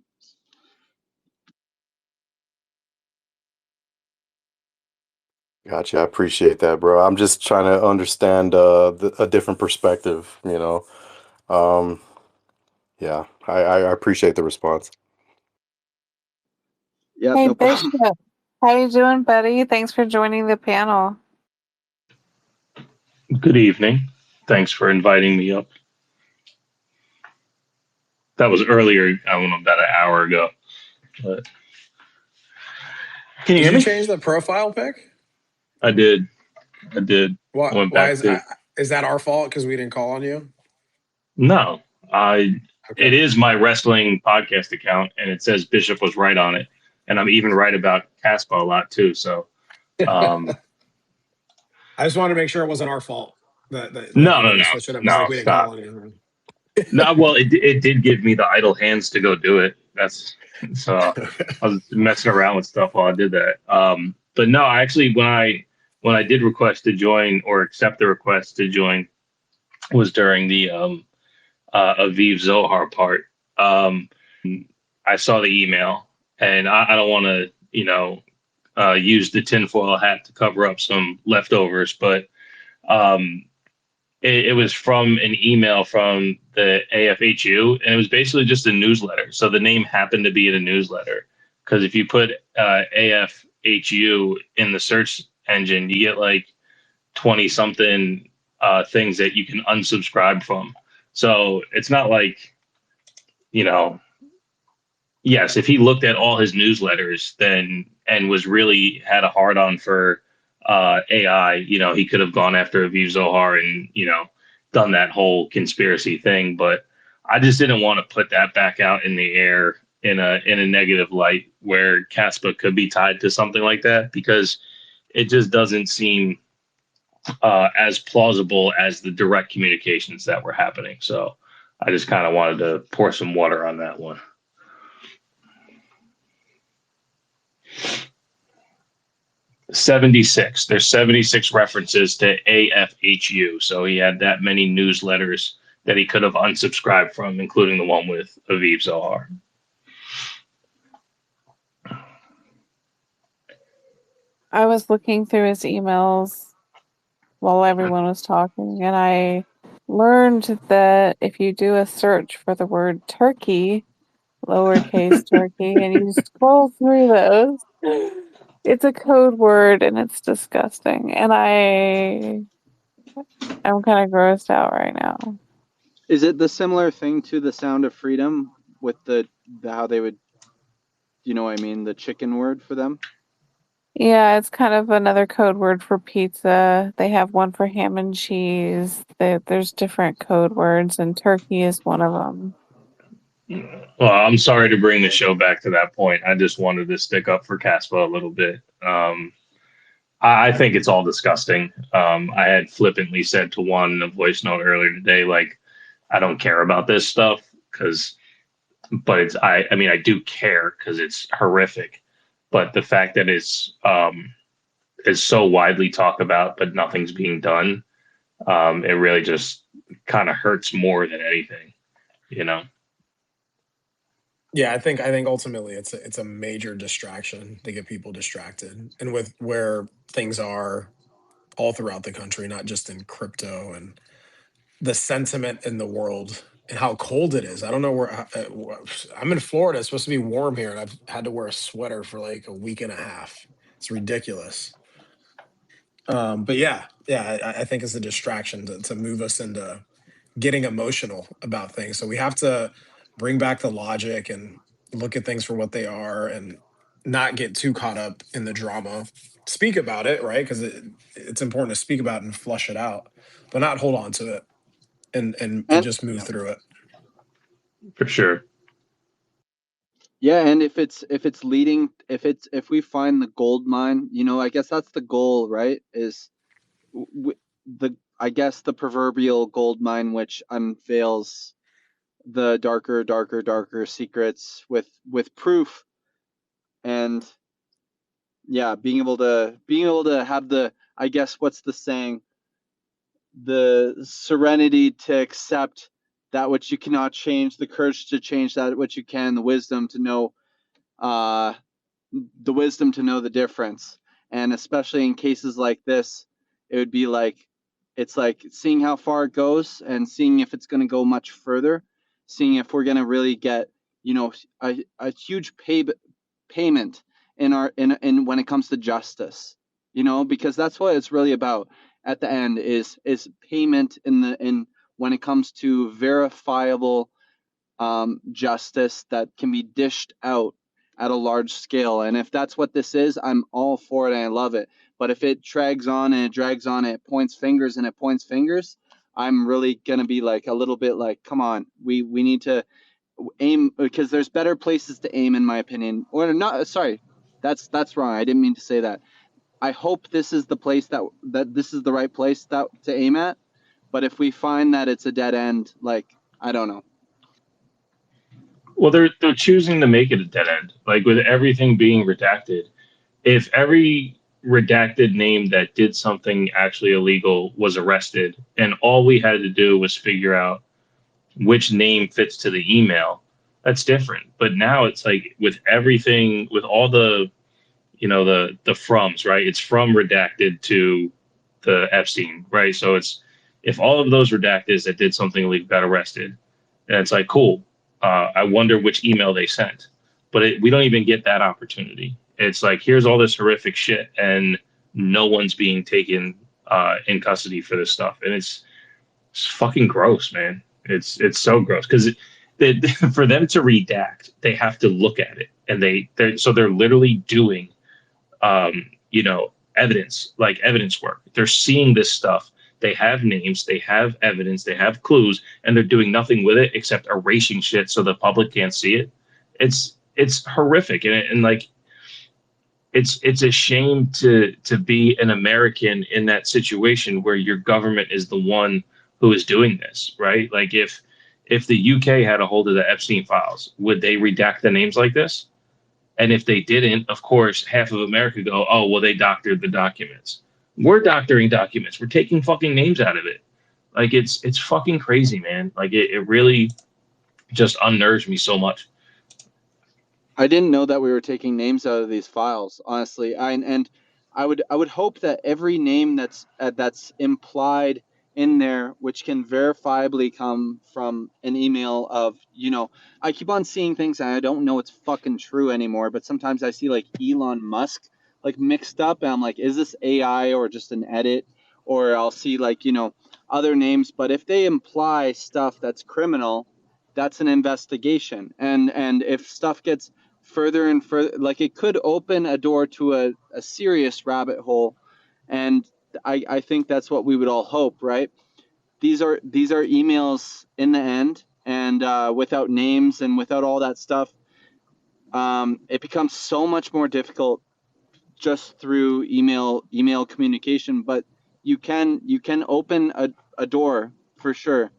[SPEAKER 3] Gotcha. I appreciate that, bro. I'm just trying to understand a different perspective, you know. Um, yeah, I appreciate the response.
[SPEAKER 7] Yeah,
[SPEAKER 1] Hey,
[SPEAKER 7] no problem.
[SPEAKER 1] Bishop. How you doing, buddy? Thanks for joining the panel.
[SPEAKER 9] Good evening. Thanks for inviting me up. That was earlier, I don't know, about an hour ago. But can you
[SPEAKER 2] Did
[SPEAKER 9] hear
[SPEAKER 2] you
[SPEAKER 9] me?
[SPEAKER 2] change the profile pic?
[SPEAKER 9] I did. I did. I went
[SPEAKER 2] Why
[SPEAKER 9] back to.
[SPEAKER 2] is that our fault because we didn't call on you?
[SPEAKER 9] No, I.
[SPEAKER 2] Okay.
[SPEAKER 9] It is my wrestling podcast account, and it says Bishop was right on it, and I'm even right about Caspa a lot too. So,
[SPEAKER 2] I just wanted to make sure it wasn't our fault that
[SPEAKER 9] no,
[SPEAKER 2] you
[SPEAKER 9] no,
[SPEAKER 2] had to
[SPEAKER 9] no,
[SPEAKER 2] switch it up because
[SPEAKER 9] no,
[SPEAKER 2] like we didn't call
[SPEAKER 9] stop.
[SPEAKER 2] on you.
[SPEAKER 9] No, well, it did give me the idle hands to go do it. That's so I was messing around with stuff while I did that. But no, actually, when I did request to join or accept the request to join was during the Aviv Zohar part. I saw the email, and I don't want to, use the tinfoil hat to cover up some leftovers, but um, it was from an email from the AFHU, and it was basically just a newsletter. So the name happened to be in a newsletter because if you put AFHU in the search engine, you get like 20 something things that you can unsubscribe from. So it's not like, you know, yes, if he looked at all his newsletters then and was really had a hard on for AI, he could have gone after Aviv Zohar and, done that whole conspiracy thing. But I just didn't want to put that back out in the air in a negative light where Caspa could be tied to something like that because it just doesn't seem as plausible as the direct communications that were happening. So I just kind of wanted to pour some water on that one. '76. There's 76 references to AFHU. So he had that many newsletters that he could have unsubscribed from, including the one with Aviv Zohar.
[SPEAKER 1] I was looking through his emails while everyone was talking, and I learned that if you do a search for the word turkey, lowercase turkey, and you scroll through those, it's a code word and it's disgusting. And I'm kind of grossed out right now.
[SPEAKER 7] Is it the similar thing to the Sound of Freedom with the how they would, you know what I mean, the chicken word for them?
[SPEAKER 1] Yeah, it's kind of another code word for pizza. They have one for ham and cheese. There's different code words, and turkey is one of them.
[SPEAKER 9] Well, I'm sorry to bring the show back to that point. I just wanted to stick up for Caspa a little bit. I think it's all disgusting. I had flippantly said to Juan in a voice note earlier today, like, I don't care about this stuff but I mean, I do care because it's horrific. But the fact that it's is so widely talked about, but nothing's being done, it really just kind of hurts more than anything, you know.
[SPEAKER 2] Yeah, I think ultimately it's a major distraction to get people distracted, and with where things are all throughout the country, not just in crypto, and the sentiment in the world and how cold it is. I don't know where I'm in Florida. It's supposed to be warm here, and I've had to wear a sweater for like a week and a half. It's ridiculous. But yeah, I think it's a distraction to move us into getting emotional about things. So we have to bring back the logic and look at things for what they are and not get too caught up in the drama. Speak about it, right? Because it's important to speak about it and flush it out, but not hold on to it. and
[SPEAKER 7] And
[SPEAKER 2] just move through it.
[SPEAKER 9] For sure.
[SPEAKER 7] yeah, and if we find the gold mine, I guess that's the goal, right? Is I guess the proverbial gold mine, which unveils the darker secrets with proof, and yeah, being able to have the, I guess, what's the saying, the serenity to accept that which you cannot change, the courage to change that which you can, the wisdom to know the difference. And especially in cases like this, it would be like, it's like seeing how far it goes and seeing if it's going to go much further, seeing if we're going to really get, a huge payment in when it comes to justice, because that's what it's really about at the end, is payment in when it comes to verifiable justice that can be dished out at a large scale. And if that's what this is, I'm all for it and I love it. But if it drags on and it drags on and it points fingers and it points fingers, I'm really gonna be like a little bit like, come on, we need to aim, because there's better places to aim, in my opinion. Or not, sorry, that's wrong. I didn't mean to say that. I hope this is the place that this is the right place to aim at. But if we find that it's a dead end, like, I don't know.
[SPEAKER 9] Well, they're choosing to make it a dead end. Like with everything being redacted, if every redacted name that did something actually illegal was arrested, and all we had to do was figure out which name fits to the email, that's different. But now it's like with everything, with all the, the froms, right? It's from redacted to the Epstein, right? So it's, if all of those redacteds that did something illegal got arrested, and it's like, cool. I wonder which email they sent, but we don't even get that opportunity. It's like, here's all this horrific shit, and no one's being taken in custody for this stuff, and it's fucking gross, man. It's so gross because for them to redact, they have to look at it, and they're literally doing, evidence, like evidence work. They're seeing this stuff. They have names, they have evidence, they have clues, and they're doing nothing with it except erasing shit so the public can't see it. It's horrific, and like it's a shame to be an American in that situation where your government is the one who is doing this, right? Like if the UK had a hold of the Epstein files, would they redact the names like this? And if they didn't, of course, half of America go, oh, well, they doctored the documents. We're doctoring documents. We're taking fucking names out of it. Like it's fucking crazy, man. Like it really just unnerves me so much.
[SPEAKER 7] I didn't know that we were taking names out of these files, honestly. I would hope that every name that's implied in there, which can verifiably come from an email of, I keep on seeing things and I don't know it's fucking true anymore, but sometimes I see like Elon Musk like mixed up and I'm like, is this AI or just an edit? Or I'll see like, other names, but if they imply stuff that's criminal, that's an investigation. And if stuff gets further and further, like it could open a door to a serious rabbit hole. And I think that's what we would all hope, right? These are emails in the end, and without names and without all that stuff, it becomes so much more difficult just through email communication. But you can open a door for sure,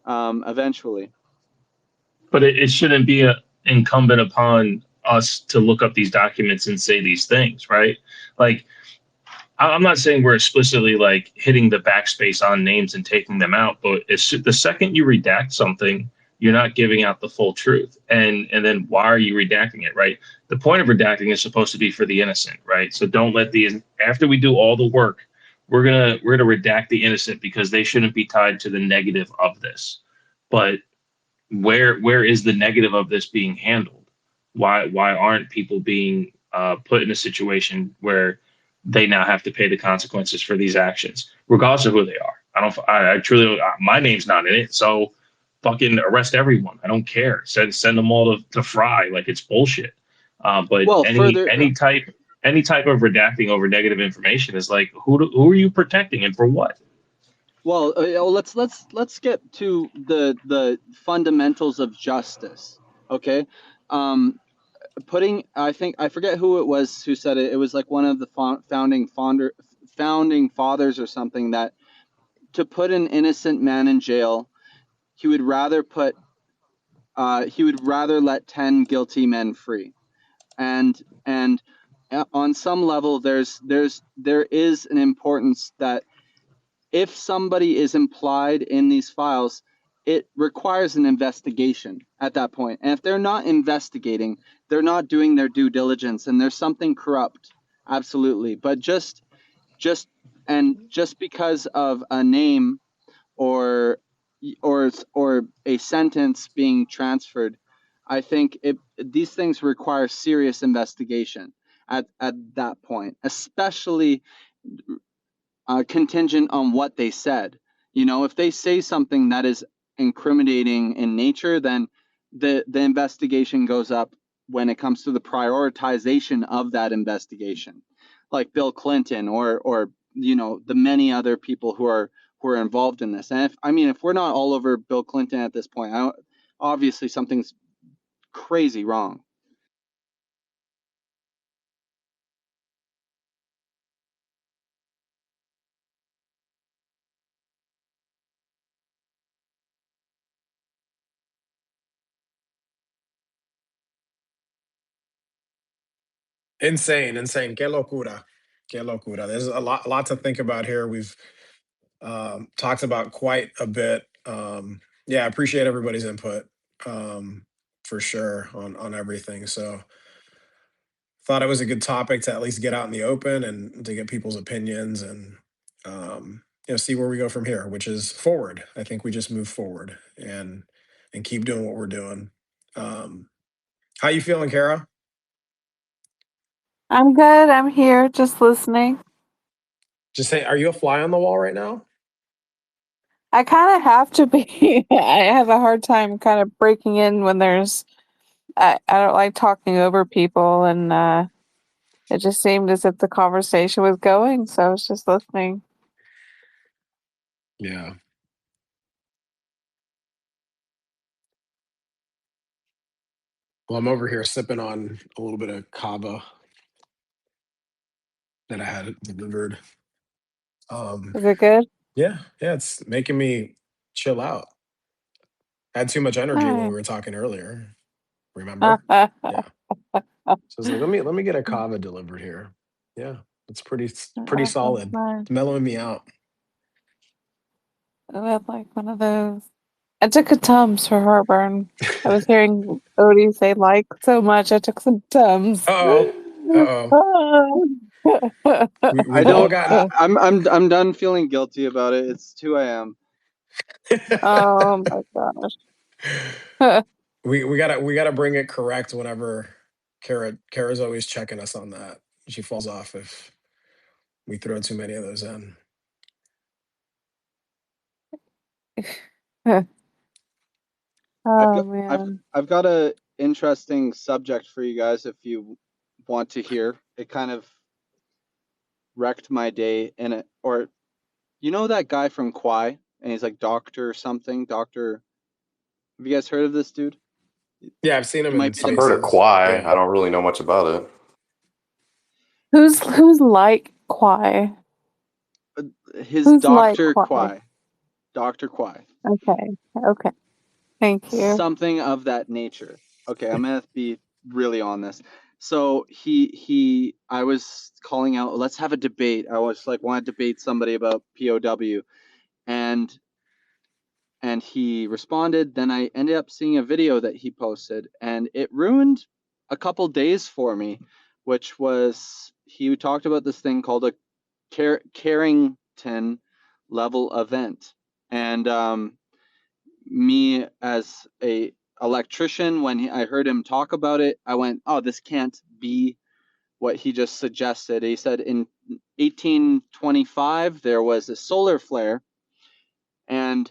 [SPEAKER 7] eventually.
[SPEAKER 9] But it shouldn't be incumbent upon us to look up these documents and say these things, right? Like, I'm not saying we're explicitly like hitting the backspace on names and taking them out, but it's the second you redact something, you're not giving out the full truth. And then why are you redacting it, right? The point of redacting is supposed to be for the innocent, right? So don't let after we do all the work, we're gonna redact the innocent because they shouldn't be tied to the negative of this. But where is the negative of this being handled? Why aren't people being put in a situation where they now have to pay the consequences for these actions, regardless of who they are? I truly, my name's not in it, so fucking arrest everyone. I don't care. Send them all to fry. Like it's bullshit. But
[SPEAKER 7] Well,
[SPEAKER 9] any type of redacting over negative information is like, who are you protecting and for what?
[SPEAKER 7] Well, let's get to the fundamentals of justice. Okay, I think I forget who it was who said it. It was like one of the founding fathers or something, that to put an innocent man in jail, he would rather let 10 guilty men free. And on some level, there is an importance that if somebody is implied in these files, it requires an investigation at that point. And if they're not investigating, they're not doing their due diligence, and there's something corrupt. Absolutely. But just because of a name or a sentence being transferred, I think these things require serious investigation at that point, especially contingent on what they said. If they say something that is incriminating in nature, then the investigation goes up when it comes to the prioritization of that investigation, like Bill Clinton or the many other people who are involved in this. And if we're not all over Bill Clinton at this point, obviously something's crazy wrong.
[SPEAKER 2] Insane, insane. Que locura. Que locura. There's a lot to think about here. We've talked about quite a bit. Yeah, I appreciate everybody's input, for sure, on everything. So thought it was a good topic to at least get out in the open and to get people's opinions, and see where we go from here, which is forward. I think we just move forward and keep doing what we're doing. How you feeling, Kara?
[SPEAKER 1] I'm good. I'm here just listening.
[SPEAKER 2] Just say, are you a fly on the wall right now?
[SPEAKER 1] I kind of have to be. I have a hard time kind of breaking in when there's. I don't like talking over people, and it just seemed as if the conversation was going, so I was just listening.
[SPEAKER 2] Yeah. Well, I'm over here sipping on a little bit of kava that I had delivered.
[SPEAKER 1] Is it good?
[SPEAKER 2] Yeah, it's making me chill out. I had too much energy when we
[SPEAKER 1] Nice.
[SPEAKER 2] were talking earlier. Remember? Yeah. So I was like, let me get a kava delivered here. Yeah, it's pretty
[SPEAKER 1] That sounds
[SPEAKER 2] solid.
[SPEAKER 1] nice.
[SPEAKER 2] It's mellowing me out.
[SPEAKER 1] I would like one of those. I took a Tums for heartburn. I was hearing Odie say like so much. I took some Tums.
[SPEAKER 2] Uh-oh. Uh-oh.
[SPEAKER 7] I
[SPEAKER 2] We've all
[SPEAKER 7] don't.
[SPEAKER 2] gotten
[SPEAKER 7] I'm done feeling guilty about it. It's 2 a.m.
[SPEAKER 1] Oh my gosh.
[SPEAKER 2] we gotta bring it correct whenever Kara's always checking us on that. She falls off if we throw too many of those in.
[SPEAKER 1] Oh man.
[SPEAKER 7] I've got a interesting subject for you guys if you want to hear. It kind of wrecked my day in it. Or that guy from Kwai, and he's like Doctor something. Doctor, have you guys heard of this dude?
[SPEAKER 2] Yeah, I've seen him
[SPEAKER 7] He might
[SPEAKER 2] in
[SPEAKER 7] be
[SPEAKER 3] I've
[SPEAKER 7] the
[SPEAKER 3] heard of
[SPEAKER 2] spaces.
[SPEAKER 3] Kwai.
[SPEAKER 2] Yeah.
[SPEAKER 3] I don't really know much about it.
[SPEAKER 1] Who's like Kwai?
[SPEAKER 7] his
[SPEAKER 1] Who's like
[SPEAKER 7] Dr.
[SPEAKER 1] Kwai?
[SPEAKER 7] Kwai. Dr. Kwai.
[SPEAKER 1] Okay. Okay. Thank you.
[SPEAKER 7] Something of that nature. Okay, I'm gonna be really on this. So I was calling out, let's have a debate. I was like, want to debate somebody about POW, and he responded. Then I ended up seeing a video that he posted, and it ruined a couple days for me, which was he talked about this thing called a Carrington level event, and me as a electrician, when I heard him talk about it, I went, oh, this can't be what he just suggested. He said in 1825 there was a solar flare, and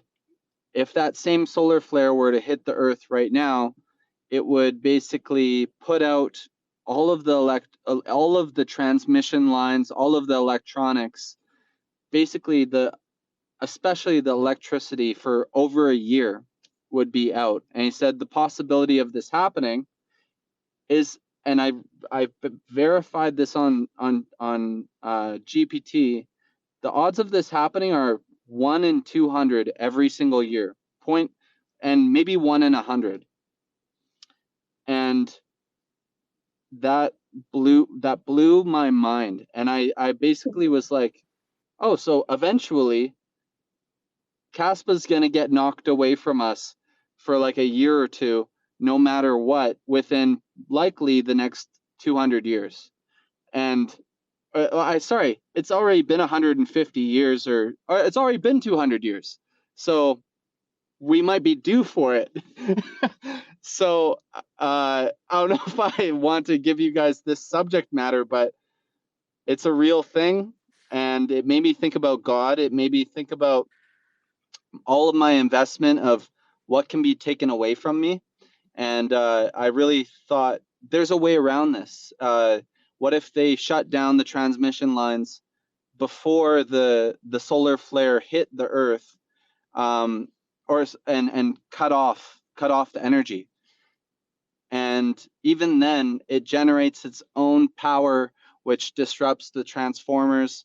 [SPEAKER 7] if that same solar flare were to hit the earth right now, it would basically put out all of the transmission lines, all of the electronics, basically the especially the electricity, for over a year would be out. And he said the possibility of this happening is, and I've verified this on GPT. The odds of this happening are 1 in 200 every single year. And maybe 1 in 100. And that blew my mind. And I basically was like, oh, so eventually Kaspa's gonna get knocked away from us for like a year or two, no matter what, within likely the next 200 years. And sorry, it's already been 150 years, or it's already been 200 years. So we might be due for it. So I don't know if I want to give you guys this subject matter, but it's a real thing. And it made me think about God. It made me think about all of my investment of what can be taken away from me. And I really thought there's a way around this. What if they shut down the transmission lines before the solar flare hit the Earth, and cut off the energy? And even then, it generates its own power, which disrupts the transformers,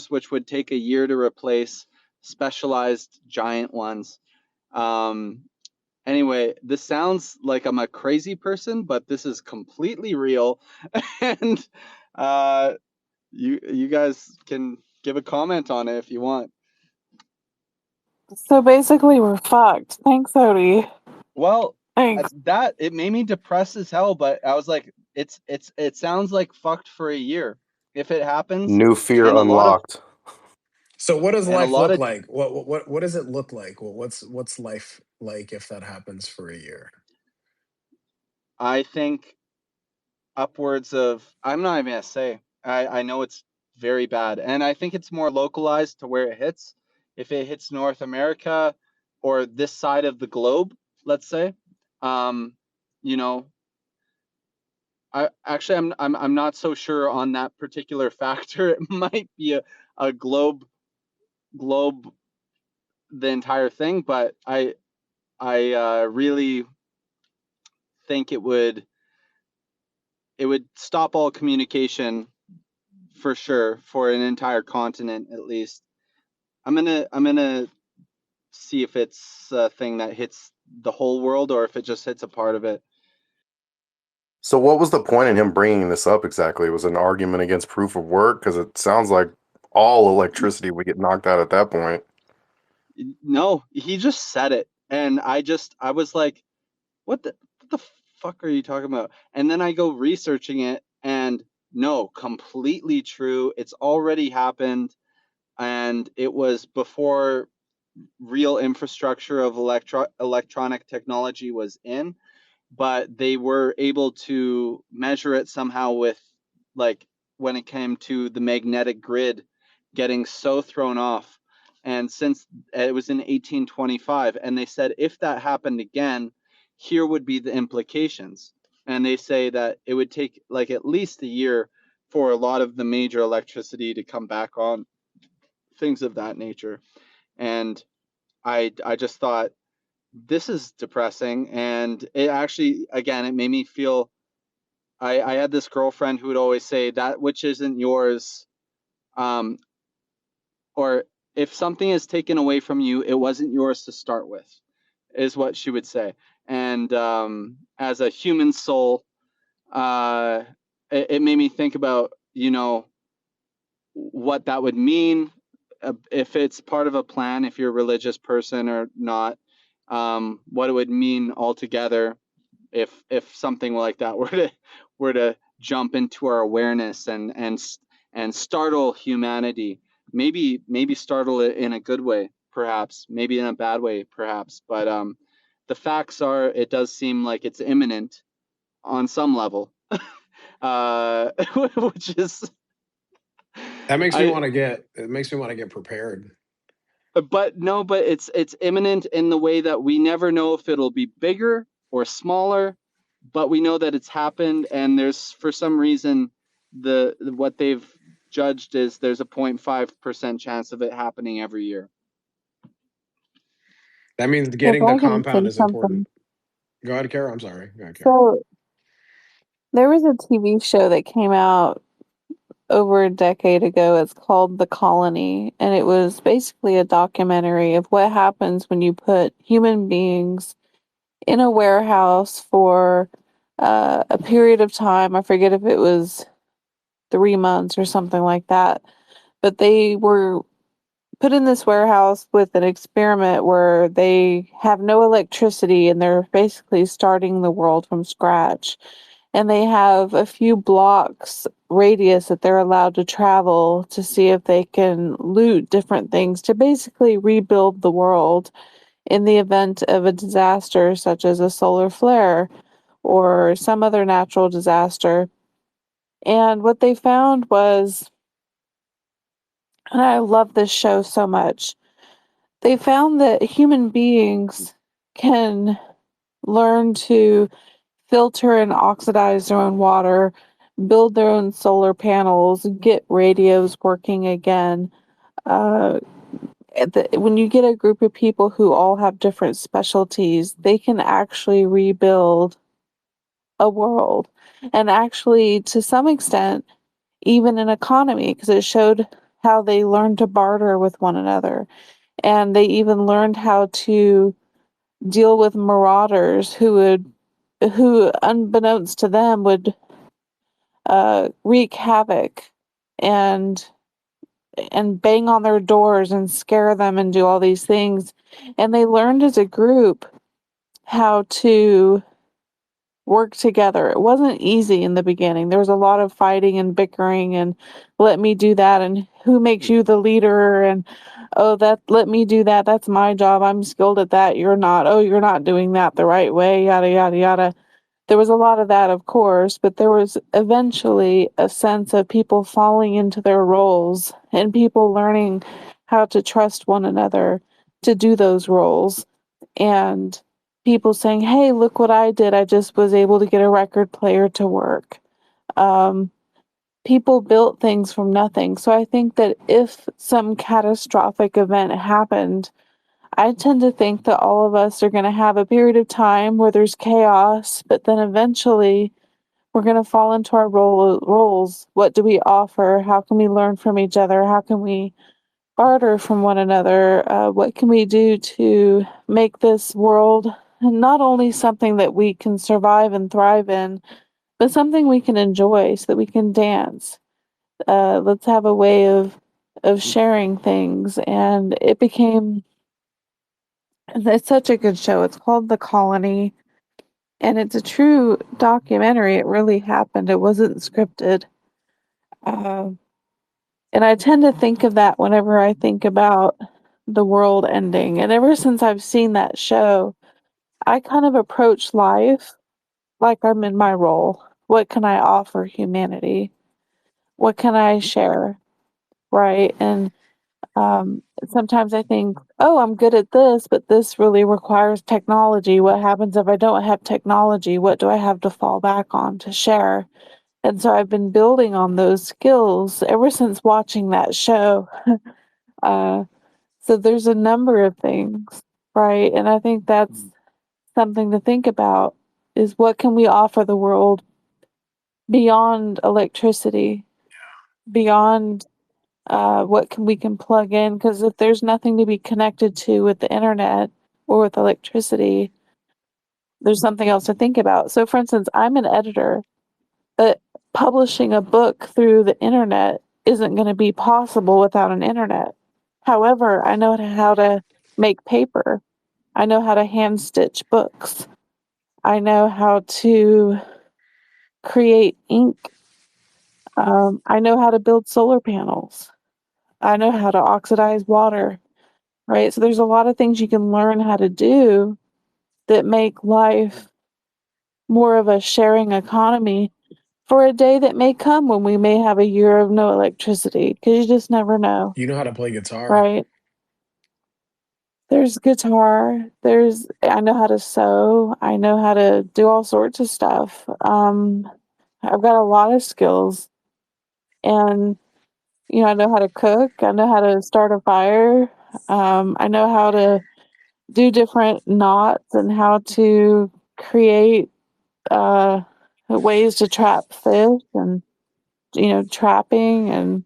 [SPEAKER 7] which would take a year to replace specialized giant ones. Anyway, this sounds like I'm a crazy person, but this is completely real. And you guys can give a comment on it if you want.
[SPEAKER 1] So basically, we're fucked. Thanks, Odie.
[SPEAKER 7] Well,
[SPEAKER 1] Thanks.
[SPEAKER 7] that it made me depressed as hell, but I was like, it sounds like fucked for a year if it happens.
[SPEAKER 3] New fear
[SPEAKER 7] And
[SPEAKER 3] unlocked.
[SPEAKER 2] So what does
[SPEAKER 7] And a
[SPEAKER 2] life
[SPEAKER 7] lot
[SPEAKER 2] look
[SPEAKER 7] of-
[SPEAKER 2] like? What does it look like? What's life like if that happens for a year?
[SPEAKER 7] I think upwards of, I'm not even gonna say. I know it's very bad, and I think it's more localized to where it hits. If it hits North America or this side of the globe, let's say, you know, I'm not so sure on that particular factor. It might be a globe the entire thing, but I really think it would stop all communication for sure, for an entire continent at least. I'm gonna see if it's a thing that hits the whole world or if it just hits a part of it.
[SPEAKER 3] So what was the point in him bringing this up exactly? Was it an argument against proof of work? Because it sounds like all electricity would get knocked out at that point.
[SPEAKER 7] No, he just said it, and I was like, what the fuck are you talking about? And then I go researching it, and no, completely true. It's already happened, and it was before real infrastructure of electronic technology was in, but they were able to measure it somehow with, like, when it came to the magnetic grid getting so thrown off. And since it was in 1825, and they said if that happened again, here would be the implications. And they say that it would take like at least a year for a lot of the major electricity to come back on, things of that nature. And I just thought, this is depressing. And it actually, again, it made me feel, I had this girlfriend who would always say, that which isn't yours, or if something is taken away from you, it wasn't yours to start with, is what she would say. And as a human soul, it made me think about, what that would mean, if it's part of a plan, if you're a religious person or not, what it would mean altogether if something like that were to jump into our awareness and startle humanity. Maybe startle it in a good way, perhaps, maybe in a bad way, perhaps. But the facts are, it does seem like it's imminent on some level. Which is,
[SPEAKER 2] That makes me want to get prepared.
[SPEAKER 7] but no, but it's imminent in the way that we never know if it'll be bigger or smaller, but we know that it's happened, and there's, for some reason, what they've judged as there's a 0.5% chance of it happening every year.
[SPEAKER 2] That means
[SPEAKER 1] If
[SPEAKER 2] getting the
[SPEAKER 1] I can
[SPEAKER 2] compound
[SPEAKER 1] say
[SPEAKER 2] is
[SPEAKER 1] something.
[SPEAKER 2] important. Go ahead, Kara. I'm sorry. Go ahead, Kara.
[SPEAKER 1] So there was a TV show that came out over a decade ago. It's called The Colony, and it was basically a documentary of what happens when you put human beings in a warehouse for a period of time. I forget if it was 3 months or something like that, but they were put in this warehouse with an experiment where they have no electricity and they're basically starting the world from scratch. And they have a few blocks radius that they're allowed to travel to see if they can loot different things to basically rebuild the world in the event of a disaster such as a solar flare or some other natural disaster. And what they found was, and I love this show so much, they found that human beings can learn to filter and oxidize their own water, build their own solar panels, get radios working again. Uh, when you get a group of people who all have different specialties, they can actually rebuild a world. And actually, to some extent, even an economy, because it showed how they learned to barter with one another. And they even learned how to deal with marauders who unbeknownst to them would wreak havoc and bang on their doors and scare them and do all these things. And they learned as a group how to work together. It wasn't easy in the beginning. There was a lot of fighting and bickering and let me do that and who makes you the leader and oh that let me do that. That's my job. I'm skilled at that. You're not. Oh, you're not doing that the right way. Yada yada yada. There was a lot of that, of course, but there was eventually a sense of people falling into their roles and people learning how to trust one another to do those roles. And people saying, hey, look what I did. I just was able to get a record player to work. Um, People built things from nothing. So I think that if some catastrophic event happened, I tend to think that all of us are going to have a period of time where there's chaos, but then eventually we're going to fall into our roles. What do we offer? How can we learn from each other? How can we barter from one another? What can we do to make this world not only something that we can survive and thrive in, but something we can enjoy so that we can dance? Let's have a way of sharing things. And it became it's such a good show. It's called The Colony, and it's a true documentary. It really happened. It wasn't scripted. Uh, and I tend to think of that whenever I think about the world ending. And ever since I've seen that show, I kind of approach life like I'm in my role. What can I offer humanity? What can I share? Right? And sometimes I think, oh, I'm good at this, but this really requires technology. What happens if I don't have technology? What do I have to fall back on to share? And so I've been building on those skills ever since watching that show. Uh, so there's a number of things, right? And I think that's something to think about is what can we offer the world beyond electricity, beyond what can we can plug in? Because if there's nothing to be connected to with the internet or with electricity, there's something else to think about. So, for instance, I'm an editor, but publishing a book through the internet isn't going to be possible without an internet. However, I know how to make paper. I know how to hand stitch books. I know how to create ink. I know how to build solar panels. I know how to oxidize water, right? So there's a lot of things you can learn how to do that make life more of a sharing economy for a day that may come when we may have a year of no electricity, because you just never know,
[SPEAKER 2] You know how to play guitar.
[SPEAKER 1] right? There's guitar, I know how to sew, I know how to do all sorts of stuff. I've got a lot of skills, and I know how to cook. I know how to start a fire. I know how to do different knots and how to create ways to trap fish and trapping and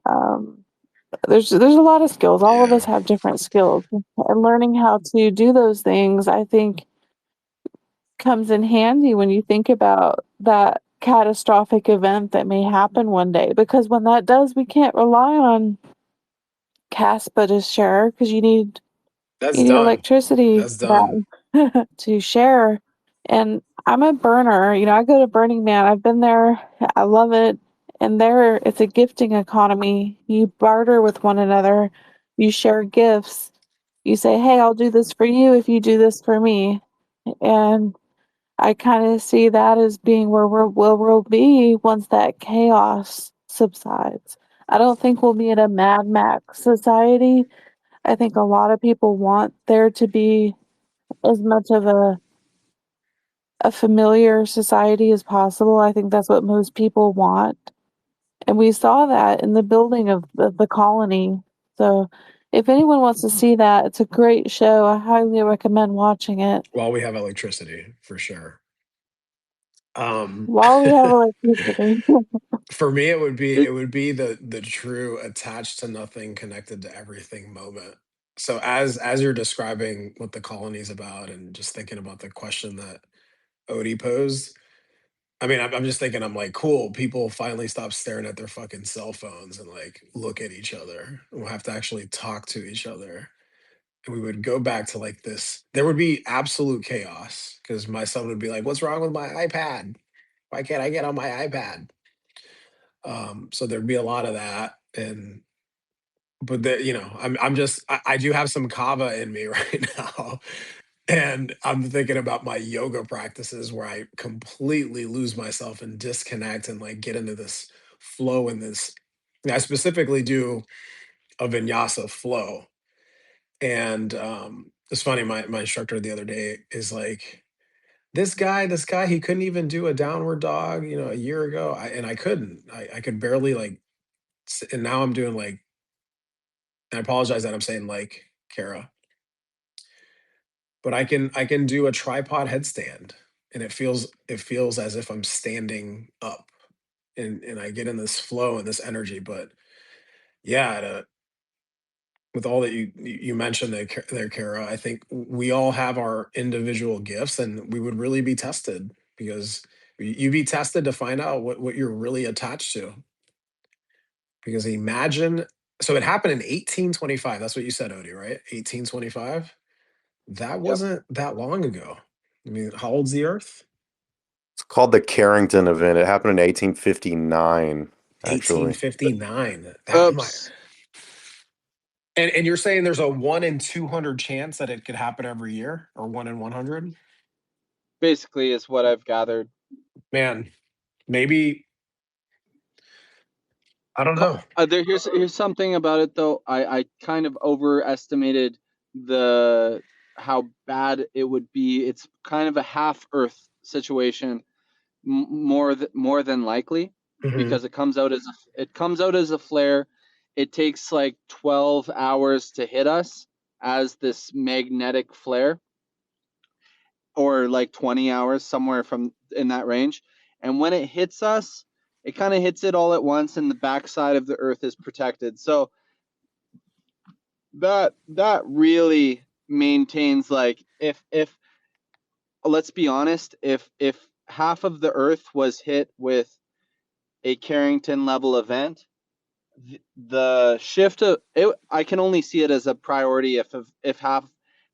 [SPEAKER 1] um, there's a lot of skills. All of us
[SPEAKER 2] Yeah,
[SPEAKER 1] have different skills, and learning how to do those things, I think, comes in handy when you think about that catastrophic event that may happen one day. Because when that does, we can't rely on Caspa to share because
[SPEAKER 2] that's
[SPEAKER 1] you need
[SPEAKER 2] done.
[SPEAKER 1] electricity
[SPEAKER 2] That's
[SPEAKER 1] for
[SPEAKER 2] done.
[SPEAKER 1] that to share. And I'm a burner. I go to Burning Man. I've been there. I love it. And there, it's a gifting economy. You barter with one another. You share gifts. You say, "Hey, I'll do this for you if you do this for me." And I kind of see that as being where we'll be once that chaos subsides. I don't think we'll be in a Mad Max society. I think a lot of people want there to be as much of a familiar society as possible. I think that's what most people want. And we saw that in the building of the colony. So if anyone wants to see that, it's a great show. I highly recommend watching it
[SPEAKER 2] While we have electricity, for sure. Um,
[SPEAKER 1] while we have electricity.
[SPEAKER 2] for me, it would be
[SPEAKER 7] It,
[SPEAKER 2] the true attached to nothing, connected to everything moment. So as you're describing what the colony is about, and just thinking about the question that Odie posed, I mean, I'm just thinking, I'm like, cool. People finally stop staring at their fucking cell phones and like look at each other. We'll have to actually talk to each other, and we would go back to like this. There would be absolute chaos because my son would be like, "What's wrong with my iPad? Why can't I get on my iPad?" So there'd be a lot of that, and but I do have some kava in me right now, and I'm thinking about my yoga practices where I completely lose myself and disconnect and like get into this flow and this. I specifically do a vinyasa flow, and it's funny. My instructor the other day is like, this guy, he couldn't even do a downward dog, a year ago, and I couldn't. I could barely like, and now I'm doing like. And I apologize that I'm saying like Kara, but I can do a tripod headstand, and it feels as if I'm standing up, and I get in this flow and this energy. But yeah, with all that you mentioned there, Kara, I think we all have our individual gifts, and we would really be tested because you be tested to find out what you're really attached to. Because imagine, so it happened in 1825. That's what you said, Odie, right? 1825. That
[SPEAKER 7] yep.
[SPEAKER 2] wasn't that long ago. I mean, how old's the Earth?
[SPEAKER 3] It's called the Carrington event. It happened in 1859, actually.
[SPEAKER 2] 1859. That might.
[SPEAKER 7] Oops.
[SPEAKER 2] And you're saying there's a 1 in 200 chance that it could happen every year, or 1 in 100?
[SPEAKER 7] Basically, is what I've gathered.
[SPEAKER 2] Man, maybe, I don't know.
[SPEAKER 7] Here's something about it though. I kind of overestimated the how bad it would be. It's kind of a half Earth situation, more than likely,
[SPEAKER 2] Hmm.
[SPEAKER 7] because it comes out as a flare. It takes like 12 hours to hit us as this magnetic flare, or like 20 hours, somewhere from in that range. And when it hits us, it kind of hits it all at once, and the backside of the Earth is protected. So that really maintains, like, if let's be honest, if half of the Earth was hit with a Carrington level event, the shift of it, I can only see it as a priority if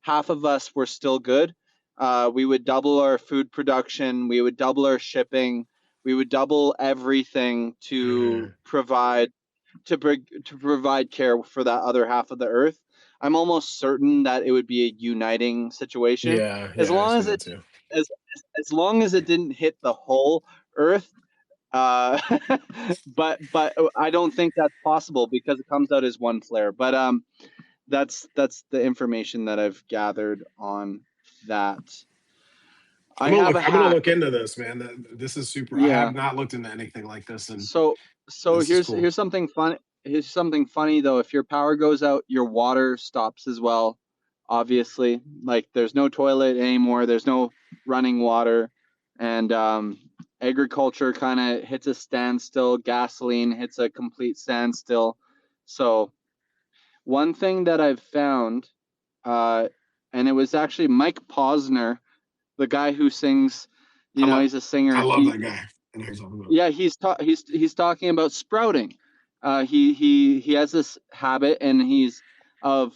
[SPEAKER 7] half of us were still good. We would double our food production, we would double our shipping, we would double everything to
[SPEAKER 2] Hmm.
[SPEAKER 7] provide care for that other half of the Earth. I'm almost certain that it would be a uniting situation,
[SPEAKER 2] Yeah,
[SPEAKER 7] as
[SPEAKER 2] yeah, I
[SPEAKER 7] long
[SPEAKER 2] see
[SPEAKER 7] as
[SPEAKER 2] that
[SPEAKER 7] it
[SPEAKER 2] too.
[SPEAKER 7] as as long as it didn't hit the whole Earth. uh, but I don't think that's possible because it comes out as one flare. But that's the information that I've gathered on that. I have a
[SPEAKER 2] I'm gonna
[SPEAKER 7] hack.
[SPEAKER 2] look into this, man. This is super. I
[SPEAKER 7] Yeah.
[SPEAKER 2] have not looked into anything like this, and
[SPEAKER 7] So
[SPEAKER 2] this is
[SPEAKER 7] here's
[SPEAKER 2] cool.
[SPEAKER 7] something fun. here's something funny though. If your power goes out, your water stops as well. Obviously, like there's no toilet anymore. There's no running water, and agriculture kind of hits a standstill. Gasoline hits a complete standstill. So one thing that I've found, and it was actually Mike Posner, the guy who sings.
[SPEAKER 2] I love
[SPEAKER 7] He's a singer.
[SPEAKER 2] I love that guy. I know who you're talking about.
[SPEAKER 7] Yeah, he's talking about sprouting. He has this habit, and he's of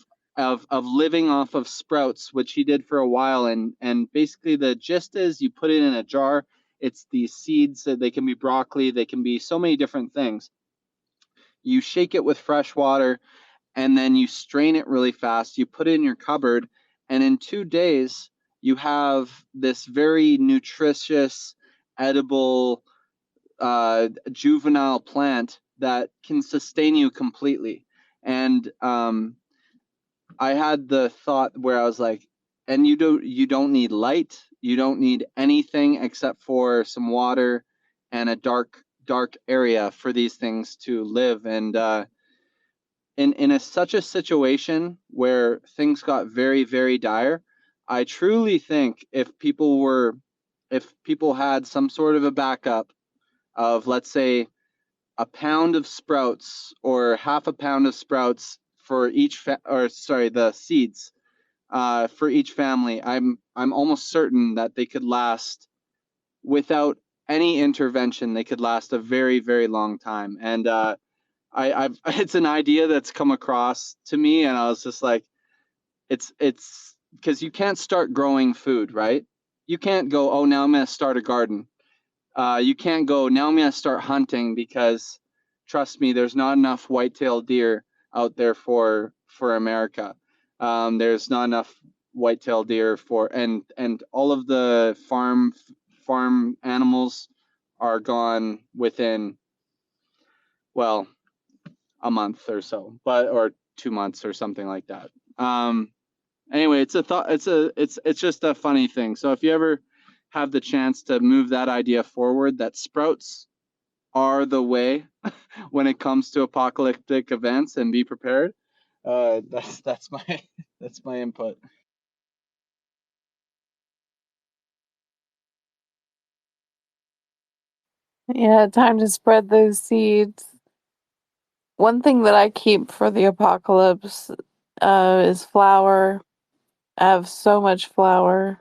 [SPEAKER 7] living off of sprouts, which he did for a while. And basically, the gist is you put it in a jar. It's these seeds. They can be broccoli. They can be so many different things. You shake it with fresh water, and then you strain it really fast. You put it in your cupboard, and in 2 days, you have this very nutritious, edible juvenile plant that can sustain you completely. And I had the thought where I was like, and you don't need light, you don't need anything except for some water and a dark area for these things to live. And in such a situation where things got very, very dire, I truly think if people had some sort of a backup of, let's say, a pound of sprouts or half a pound of sprouts for each the seeds for each family, I'm almost certain that they could last without any intervention. They could last a very, very long time. And I've it's an idea that's come across to me, and I was just like, it's because you can't start growing food, right? You can't go, oh, now I'm going to start a garden. You can't go, now I'm going to start hunting, because trust me, there's not enough white-tailed deer out there for America. There's not enough white-tailed deer and all of the farm animals are gone within, well, a month or so, or 2 months or something like that. Anyway, it's a thought. It's just a funny thing. So if you ever have the chance to move that idea forward, that sprouts are the way when it comes to apocalyptic events, and be prepared. That's my that's my input.
[SPEAKER 1] Yeah, time to spread those seeds. One thing that I keep for the apocalypse is flour. I have so much flour.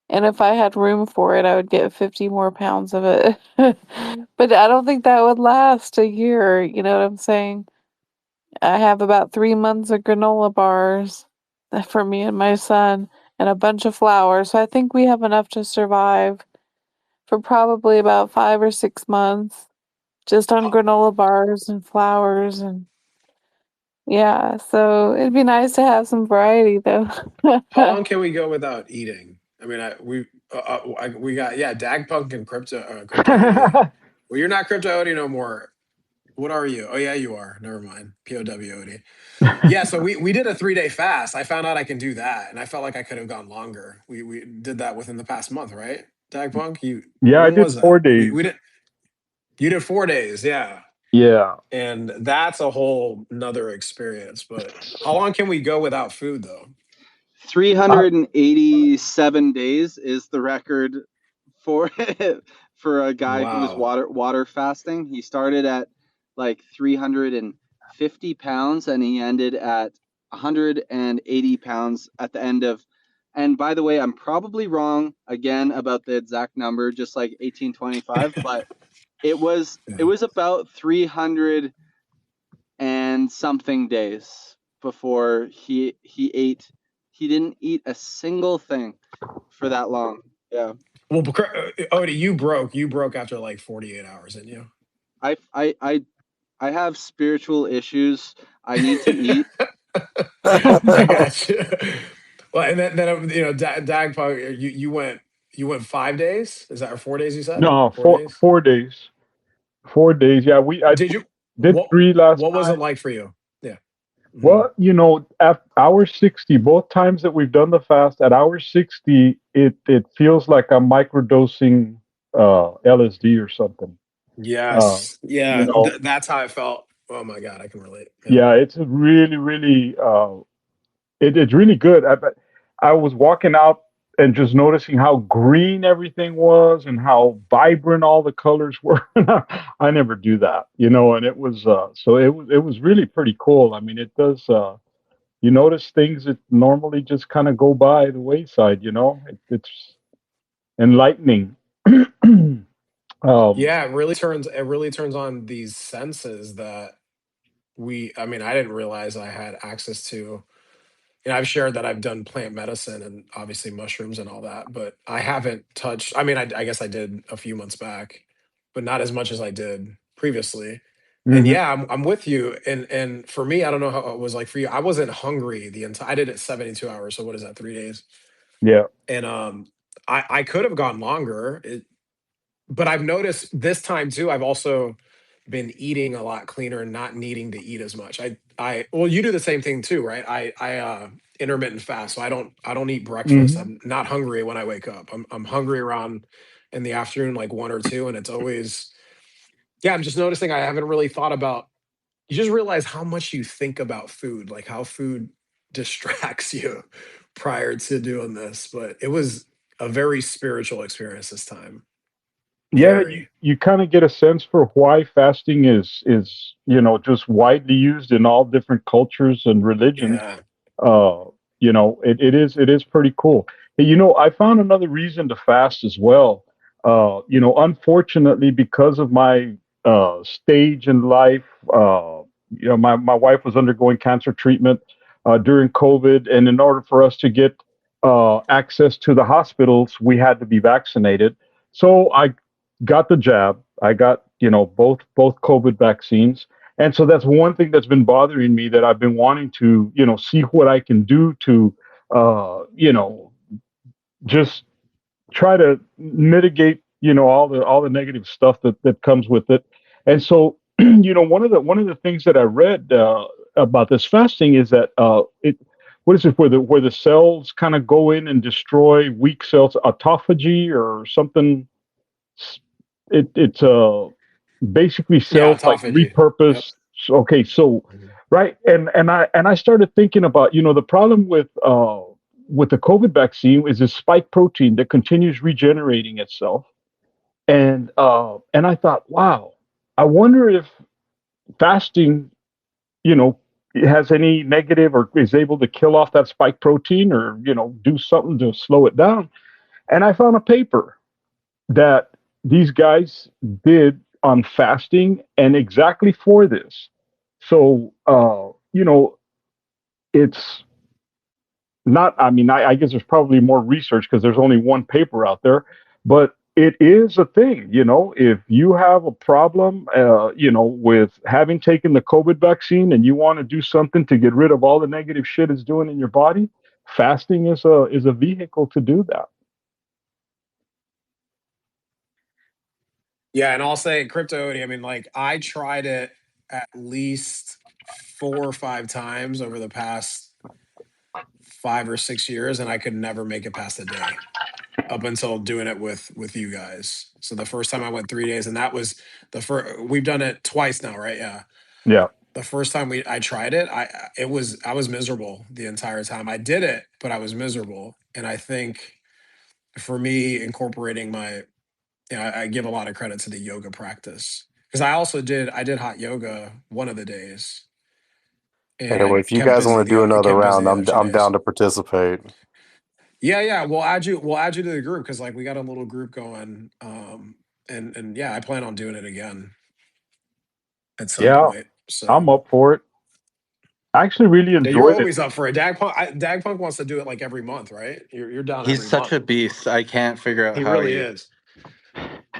[SPEAKER 1] And if I had room for it, I would get 50 more pounds of it. But I don't think that would last a year. You know what I'm saying? I have about 3 months of granola bars for me and my son, and a bunch of flour. So I think we have enough to survive for probably about 5 or 6 months just on
[SPEAKER 2] How,
[SPEAKER 1] granola bars and flours. And yeah, so it'd be nice to have some variety though.
[SPEAKER 2] how long can we go without eating? I mean, we got, yeah, Dagpunk and crypto Odie. Well, you're not crypto Odie no more. What are you? Oh yeah, you are. Never mind. POW Odie. Yeah, so we did a 3-day fast. I found out I can do that, and I felt like I could have gone longer. We did that within the past month, right? Dagpunk,
[SPEAKER 6] Yeah, I
[SPEAKER 2] when
[SPEAKER 6] did
[SPEAKER 2] was
[SPEAKER 6] 4
[SPEAKER 2] that?
[SPEAKER 6] days.
[SPEAKER 2] We did You did 4 days, yeah.
[SPEAKER 6] Yeah.
[SPEAKER 2] And that's a whole nother experience. But how long can we go without food though?
[SPEAKER 7] 387 days is the record for for a guy who was
[SPEAKER 2] Wow.
[SPEAKER 7] water fasting. He started at like 350 pounds, and he ended at 180 pounds at the end of. And by the way, I'm probably wrong again about the exact number, just like 1825, but it was
[SPEAKER 2] Yeah.
[SPEAKER 7] about 300 and something days before he didn't eat a single thing for that long. Yeah.
[SPEAKER 2] Well, Odie, you broke after like 48 hours, didn't you?
[SPEAKER 7] I I I I have spiritual issues. I need to eat.
[SPEAKER 2] I got you. Well, and then Dagpunk, you went 5 days? Is that, or 4 days you said?
[SPEAKER 6] No,
[SPEAKER 2] 4 days?
[SPEAKER 6] 4 days. 4 days. Yeah, I
[SPEAKER 2] Did you
[SPEAKER 6] did three last
[SPEAKER 2] what was it
[SPEAKER 6] time.
[SPEAKER 2] like for you? Yeah. Mhm.
[SPEAKER 6] Well, at hour 60, both times that we've done the fast, at hour 60, it feels like I'm microdosing LSD or something. Uh,
[SPEAKER 2] Yes.
[SPEAKER 6] you
[SPEAKER 2] Yeah.
[SPEAKER 6] know,
[SPEAKER 2] That's how I felt Oh my God, I can relate. Yep.
[SPEAKER 6] Yeah, it's a really, really, it's really good. I was walking out and just noticing how green everything was and how vibrant all the colors were. I never do that, and it was, so it was really pretty cool. I mean, it does, you notice things that normally just kind of go by the wayside, it's enlightening. um,
[SPEAKER 2] Yeah, it really turns on these senses that I mean, I didn't realize I had access to. I've shared that I've done plant medicine and obviously mushrooms and all that, but I haven't touched. I mean, I guess I did a few months back, but not as much as I did previously. And
[SPEAKER 6] mhm,
[SPEAKER 2] yeah, I'm with you. And for me, I don't know how it was like for you. I wasn't hungry the entire. I did it 72 hours. So what is that? 3 days.
[SPEAKER 6] yeah.
[SPEAKER 2] And I could have gone longer. But I've noticed this time too, I've also been eating a lot cleaner and not needing to eat as much. Well, you do the same thing too, right? I intermittent fast, so I don't eat breakfast.
[SPEAKER 6] Hmm.
[SPEAKER 2] I'm not hungry when I wake up. I'm hungry around in the afternoon, like 1 or 2, and it's always, yeah. I'm just noticing I haven't really thought about. You just realize how much you think about food, like how food distracts you prior to doing this. But it was a very spiritual experience this time.
[SPEAKER 6] Yeah, you
[SPEAKER 2] Very.
[SPEAKER 6] you kind of get a sense for why fasting is just widely used in all different cultures and religions.
[SPEAKER 2] Yeah.
[SPEAKER 6] uh it is pretty cool. Hey, I found another reason to fast as well. Unfortunately, because of my stage in life, my wife was undergoing cancer treatment during COVID, and in order for us to get access to the hospitals, we had to be vaccinated. So I got the jab. I got, both COVID vaccines. And so that's one thing that's been bothering me, that I've been wanting to, see what I can do to, just try to mitigate, all the negative stuff that comes with it. And so, one of the things that I read about this fasting is that it what is it, where the cells kind of go in and destroy weak cells, autophagy or something. It's basically
[SPEAKER 2] Yeah,
[SPEAKER 6] cells like
[SPEAKER 2] autophagy. Yep.
[SPEAKER 6] repurpose. Okay, so
[SPEAKER 2] Mhm.
[SPEAKER 6] right, and I started thinking about, the problem with the COVID vaccine is this spike protein that continues regenerating itself. And I thought, wow, I wonder if fasting, you know has any negative, or is able to kill off that spike protein, or do something to slow it down. And I found a paper that these guys did on fasting, and exactly for this. So, it's not, I mean, I guess there's probably more research because there's only one paper out there, but it is a thing. If you have a problem, with having taken the COVID vaccine and you want to do something to get rid of all the negative shit it's doing in your body, fasting is a vehicle to do that.
[SPEAKER 2] Yeah, and I'll say crypto. I mean, like I tried it at least 4 or 5 times over the past 5 or 6 years, and I could never make it past a day up until doing it with you guys. So the first time I went 3 days, and that was the first. We've done it twice now, right? Yeah.
[SPEAKER 6] Yeah.
[SPEAKER 2] The first time I tried it, I was miserable the entire time. I did it, but I was miserable. And I think for me, incorporating I give a lot of credit to the yoga practice because I did hot yoga one of the days
[SPEAKER 3] Anyway,
[SPEAKER 2] and
[SPEAKER 3] if you guys want to do another
[SPEAKER 2] kept busy
[SPEAKER 3] round,
[SPEAKER 2] the other
[SPEAKER 3] I'm
[SPEAKER 2] two
[SPEAKER 3] I'm
[SPEAKER 2] days.
[SPEAKER 3] down to participate.
[SPEAKER 2] Yeah, yeah, we'll add you to the group because like we got a little group going. And yeah, I plan on doing it again at some
[SPEAKER 6] Yeah,
[SPEAKER 2] point. So
[SPEAKER 6] I'm up for it. I actually really
[SPEAKER 2] yeah, you're
[SPEAKER 6] enjoyed it.
[SPEAKER 2] always up for it. Dag Punk wants to do it like every month, right? You're down
[SPEAKER 8] He's
[SPEAKER 2] every
[SPEAKER 8] such
[SPEAKER 2] month.
[SPEAKER 8] a beast. I can't figure out
[SPEAKER 2] He
[SPEAKER 8] how
[SPEAKER 2] really
[SPEAKER 8] he.
[SPEAKER 2] is.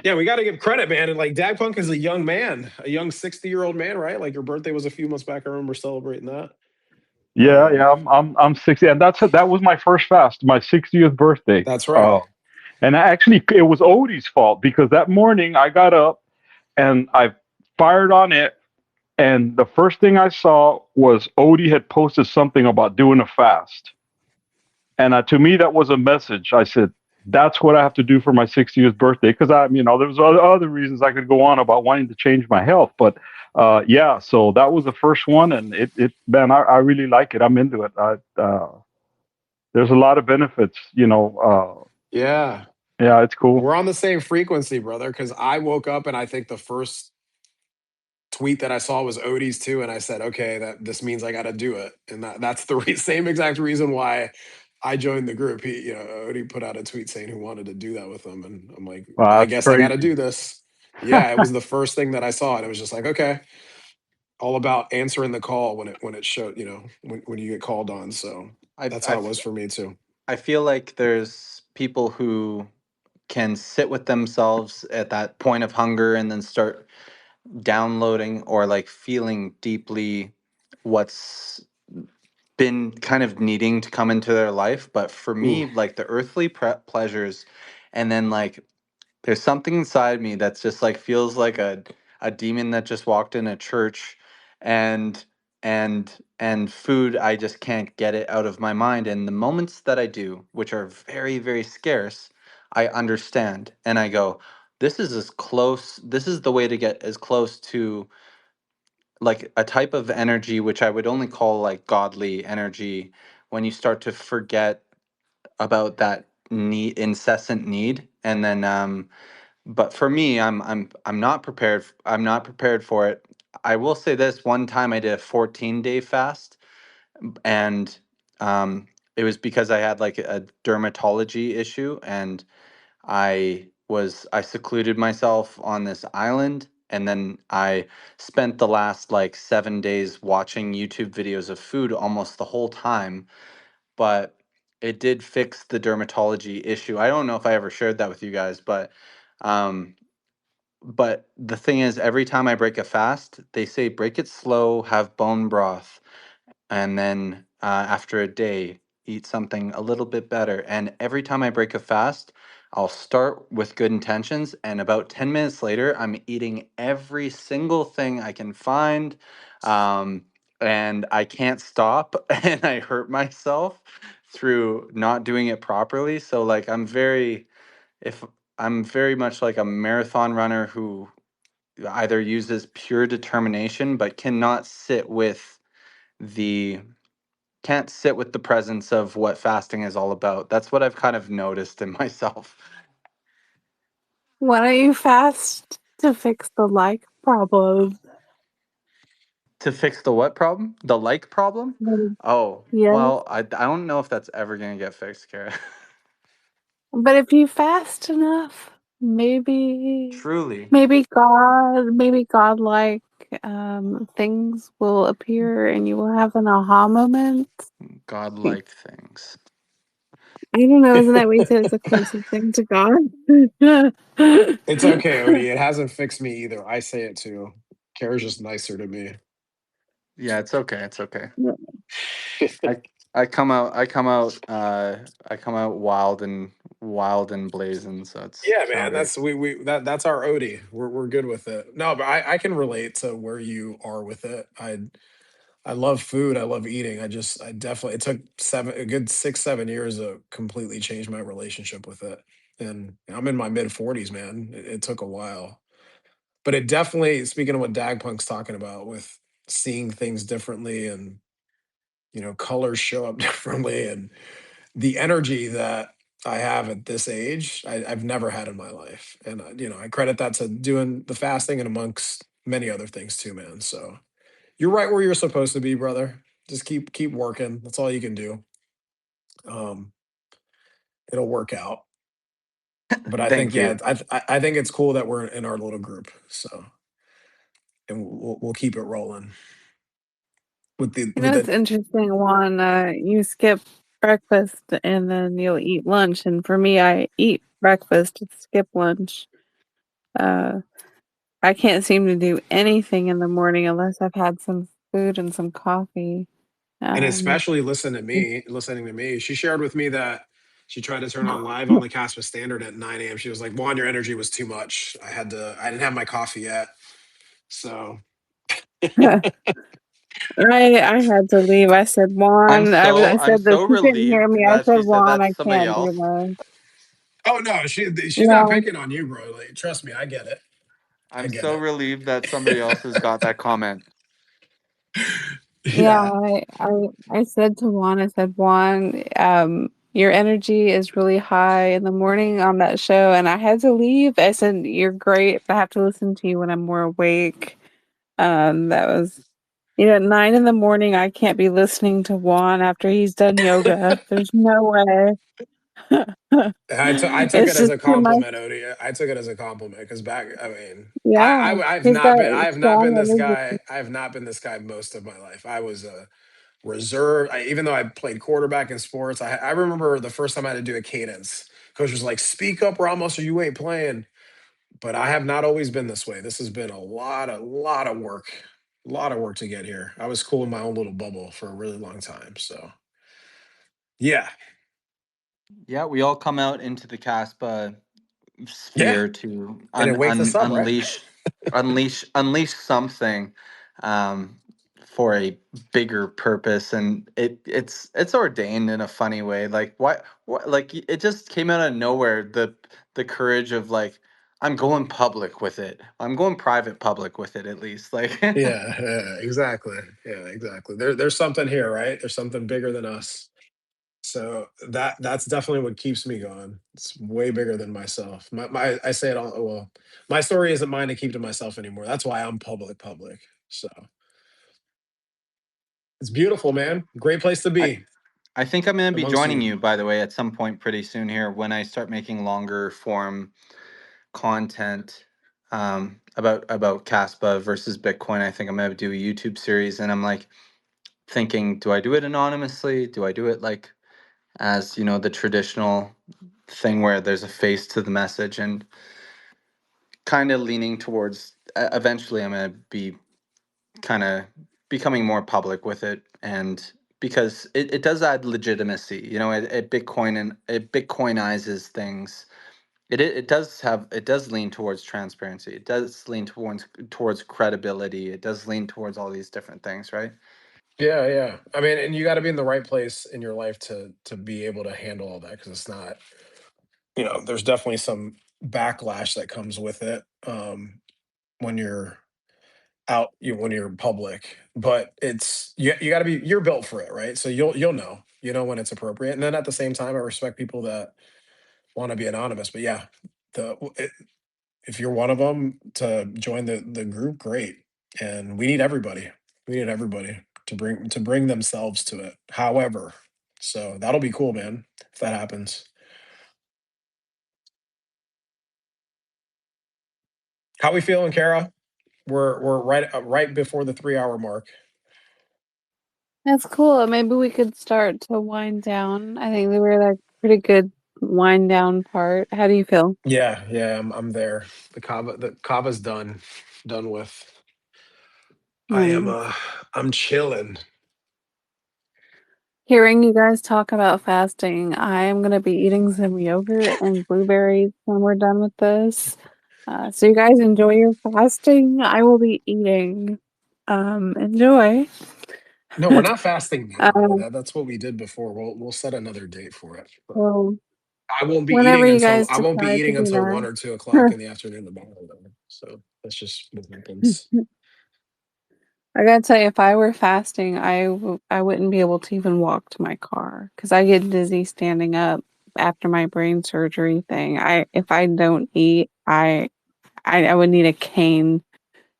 [SPEAKER 2] Yeah, we got to give credit, man. And like Dag Punk is a young man, a young 60-year-old man, right? Like your birthday was a few months back. I remember celebrating that.
[SPEAKER 6] Yeah, yeah, I'm 60, and that was my first fast, my 60th birthday.
[SPEAKER 2] That's right.
[SPEAKER 6] And it was Odie's fault, because that morning I got up and I fired on it, and the first thing I saw was Odie had posted something about doing a fast, and to me that was a message. I said, that's what I have to do for my 60th birthday. Because there's other reasons I could go on about wanting to change my health, but yeah. So that was the first one, and man, I really like it. I'm into it. There's a lot of benefits.
[SPEAKER 2] Yeah.
[SPEAKER 6] Yeah, it's cool.
[SPEAKER 2] We're on the same frequency, brother, because I woke up and I think the first tweet that I saw was Odie's too, and I said, okay, that this means I got to do it, and that's the same exact reason why I joined the group. Odie put out a tweet saying he wanted to do that with them, and I'm like,
[SPEAKER 6] Wow,
[SPEAKER 2] I
[SPEAKER 6] that's
[SPEAKER 2] guess I got to
[SPEAKER 6] crazy.
[SPEAKER 2] do this. Yeah, it was the first thing that I saw, and it was just like, okay, all about answering the call when it showed, when you get called on. So
[SPEAKER 8] I,
[SPEAKER 2] that's how
[SPEAKER 8] I
[SPEAKER 2] it was for me too.
[SPEAKER 8] I feel like there's people who can sit with themselves at that point of hunger and then start downloading or like feeling deeply what's been kind of needing to come into their life. But for
[SPEAKER 2] Ooh.
[SPEAKER 8] me, like the earthly pleasures, and then like there's something inside me that's just like feels like a demon that just walked in a church, and and food, I just can't get it out of my mind. And the moments that I do, which are very, very scarce, I understand and I go, this is the way to get as close to like a type of energy which I would only call like godly energy, when you start to forget about that incessant need. And then but for me, I'm not prepared. I'm not prepared for it. I will say this: one time I did a 14-day fast, and it was because I had like a dermatology issue, and I secluded myself on this island, and then I spent the last like 7 days watching YouTube videos of food almost the whole time. But it did fix the dermatology issue. I don't know if I ever shared that with you guys, um, but the thing is, every time I break a fast, they say break it slow, have bone broth, and then after a day, eat something a little bit better. And every time I break a fast, I'll start with good intentions, and about 10 minutes later, I'm eating every single thing I can find. Um, and I can't stop, and I hurt myself through not doing it properly. So, like, if I'm very much like a marathon runner who either uses pure determination but the can't sit with the presence of what fasting is all about. That's what I've kind of noticed in myself.
[SPEAKER 1] Why don't you fast to fix the like problem?
[SPEAKER 8] To fix the what problem? The like problem? Oh,
[SPEAKER 1] Yes.
[SPEAKER 8] well, I don't know if that's ever going to get fixed, Kara.
[SPEAKER 1] But if you fast enough, maybe
[SPEAKER 8] Truly,
[SPEAKER 1] maybe godlike things will appear and you will have an aha moment. I
[SPEAKER 8] godlike things.
[SPEAKER 1] don't know, isn't that what you said? It's the closest thing to God.
[SPEAKER 2] It's okay, Odie. It hasn't fixed me either. I say it too. Kara's just nicer to me.
[SPEAKER 8] Yeah, it's okay. It's okay. I I come out wild and blazing, so
[SPEAKER 2] Yeah,
[SPEAKER 8] it's all
[SPEAKER 2] man.
[SPEAKER 8] good.
[SPEAKER 2] That's our Odie. We're good with it. No, but I can relate to where you are with it. I love food. I love eating. I definitely, it took a good 6, 7 years to completely change my relationship with it. And I'm in my mid 40s, man. It took a while, but it definitely, speaking of what Dagpunk's talking about with seeing things differently, and colors show up differently, and the energy that I have at this age, I've never had in my life. And I credit that to doing the fasting and amongst many other things too, man. So you're right where you're supposed to be, brother. Just keep working. That's all you can do. Um, it'll work out. But I think,
[SPEAKER 8] Thank
[SPEAKER 2] yeah,
[SPEAKER 8] you.
[SPEAKER 2] I think it's cool that we're in our little group. So, and we'll keep it rolling with the
[SPEAKER 1] You
[SPEAKER 2] with
[SPEAKER 1] know, it's
[SPEAKER 2] the.
[SPEAKER 1] interesting, Juan. You skip breakfast and then you'll eat lunch. And for me, I eat breakfast, skip lunch. Uh, I can't seem to do anything in the morning unless I've had some food and some coffee.
[SPEAKER 2] And
[SPEAKER 1] Um,
[SPEAKER 2] especially listening to me. She shared with me that she tried to turn on live on the Casper Standard at 9 a.m. She was like, "Juan, your energy was too much. I didn't have my coffee yet." So
[SPEAKER 1] I had to leave. I said, Juan, I
[SPEAKER 8] I'm
[SPEAKER 1] said this.
[SPEAKER 8] so
[SPEAKER 1] You couldn't hear
[SPEAKER 8] relieved
[SPEAKER 1] me. I
[SPEAKER 8] that
[SPEAKER 1] said,
[SPEAKER 8] she said
[SPEAKER 1] Juan,
[SPEAKER 8] that to
[SPEAKER 1] I
[SPEAKER 8] somebody
[SPEAKER 1] can't do
[SPEAKER 8] else.
[SPEAKER 1] this.
[SPEAKER 2] Oh no, she's not
[SPEAKER 1] Yeah,
[SPEAKER 2] picking on you, bro. Like, trust me, I get it. I
[SPEAKER 8] I'm
[SPEAKER 2] get
[SPEAKER 8] so
[SPEAKER 2] it.
[SPEAKER 8] relieved that somebody else has got that comment.
[SPEAKER 1] yeah.
[SPEAKER 2] Yeah,
[SPEAKER 1] I said to Juan, I said, Juan, your energy is really high in the morning on that show, and I had to leave. I said, you're great, but I have to listen to you when I'm more awake. That was, at 9 in the morning. I can't be listening to Juan after he's done yoga. There's no way.
[SPEAKER 2] I took it
[SPEAKER 1] It's
[SPEAKER 2] as
[SPEAKER 1] just
[SPEAKER 2] a
[SPEAKER 1] too much.
[SPEAKER 2] compliment, Odie. I took it as a compliment because back, I mean,
[SPEAKER 1] Yeah,
[SPEAKER 2] I've
[SPEAKER 1] he's
[SPEAKER 2] not
[SPEAKER 1] got
[SPEAKER 2] been I have not been
[SPEAKER 1] strong
[SPEAKER 2] this
[SPEAKER 1] energy.
[SPEAKER 2] guy. I have not been this guy most of my life. I was a reserve. Even though I played quarterback in sports, I remember the first time I had to do a cadence. Coach was like, "Speak up, Ramos, or you ain't playing." But I have not always been this way. This has been a lot of work to get here. I was cool in my own little bubble for a really long time. So yeah,
[SPEAKER 8] Yeah, we all come out into the Caspa
[SPEAKER 2] yeah,
[SPEAKER 8] sphere to
[SPEAKER 2] and it wakes us up, right?
[SPEAKER 8] unleash something um, for a bigger purpose, and it's ordained in a funny way. Like what like it just came out of nowhere. The courage of like I'm going public with it. I'm going private public with it at least. Like
[SPEAKER 2] Yeah, yeah, exactly. Yeah, exactly. There's something here, right? There's something bigger than us. So that's definitely what keeps me going. It's way bigger than myself. My I say it all well. My story isn't mine to keep to myself anymore. That's why I'm public. So it's beautiful, man. Great place to
[SPEAKER 8] I
[SPEAKER 2] be
[SPEAKER 8] I think I'm gonna be
[SPEAKER 2] amongst
[SPEAKER 8] joining
[SPEAKER 2] you.
[SPEAKER 8] you by the way at some point pretty soon here when I start making longer form content about Caspa versus Bitcoin. I think I'm gonna do a YouTube series, and I'm like thinking, do I do it anonymously? Do I do it like as the traditional thing where there's a face to the message, and kind of leaning towards eventually I'm gonna be kind of becoming more public with it, and because it does add legitimacy, it Bitcoinizes things. It does lean towards transparency. It does lean towards credibility. It does lean towards all these different things, right?
[SPEAKER 2] Yeah, yeah. I mean, and you got to be in the right place in your life to be able to handle all that because it's not, there's definitely some backlash that comes with it when you're when you're public. But you got to be you're built for it, right? So you'll know when it's appropriate. And then at the same time, I respect people that want to be anonymous. But yeah, if you're one of them to join the group, great. And we need everybody. We need everybody to bring themselves to it. However, so that'll be cool, man. If that happens, how we feeling, Kara? We're right before the 3 hour mark.
[SPEAKER 1] That's cool. Maybe we could start to wind down. I think we were like pretty good wind down part. How do you feel?
[SPEAKER 2] Yeah, yeah, I'm there. The kava's done with. I am
[SPEAKER 1] Hmm.
[SPEAKER 2] I'm chilling.
[SPEAKER 1] Hearing you guys talk about fasting, I am gonna be eating some yogurt and blueberries when we're done with this. So you guys enjoy your fasting. I will be eating. Enjoy.
[SPEAKER 2] No, we're not fasting now.
[SPEAKER 1] Um,
[SPEAKER 2] That's what we did before. We'll set another date for it. But
[SPEAKER 1] well,
[SPEAKER 2] I won't be
[SPEAKER 1] whenever
[SPEAKER 2] eating
[SPEAKER 1] you
[SPEAKER 2] until
[SPEAKER 1] guys
[SPEAKER 2] I won't be
[SPEAKER 1] decide to
[SPEAKER 2] eating
[SPEAKER 1] do
[SPEAKER 2] until 1 or 2 o'clock
[SPEAKER 1] that.
[SPEAKER 2] in the afternoon tomorrow. Though. So that's just what happens.
[SPEAKER 1] I gotta tell you, if I were fasting, I wouldn't be able to even walk to my car because I get dizzy standing up after my brain surgery thing. If I don't eat, I would need a cane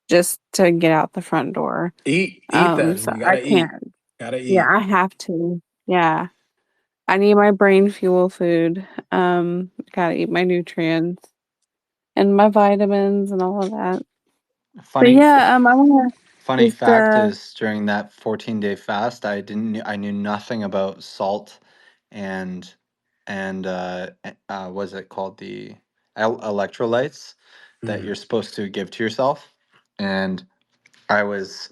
[SPEAKER 1] just to get out the front door.
[SPEAKER 2] Eat then.
[SPEAKER 1] So
[SPEAKER 2] You
[SPEAKER 1] I
[SPEAKER 2] gotta eat.
[SPEAKER 1] can't.
[SPEAKER 2] Gotta
[SPEAKER 1] Yeah,
[SPEAKER 2] eat.
[SPEAKER 1] I have to. Yeah, I need my brain fuel food. Gotta eat my nutrients and my vitamins and all of that. But
[SPEAKER 8] Funny
[SPEAKER 1] yeah, I wanna
[SPEAKER 8] funny
[SPEAKER 1] just
[SPEAKER 8] fact is during that 14-day fast, I knew nothing about salt and what's it called, the electrolytes that
[SPEAKER 2] Mhm.
[SPEAKER 8] you're supposed to give to yourself. And I was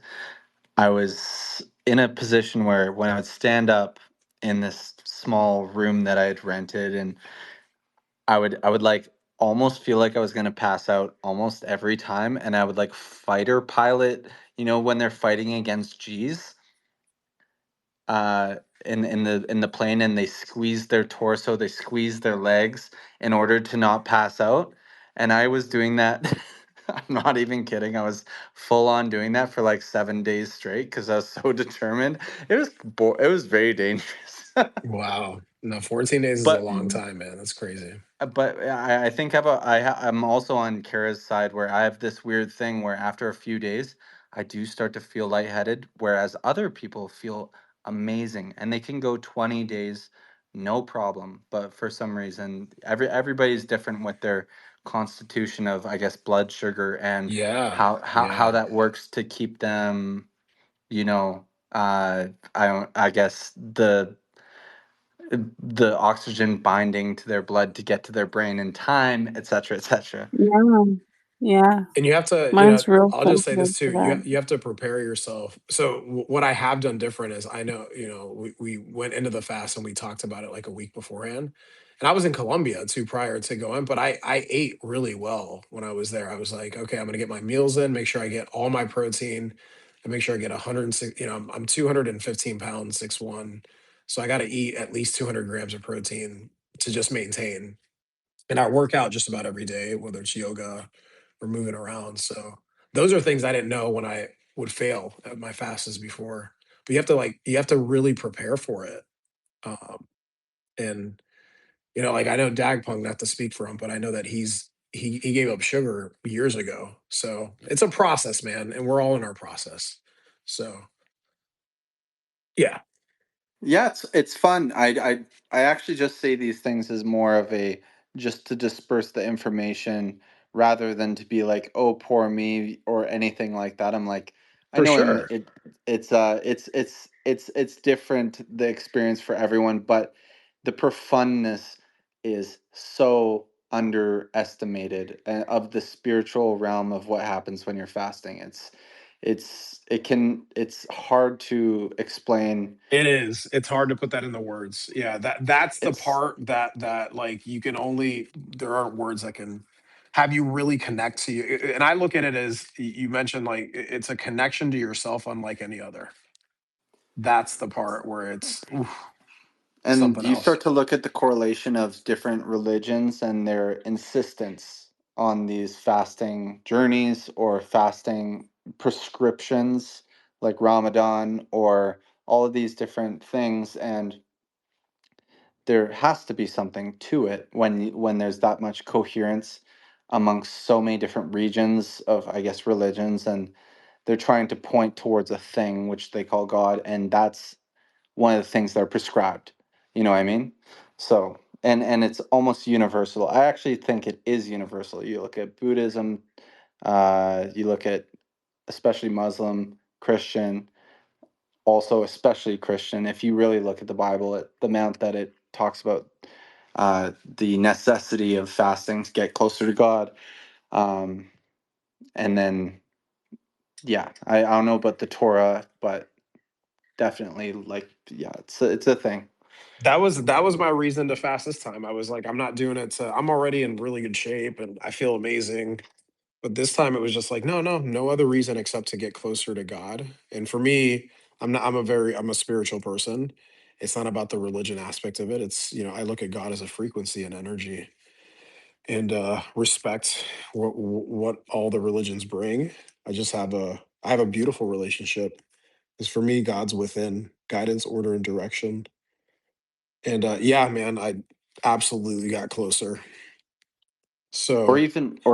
[SPEAKER 8] I was in a position where when I would stand up in this small room that I had rented, and I would like almost feel like I was gonna pass out almost every time, and I would like fighter pilot, when they're fighting against G's. uh, in the plane, and they squeeze their torso, they squeeze their legs in order to not pass out. And I was doing that. I'm not even kidding. I was full on doing that for like 7 days straight because I was so determined. It was very dangerous.
[SPEAKER 2] Wow. No, 14 days is a
[SPEAKER 8] but
[SPEAKER 2] long time, man. That's crazy.
[SPEAKER 8] I think I'm also on Kara's side where I have this weird thing where after a few days, I do start to feel lightheaded, whereas other people feel amazing and they can go 20 days, no problem. But for some reason, everybody's different with their constitution of, I guess, blood sugar and
[SPEAKER 2] Yeah.
[SPEAKER 8] how
[SPEAKER 2] Yeah.
[SPEAKER 8] that works to keep them, you know, I guess the oxygen binding to their blood to get to their brain in time, etc., etc.
[SPEAKER 1] Yeah. Yeah.
[SPEAKER 2] And you have to,
[SPEAKER 1] Mine's real
[SPEAKER 2] I'll just say
[SPEAKER 1] sensitive
[SPEAKER 2] this
[SPEAKER 1] to
[SPEAKER 2] too.
[SPEAKER 1] that.
[SPEAKER 2] You have to prepare yourself. So what I have done different is I know, we went into the fast and we talked about it like a week beforehand. And I was in Colombia too prior to going, but I ate really well when I was there. I was like, okay, I'm gonna get my meals in, make sure I get all my protein, and make sure I get 106, I'm 215 pounds, 6'1". So I gotta eat at least 200 grams of protein to just maintain. And I work out just about every day, whether it's yoga or moving around. So those are things I didn't know when I would fail at my fasts before. But you have to really prepare for it. And like I know Dagpong, not to speak for him, but I know that he gave up sugar years ago. So it's a process, man, and we're all in our process. So yeah,
[SPEAKER 8] Yeah, it's fun. I actually just say these things as more of a just to disperse the information rather than to be like, oh, poor me or anything like that. I'm like, I
[SPEAKER 2] for
[SPEAKER 8] know in
[SPEAKER 2] sure.
[SPEAKER 8] it's different the experience for everyone, but the profoundness is so underestimated of the spiritual realm of what happens when you're fasting. It's hard to explain.
[SPEAKER 2] It is. It's hard to put that in the words. Yeah, that's the
[SPEAKER 8] It's
[SPEAKER 2] part that like you can only there aren't words that can have you really connect to you. And I look at it as you mentioned, like it's a connection to yourself unlike any other. That's the part where it's
[SPEAKER 8] And
[SPEAKER 2] something
[SPEAKER 8] you
[SPEAKER 2] else.
[SPEAKER 8] start to look at the correlation of different religions and their insistence on these fasting journeys or fasting prescriptions like Ramadan or all of these different things. And there has to be something to it when there's that much coherence amongst so many different regions of, I guess, religions. And they're trying to point towards a thing which they call God. And that's one of the things that are prescribed. You know what I mean? So and it's almost universal. I actually think it is universal. You look at Buddhism, you look at especially Muslim, Christian, also especially Christian. If you really look at the Bible, the amount that it talks about the necessity of fasting to get closer to God, um, and then yeah, I don't know about the Torah, but definitely like yeah, it's a thing.
[SPEAKER 2] That was my reason to fast this time. I was like, I'm not doing it I'm already in really good shape and I feel amazing. But this time it was just like, no, no, no other reason except to get closer to God. And for me, I'm a spiritual person. It's not about the religion aspect of it. It's, I look at God as a frequency and energy and respect what all the religions bring. I have a beautiful relationship. Because for me, God's within guidance, order, and direction. And yeah, man, I absolutely got closer.
[SPEAKER 8] Or
[SPEAKER 2] So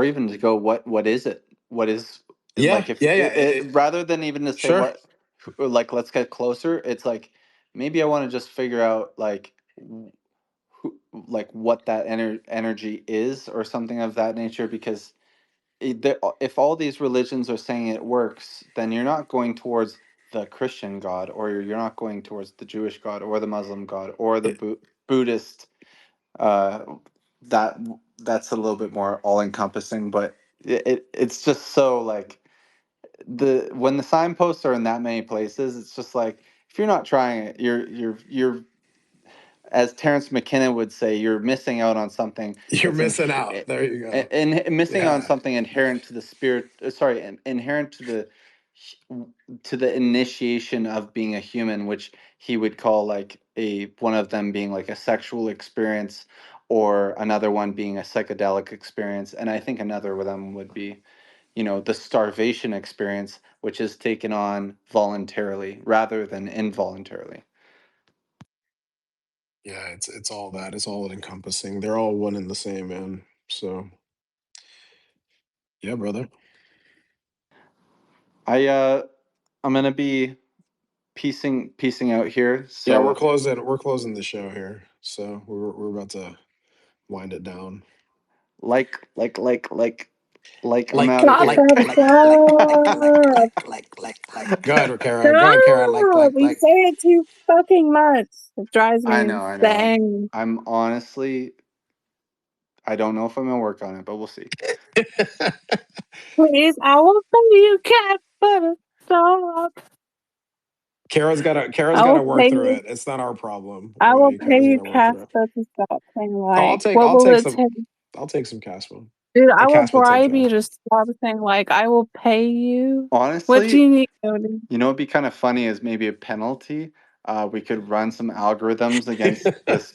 [SPEAKER 8] even to go, what is it, what is
[SPEAKER 2] yeah,
[SPEAKER 8] like if
[SPEAKER 2] yeah, yeah.
[SPEAKER 8] rather than even to say
[SPEAKER 2] Sure.
[SPEAKER 8] what, like let's get closer, it's like maybe I want to just figure out like who, like what that energy is or something of that nature, because if all these religions are saying it works, then you're not going towards the Christian God, or you're not going towards the Jewish God or the Muslim God or the
[SPEAKER 2] It,
[SPEAKER 8] Buddhist, uh, that that's a little bit more all encompassing, but it's just so like when the signposts are in that many places, it's just like if you're not trying it, you're as Terrence McKenna would say, you're missing out on something
[SPEAKER 2] you're
[SPEAKER 8] that's
[SPEAKER 2] missing out. There you go.
[SPEAKER 8] missing out on
[SPEAKER 2] Yeah.
[SPEAKER 8] something inherent to the spirit. Sorry, inherent to the to the initiation of being a human, which he would call like one of them being like a sexual experience, or another one being a psychedelic experience, and I think another of them would be, the starvation experience, which is taken on voluntarily rather than involuntarily.
[SPEAKER 2] Yeah, it's all that. It's all encompassing. They're all one and the same, man. So yeah, brother.
[SPEAKER 8] I'm gonna be piecing out here.
[SPEAKER 2] Yeah, we're
[SPEAKER 8] So
[SPEAKER 2] closing the show here. So we're about to wind it down.
[SPEAKER 8] I'm out of
[SPEAKER 1] Stop
[SPEAKER 8] here.
[SPEAKER 1] it, stop.
[SPEAKER 2] Go ahead, Kara. Go ahead, Kara.
[SPEAKER 1] Stop. You say it too fucking much. It drives me
[SPEAKER 8] I know.
[SPEAKER 1] insane.
[SPEAKER 8] I'm honestly, I don't know if I'm gonna work on it, but we'll see.
[SPEAKER 1] Please, I will pay you, cat, but stop.
[SPEAKER 2] Kara's
[SPEAKER 1] I
[SPEAKER 2] gotta
[SPEAKER 1] will
[SPEAKER 2] work
[SPEAKER 1] pay
[SPEAKER 2] through
[SPEAKER 1] you.
[SPEAKER 2] it. It's not our problem,
[SPEAKER 1] I will
[SPEAKER 2] Odie.
[SPEAKER 1] pay
[SPEAKER 2] Kara's
[SPEAKER 1] you,
[SPEAKER 2] gotta work through it.
[SPEAKER 1] Casper, to stop saying
[SPEAKER 2] Oh,
[SPEAKER 1] like. What will it take?
[SPEAKER 2] I'll take some Caspa.
[SPEAKER 1] Dude, I will
[SPEAKER 2] Caspa take
[SPEAKER 1] bribe
[SPEAKER 2] ya.
[SPEAKER 1] you to stop saying like. I will pay you. What do
[SPEAKER 8] Honestly,
[SPEAKER 1] you need, Odie?
[SPEAKER 8] it'd be kind of funny as maybe a penalty. We could run some algorithms against this,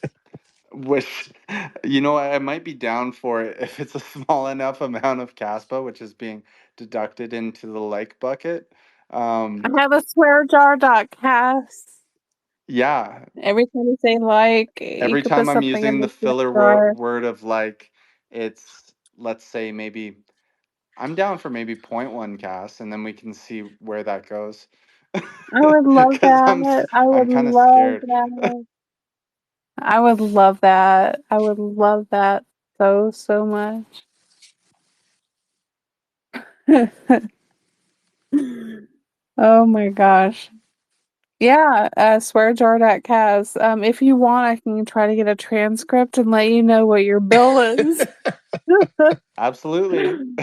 [SPEAKER 8] which, I might be down for it if it's a small enough amount of Caspa, which is being deducted into the like bucket.
[SPEAKER 1] I have a swear jar dot cast.
[SPEAKER 8] Yeah,
[SPEAKER 1] Every time you say like, you
[SPEAKER 8] every
[SPEAKER 1] could put
[SPEAKER 8] time I'm
[SPEAKER 1] something in
[SPEAKER 8] using the
[SPEAKER 1] the swear
[SPEAKER 8] filler
[SPEAKER 1] jar.
[SPEAKER 8] word of like, it's, let's say, maybe I'm down for maybe 0.1 cast, and then we can see where that goes.
[SPEAKER 1] I would love
[SPEAKER 8] Because
[SPEAKER 1] that. I
[SPEAKER 8] I'm
[SPEAKER 1] would
[SPEAKER 8] kind of
[SPEAKER 1] love
[SPEAKER 8] scared.
[SPEAKER 1] that. I would love that. I would love that so, so much. Oh my gosh. Yeah, swearjar.cas. If you want, I can try to get a transcript and let you know what your bill is.
[SPEAKER 8] Absolutely.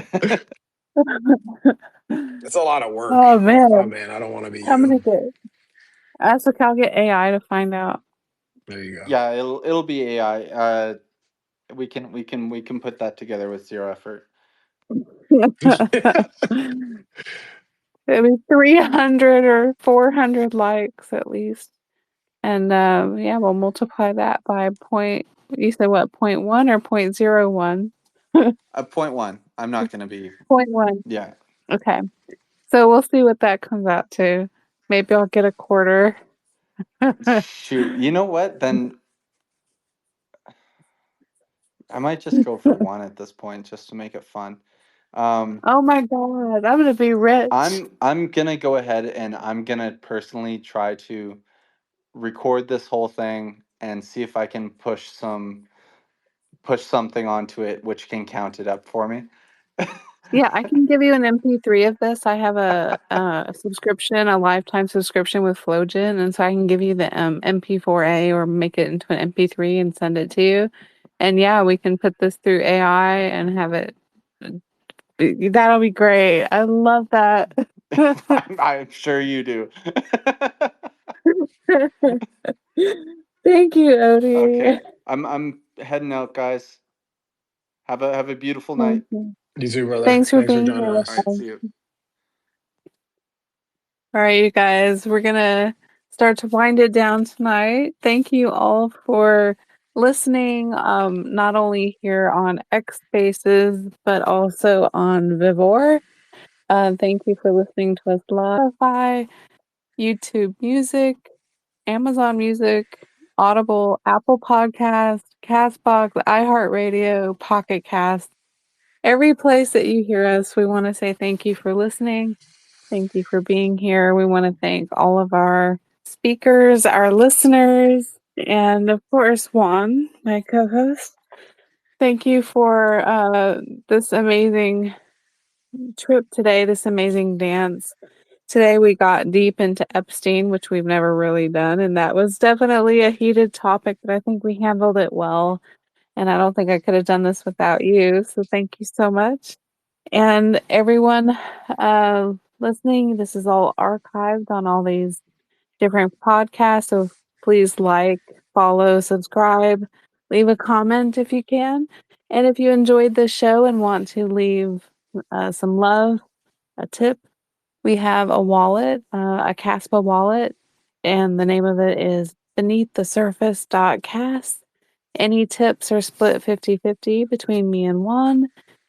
[SPEAKER 2] It's a lot of work.
[SPEAKER 1] Oh man,
[SPEAKER 2] Oh man, I don't want to be
[SPEAKER 1] I'm
[SPEAKER 2] you.
[SPEAKER 1] gonna get. That's okay. I'll get AI to find out.
[SPEAKER 2] There you go.
[SPEAKER 8] Yeah, it'll be AI. We can put that together with zero effort.
[SPEAKER 1] Maybe 300 or 400 likes at least. And yeah, we'll multiply that by point. You said what, 0.1 or 0.01?
[SPEAKER 8] 0.1. I'm not gonna be.
[SPEAKER 1] 0.1.
[SPEAKER 8] Yeah.
[SPEAKER 1] Okay. So we'll see what that comes out to. Maybe I'll get a quarter.
[SPEAKER 8] Shoot. You know what? Then I might just go for one at this point, just to make it fun.
[SPEAKER 1] Oh my God, I'm gonna be rich.
[SPEAKER 8] I'm gonna go ahead and I'm gonna personally try to record this whole thing and see if I can push something onto it which can count it up for me.
[SPEAKER 1] Yeah, I can give you an MP3 of this. I have a subscription, a lifetime subscription with Flogen, and so I can give you the MP4A or make it into an MP3 and send it to you. And yeah, we can put this through AI and have it. That'll be great. I love that.
[SPEAKER 8] I'm sure you do.
[SPEAKER 1] Thank you, Odie.
[SPEAKER 8] Okay. I'm heading out, guys. Have a beautiful night.
[SPEAKER 2] You too, brother.
[SPEAKER 1] Thanks for
[SPEAKER 2] Thanks for
[SPEAKER 1] being
[SPEAKER 2] joining
[SPEAKER 1] here with
[SPEAKER 8] All
[SPEAKER 2] us.
[SPEAKER 8] right,
[SPEAKER 1] us.
[SPEAKER 8] see you.
[SPEAKER 1] All right, you guys, we're gonna start to wind it down tonight. Thank you all for listening, not only here on X Spaces, but also on Vivor. Thank you for listening to us live, Spotify, YouTube Music, Amazon Music, Audible, Apple Podcast, Castbox, iHeartRadio, Pocket Cast. Every place that you hear us, we want to say thank you for listening. Thank you for being here. We want to thank all of our speakers, our listeners, and of course, Juan, my co host. Thank you for this amazing trip today, this amazing dance. Today, we got deep into Epstein, which we've never really done. And that was definitely a heated topic, but I think we handled it well. And I don't think I could have done this without you. So thank you so much. And everyone listening, this is all archived on all these different podcasts. So please like, follow, subscribe, leave a comment if you can. And if you enjoyed this show and want to leave some love, a tip, We have a wallet, a Caspa wallet, and the name of it is beneaththesurface.cas. Any tips are split 50-50 between me and Juan.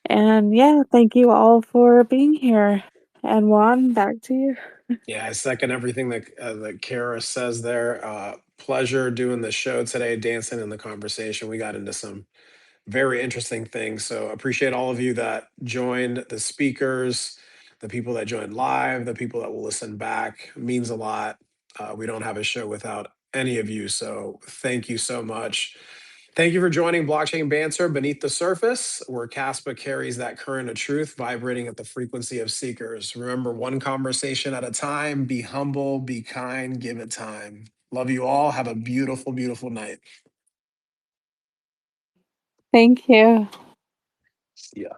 [SPEAKER 1] And yeah, thank you all for being here. And Juan, back to you.
[SPEAKER 2] Yeah, I second everything that Kara says there. Pleasure doing the show today, dancing in the conversation. We got into some very interesting things. So appreciate all of you that joined, the speakers, the people that joined live, the people that will listen back. It means a lot. We don't have a show without any of you. So thank you so much. Thank you for joining Blockchain Banter Beneath the Surface, where Caspa carries that current of truth vibrating at the frequency of seekers. Remember, one conversation at a time. Be humble, be kind, give it time. Love you all. Have a beautiful, beautiful night.
[SPEAKER 1] Thank you.
[SPEAKER 2] See ya.